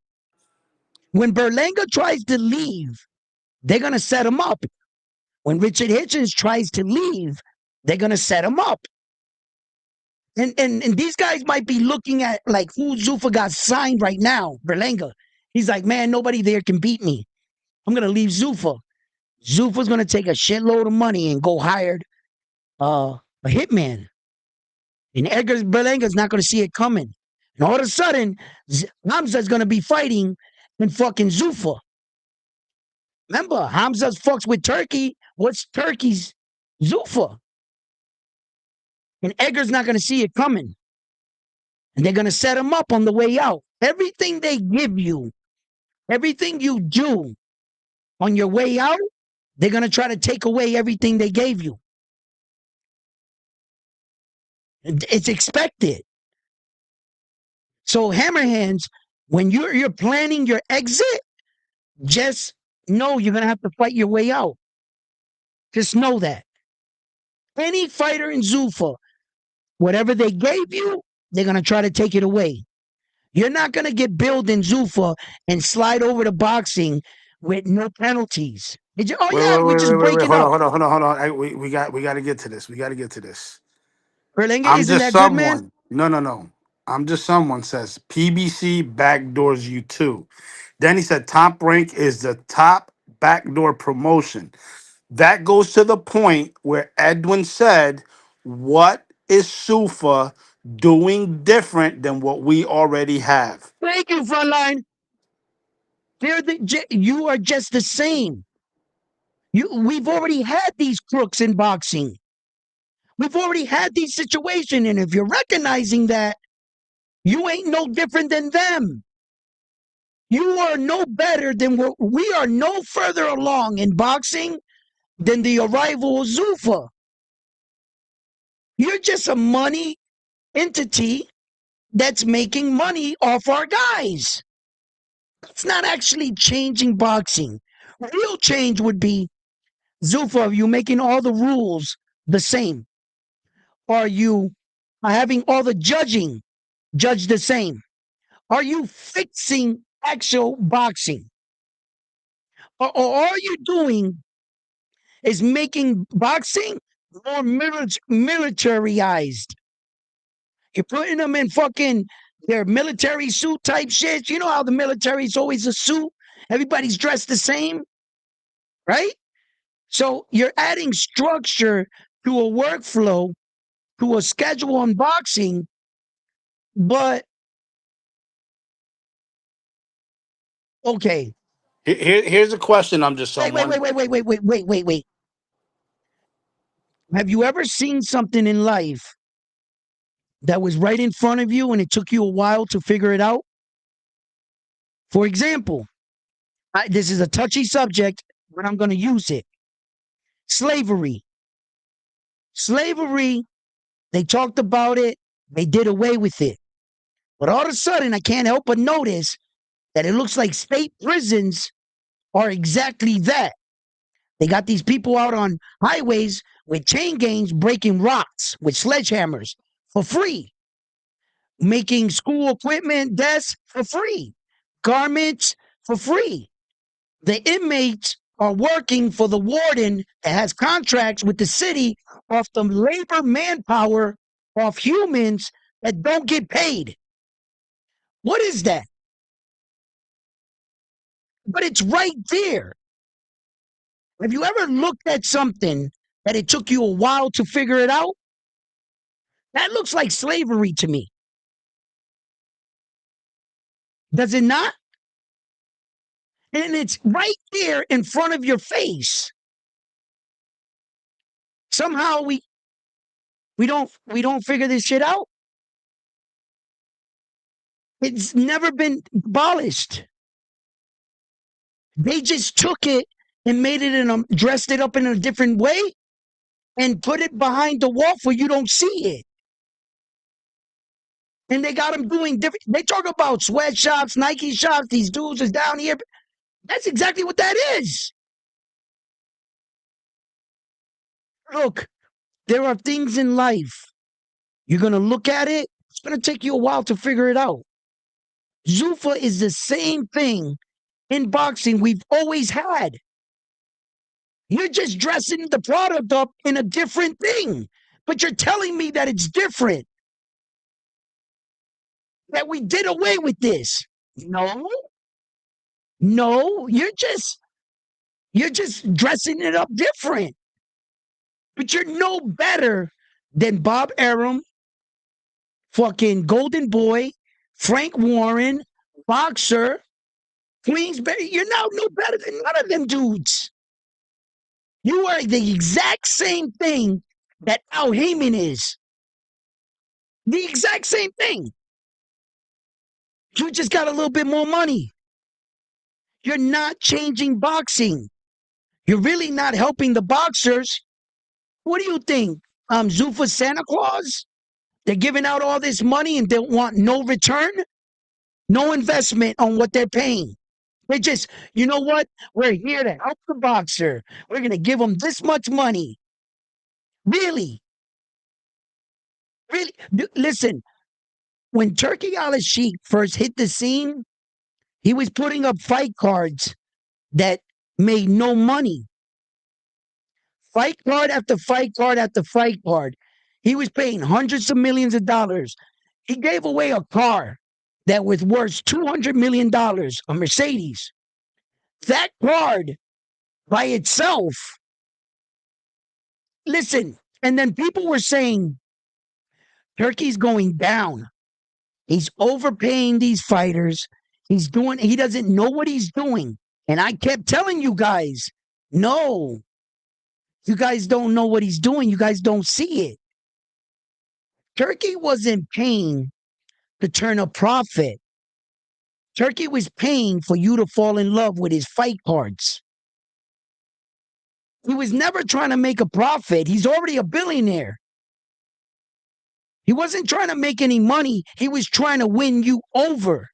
Speaker 1: When Berlanga tries to leave, they're going to set him up. When Richard Hitchens tries to leave, they're going to set him up. And these guys might be looking at like who Zuffa got signed right now, Berlanga. He's like, man, nobody there can beat me. I'm going to leave Zuffa. Zuffa's going to take a shitload of money and go hire a hitman. And Edgar Berlanga's not going to see it coming. And all of a sudden, Hamza's going to be fighting in fucking Zuffa. Remember, Hamza's fucks with Turkey. What's Turkey's Zuffa? And Edgar's not going to see it coming. And they're going to set him up on the way out. Everything they give you, everything you do on your way out, they're going to try to take away everything they gave you. It's expected. So Hammerhands, when you're planning your exit, just know you're going to have to fight your way out. Just know that. Any fighter in Zuffa, whatever they gave you, they're going to try to take it away. You're not going to get billed in Zuffa and slide over to boxing with no penalties. Oh,
Speaker 3: Wait,
Speaker 1: yeah,
Speaker 3: wait,
Speaker 1: we're
Speaker 3: wait,
Speaker 1: just
Speaker 3: wait, wait, wait.
Speaker 1: breaking
Speaker 3: Hold on,
Speaker 1: up.
Speaker 3: hold on, hold on, hold on. We got to get to this. We got to get to this.
Speaker 1: Berlanga,
Speaker 3: I'm
Speaker 1: isn't
Speaker 3: just
Speaker 1: that good, man?
Speaker 3: someone. No, no, no. I'm just someone says PBC backdoors you too. Then he said Top Rank is the top backdoor promotion. That goes to the point where Edwin said, "What is Sufa doing different than what we already have?"
Speaker 1: Thank you, Frontline. You are just the same. We've already had these crooks in boxing. We've already had these situations, and if you're recognizing that, you ain't no different than them. You are no better than we are no further along in boxing than the arrival of Zuffa. You're just a money entity that's making money off our guys. It's not actually changing boxing. Real change would be, Zuffa, are you making all the rules the same? Are you having all the judging judge the same? Are you fixing actual boxing? Or all you're doing is making boxing more militarized. You're putting them in fucking their military suit type shit. You know how the military is always a suit? Everybody's dressed the same, right? So you're adding structure to a workflow, to a schedule on boxing, but okay.
Speaker 3: Here's a question. I'm just
Speaker 1: Wait, wait,
Speaker 3: someone.
Speaker 1: wait, wait, wait, wait, wait, wait, wait, wait. Have you ever seen something in life that was right in front of you and it took you a while to figure it out? For example, this is a touchy subject, but I'm going to use it. Slavery. Slavery, they talked about it, they did away with it. But all of a sudden, I can't help but notice that it looks like state prisons are exactly that. They got these people out on highways with chain gangs breaking rocks with sledgehammers for free, making school equipment, desks for free, garments for free. The inmates are working for the warden that has contracts with the city off the labor manpower of humans that don't get paid. What is that? But it's right there. Have you ever looked at something that it took you a while to figure it out? That looks like slavery to me. Does it not? And it's right there in front of your face. Somehow we don't figure this shit out. It's never been abolished. They just took it and made it dressed it up in a different way and put it behind the wall for you don't see it. And they got them doing different. They talk about sweatshops, Nike shops. These dudes is down here. That's exactly what that is. Look, there are things in life. You're going to look at it. It's going to take you a while to figure it out. Zuffa is the same thing in boxing we've always had. You're just dressing the product up in a different thing, but you're telling me that it's different, that we did away with this. No, no, you're just dressing it up different. But you're no better than Bob Arum, fucking Golden Boy, Frank Warren, Boxer, Queensberry. You're now no better than none of them dudes. You are the exact same thing that Al Heyman is. The exact same thing. You just got a little bit more money. You're not changing boxing. You're really not helping the boxers. What do you think? Zuffa Santa Claus? They're giving out all this money and they want no return, no investment on what they're paying. They just, you know what? We're here to help the boxer. We're going to give them this much money. Really? Really? Listen, when Turkey Al-Sheikh first hit the scene, he was putting up fight cards that made no money. Fight card after fight card after fight card. He was paying hundreds of millions of dollars. He gave away a car that was worth $200 million, a Mercedes. That card by itself, listen, and then people were saying, Turkey's going down. He's overpaying these fighters. He doesn't know what he's doing. And I kept telling you guys, no, you guys don't know what he's doing. You guys don't see it. Turkey wasn't paying to turn a profit. Turkey was paying for you to fall in love with his fight cards. He was never trying to make a profit. He's already a billionaire. He wasn't trying to make any money. He was trying to win you over.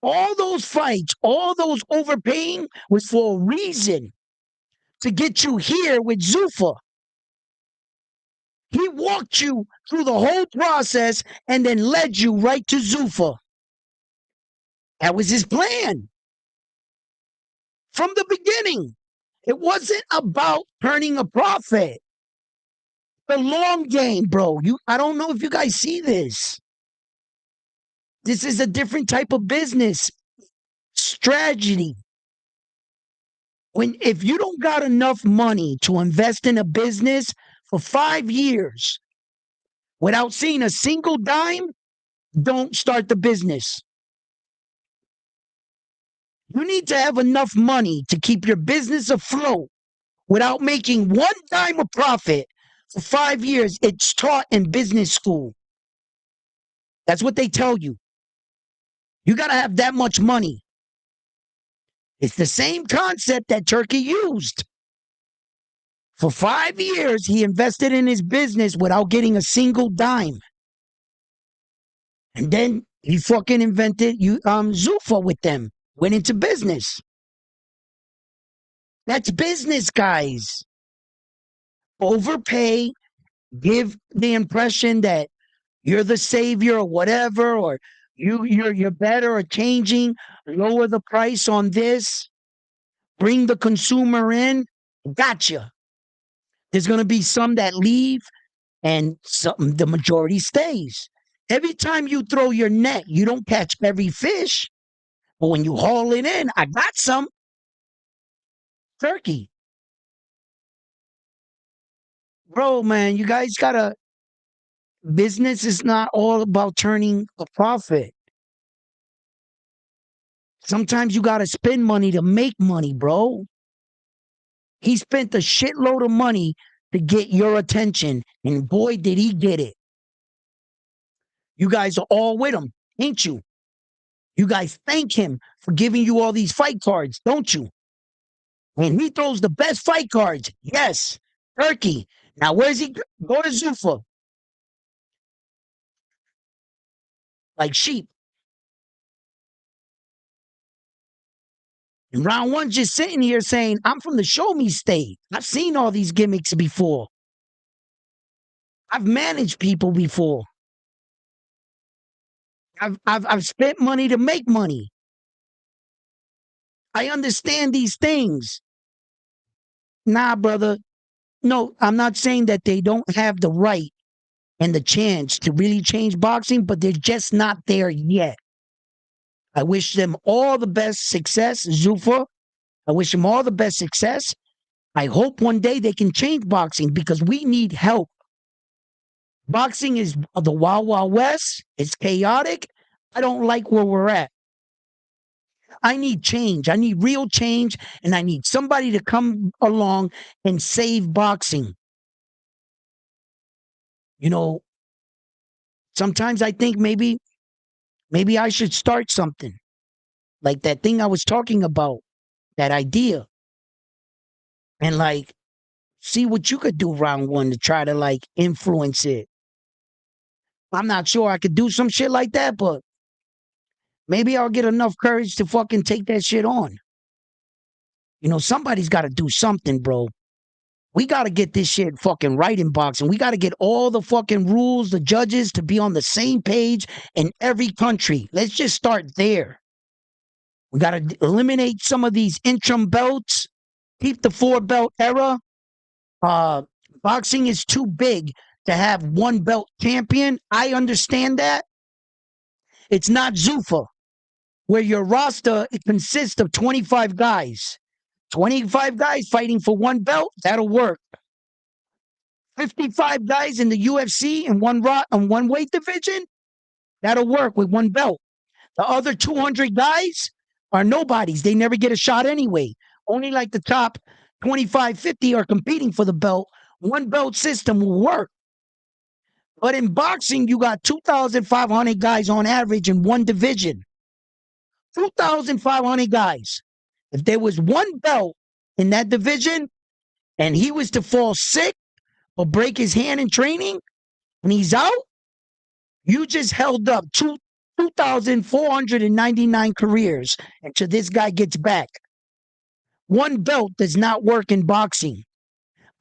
Speaker 1: All those fights, all those overpaying was for a reason, to get you here with Zuffa. He walked you through the whole process and then led you right to Zuffa. That was his plan from the beginning. It wasn't about turning a profit. The long game, bro. I don't know if you guys see this. This is a different type of business strategy. If you don't got enough money to invest in a business for 5 years without seeing a single dime, don't start the business. You need to have enough money to keep your business afloat without making one dime of profit for 5 years. It's taught in business school. That's what they tell you. You got to have that much money. It's the same concept that Turkey used. For 5 years, he invested in his business without getting a single dime. And then he fucking invented Zuffa with them. Went into business. That's business, guys. Overpay, give the impression that you're the savior or whatever, or you're better or changing, lower the price on this, bring the consumer in. Gotcha. There's going to be some that leave and the majority stays. Every time you throw your net, you don't catch every fish. But when you haul it in, I got some. Turkey. Bro, man, you guys gotta, business is not all about turning a profit. Sometimes you gotta spend money to make money, bro. He spent a shitload of money to get your attention, and boy, did he get it. You guys are all with him, ain't you? You guys thank him for giving you all these fight cards, don't you? And he throws the best fight cards. Yes, Turkey. Now, where's he? Go to Zuffa. Like sheep. And round one just sitting here saying, I'm from the show me state. I've seen all these gimmicks before. I've managed people before. I've spent money to make money. I understand these things. Nah, brother. No, I'm not saying that they don't have the right and the chance to really change boxing, but they're just not there yet. I wish them all the best success, Zuffa. I wish them all the best success. I hope one day they can change boxing because we need help. Boxing is the Wild Wild West. It's chaotic. I don't like where we're at. I need change. I need real change, and I need somebody to come along and save boxing. You know, sometimes I think maybe I should start something like that thing I was talking about, that idea, and like see what you could do round one to try to like influence it. I'm not sure I could do some shit like that, but maybe I'll get enough courage to fucking take that shit on. You know, somebody's got to do something, bro. We got to get this shit fucking right in boxing. We got to get all the fucking rules, the judges to be on the same page in every country. Let's just start there. We got to eliminate some of these interim belts, keep the 4-belt era. Boxing is too big to have one belt champion. I understand that. It's not Zuffa, where your roster consists of 25 guys. 25 guys fighting for one belt, that'll work. 55 guys in the UFC in one weight division, that'll work with one belt. The other 200 guys are nobodies. They never get a shot anyway. Only like the top 25, 50 are competing for the belt. One belt system will work. But in boxing, you got 2,500 guys on average in one division. 2,500 guys. If there was one belt in that division and he was to fall sick or break his hand in training, and he's out, you just held up 2,499 careers until this guy gets back. One belt does not work in boxing.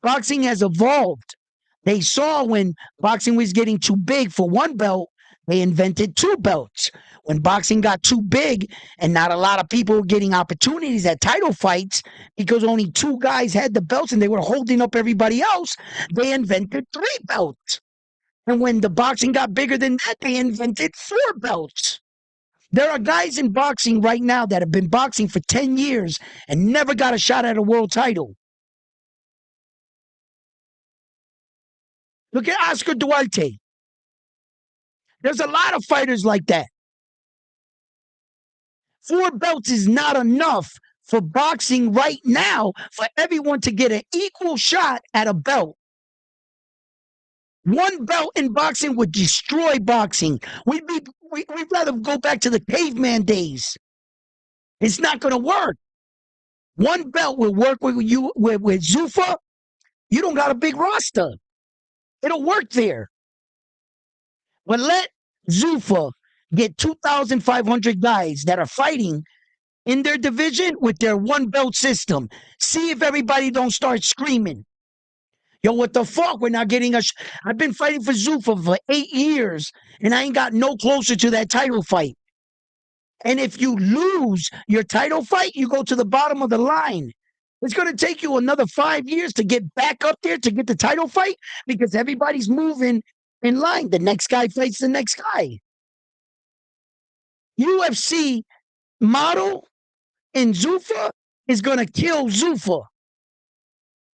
Speaker 1: Boxing has evolved. They saw when boxing was getting too big for one belt, they invented two belts. When boxing got too big and not a lot of people were getting opportunities at title fights because only two guys had the belts and they were holding up everybody else, they invented three belts. And when the boxing got bigger than that, they invented four belts. There are guys in boxing right now that have been boxing for 10 years and never got a shot at a world title. Look at Oscar Duarte. There's a lot of fighters like that. Four belts is not enough for boxing right now for everyone to get an equal shot at a belt. One belt in boxing would destroy boxing. We'd rather go back to the caveman days. It's not going to work. One belt will work with you with Zuffa. You don't got a big roster. It'll work there. But let Zuffa get 2,500 guys that are fighting in their division with their one belt system. See if everybody don't start screaming. Yo, what the fuck? We're not getting I've been fighting for Zuffa for 8 years, and I ain't got no closer to that title fight. And if you lose your title fight, you go to the bottom of the line. It's going to take you another 5 years to get back up there to get the title fight because everybody's moving in line. The next guy fights the next guy. UFC model in Zuffa is going to kill Zuffa.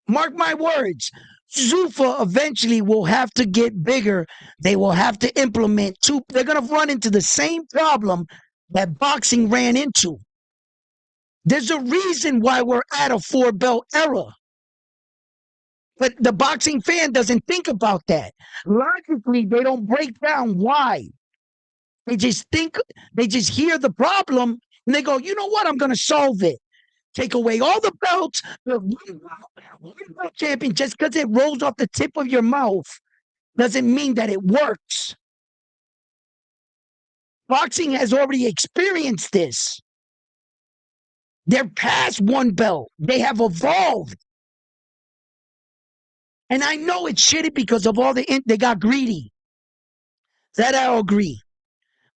Speaker 1: Mark my words. Zuffa eventually will have to get bigger. They will have to implement two. They're going to run into the same problem that boxing ran into. There's a reason why we're at a four belt era. But the boxing fan doesn't think about that. Logically, they don't break down why. They just hear the problem and they go, you know what? I'm going to solve it. Take away all the belts, the one belt champion, just because it rolls off the tip of your mouth doesn't mean that it works. Boxing has already experienced this. They're past one belt. They have evolved. And I know it's shitty because of all they got greedy. That I'll agree.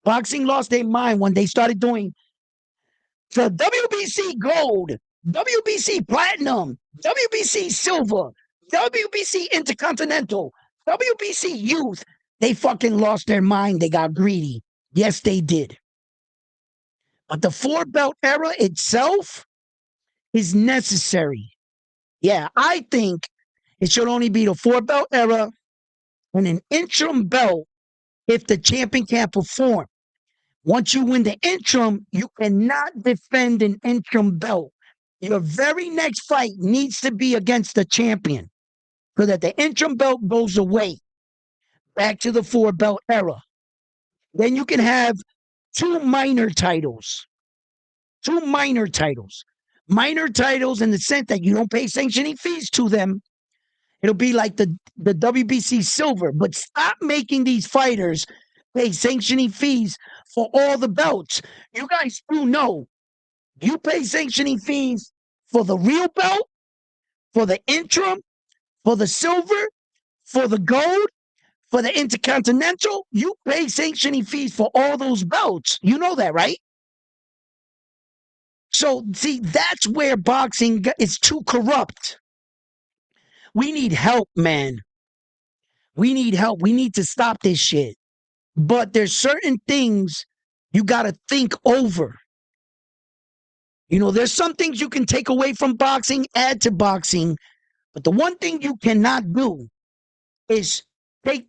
Speaker 1: Boxing lost their mind when they started doing the WBC Gold, WBC Platinum, WBC Silver, WBC Intercontinental, WBC Youth. They fucking lost their mind. They got greedy. Yes, they did. But the four belt era itself is necessary. Yeah, I think it should only be the four belt era and an interim belt if the champion can't perform. Once you win the interim, you cannot defend an interim belt. Your very next fight needs to be against the champion so that the interim belt goes away back to the four belt era. Then you can have two minor titles. Minor titles in the sense that you don't pay sanctioning fees to them. It'll be like the WBC Silver, but stop making these fighters pay sanctioning fees for all the belts. You guys do know you pay sanctioning fees for the real belt, for the interim, for the silver, for the gold, for the intercontinental. You pay sanctioning fees for all those belts. You know that, right? So, see, that's where boxing is too corrupt. We need help, man. We need help. We need to stop this shit. But there's certain things you got to think over. You know, there's some things you can take away from boxing, add to boxing. But the one thing you cannot do is take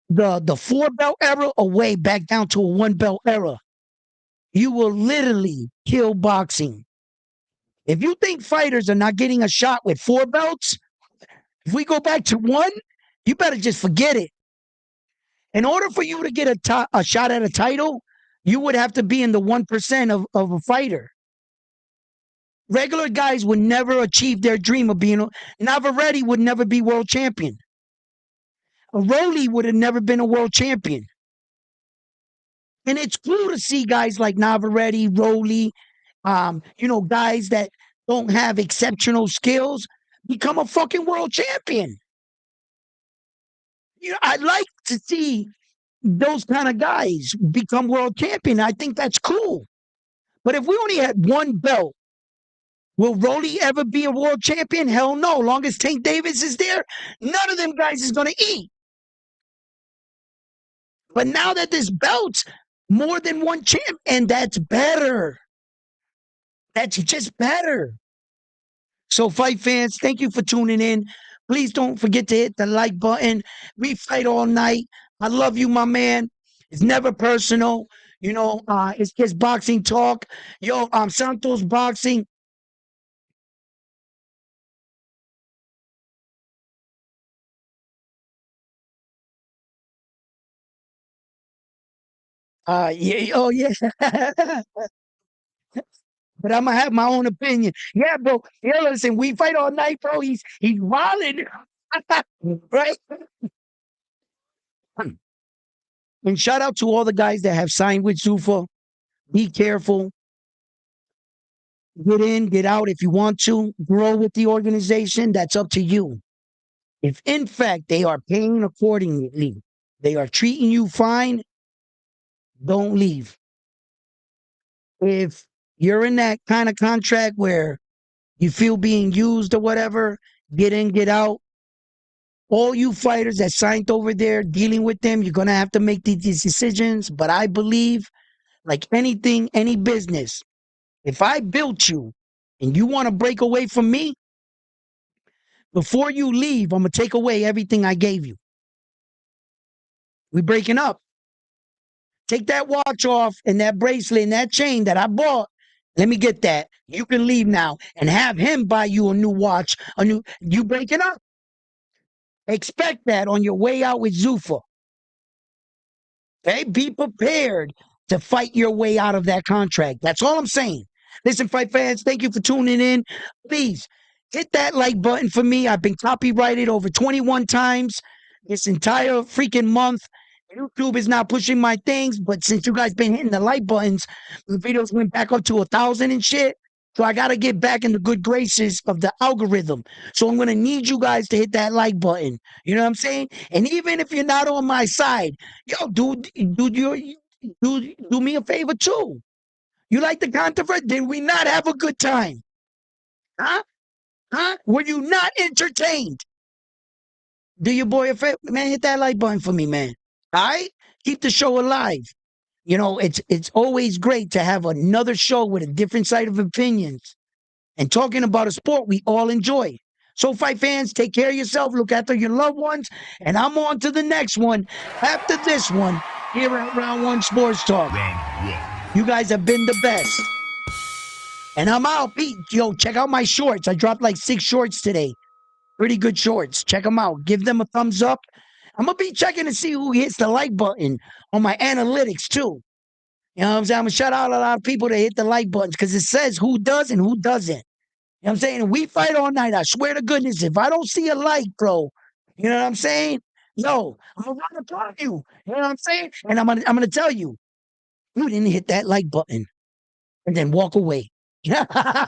Speaker 1: the four belt era away back down to a one belt era. You will literally kill boxing. If you think fighters are not getting a shot with four belts, if we go back to one, you better just forget it. In order for you to get a shot at a title, you would have to be in the 1% of a fighter. Regular guys would never achieve their dream of being. Navarrete would never be world champion. a Rolly would have never been a world champion. And it's cool to see guys like Navarrete, Rolly, guys that don't have exceptional skills become a fucking world champion. I like to see those kind of guys become world champion. I think that's cool. But if we only had one belt, will Rolly ever be a world champion? Hell no. Long as Tank Davis is there, none of them guys is going to eat. But now that there's belts, more than one champ, and that's better. That's just better. So, fight fans, thank you for tuning in. Please don't forget to hit the like button. We fight all night. I love you, my man. It's never personal. It's just boxing talk. Yo, Santos Boxing. Yeah, oh yeah. But I'm gonna have my own opinion. Yeah, bro. Yeah, listen, we fight all night, bro. He's wilding. Right? And shout out to all the guys that have signed with Zuffa. Be careful. Get in, get out if you want to. Grow with the organization. That's up to you. If in fact they are paying accordingly, they are treating you fine, don't leave. If you're in that kind of contract where you feel being used or whatever, get in, get out. All you fighters that signed over there, dealing with them, you're going to have to make these decisions. But I believe, like anything, any business, if I built you and you want to break away from me, before you leave, I'm going to take away everything I gave you. We breaking up. Take that watch off and that bracelet and that chain that I bought. Let me get that. You can leave now and have him buy you a new watch. You breaking up. Expect that on your way out with Zuffa. Okay, be prepared to fight your way out of that contract. That's all I'm saying. Listen, fight fans, thank you for tuning in. Please hit that like button for me. I've been copyrighted over 21 times this entire freaking month. YouTube is not pushing my things, but since you guys been hitting the like buttons, the videos went back up to 1,000 and shit. So I gotta get back in the good graces of the algorithm. So I'm gonna need you guys to hit that like button. You know what I'm saying? And even if you're not on my side, yo, do me a favor too. You like the controversy? Did we not have a good time? Huh? Huh? Were you not entertained? Do your boy a favor, man. Hit that like button for me, man. All right, keep the show alive. It's always great to have another show with a different side of opinions and talking about a sport we all enjoy. So, fight fans, take care of yourself, look after your loved ones, and I'm on to the next one after this one here at Round One Sports Talk.
Speaker 2: Round one.
Speaker 1: You guys have been the best. And I'm out. Yo, check out my shorts. I dropped like 6 shorts today. Pretty good shorts. Check them out. Give them a thumbs up. I'm going to be checking to see who hits the like button on my analytics, too. You know what I'm saying? I'm going to shout out a lot of people that hit the like buttons because it says who does and who doesn't. You know what I'm saying? We fight all night. I swear to goodness, if I don't see a like, bro, you know what I'm saying? Yo, I'm going to run upon you. You know what I'm saying? And I'm gonna tell you, you didn't hit that like button and then walk away.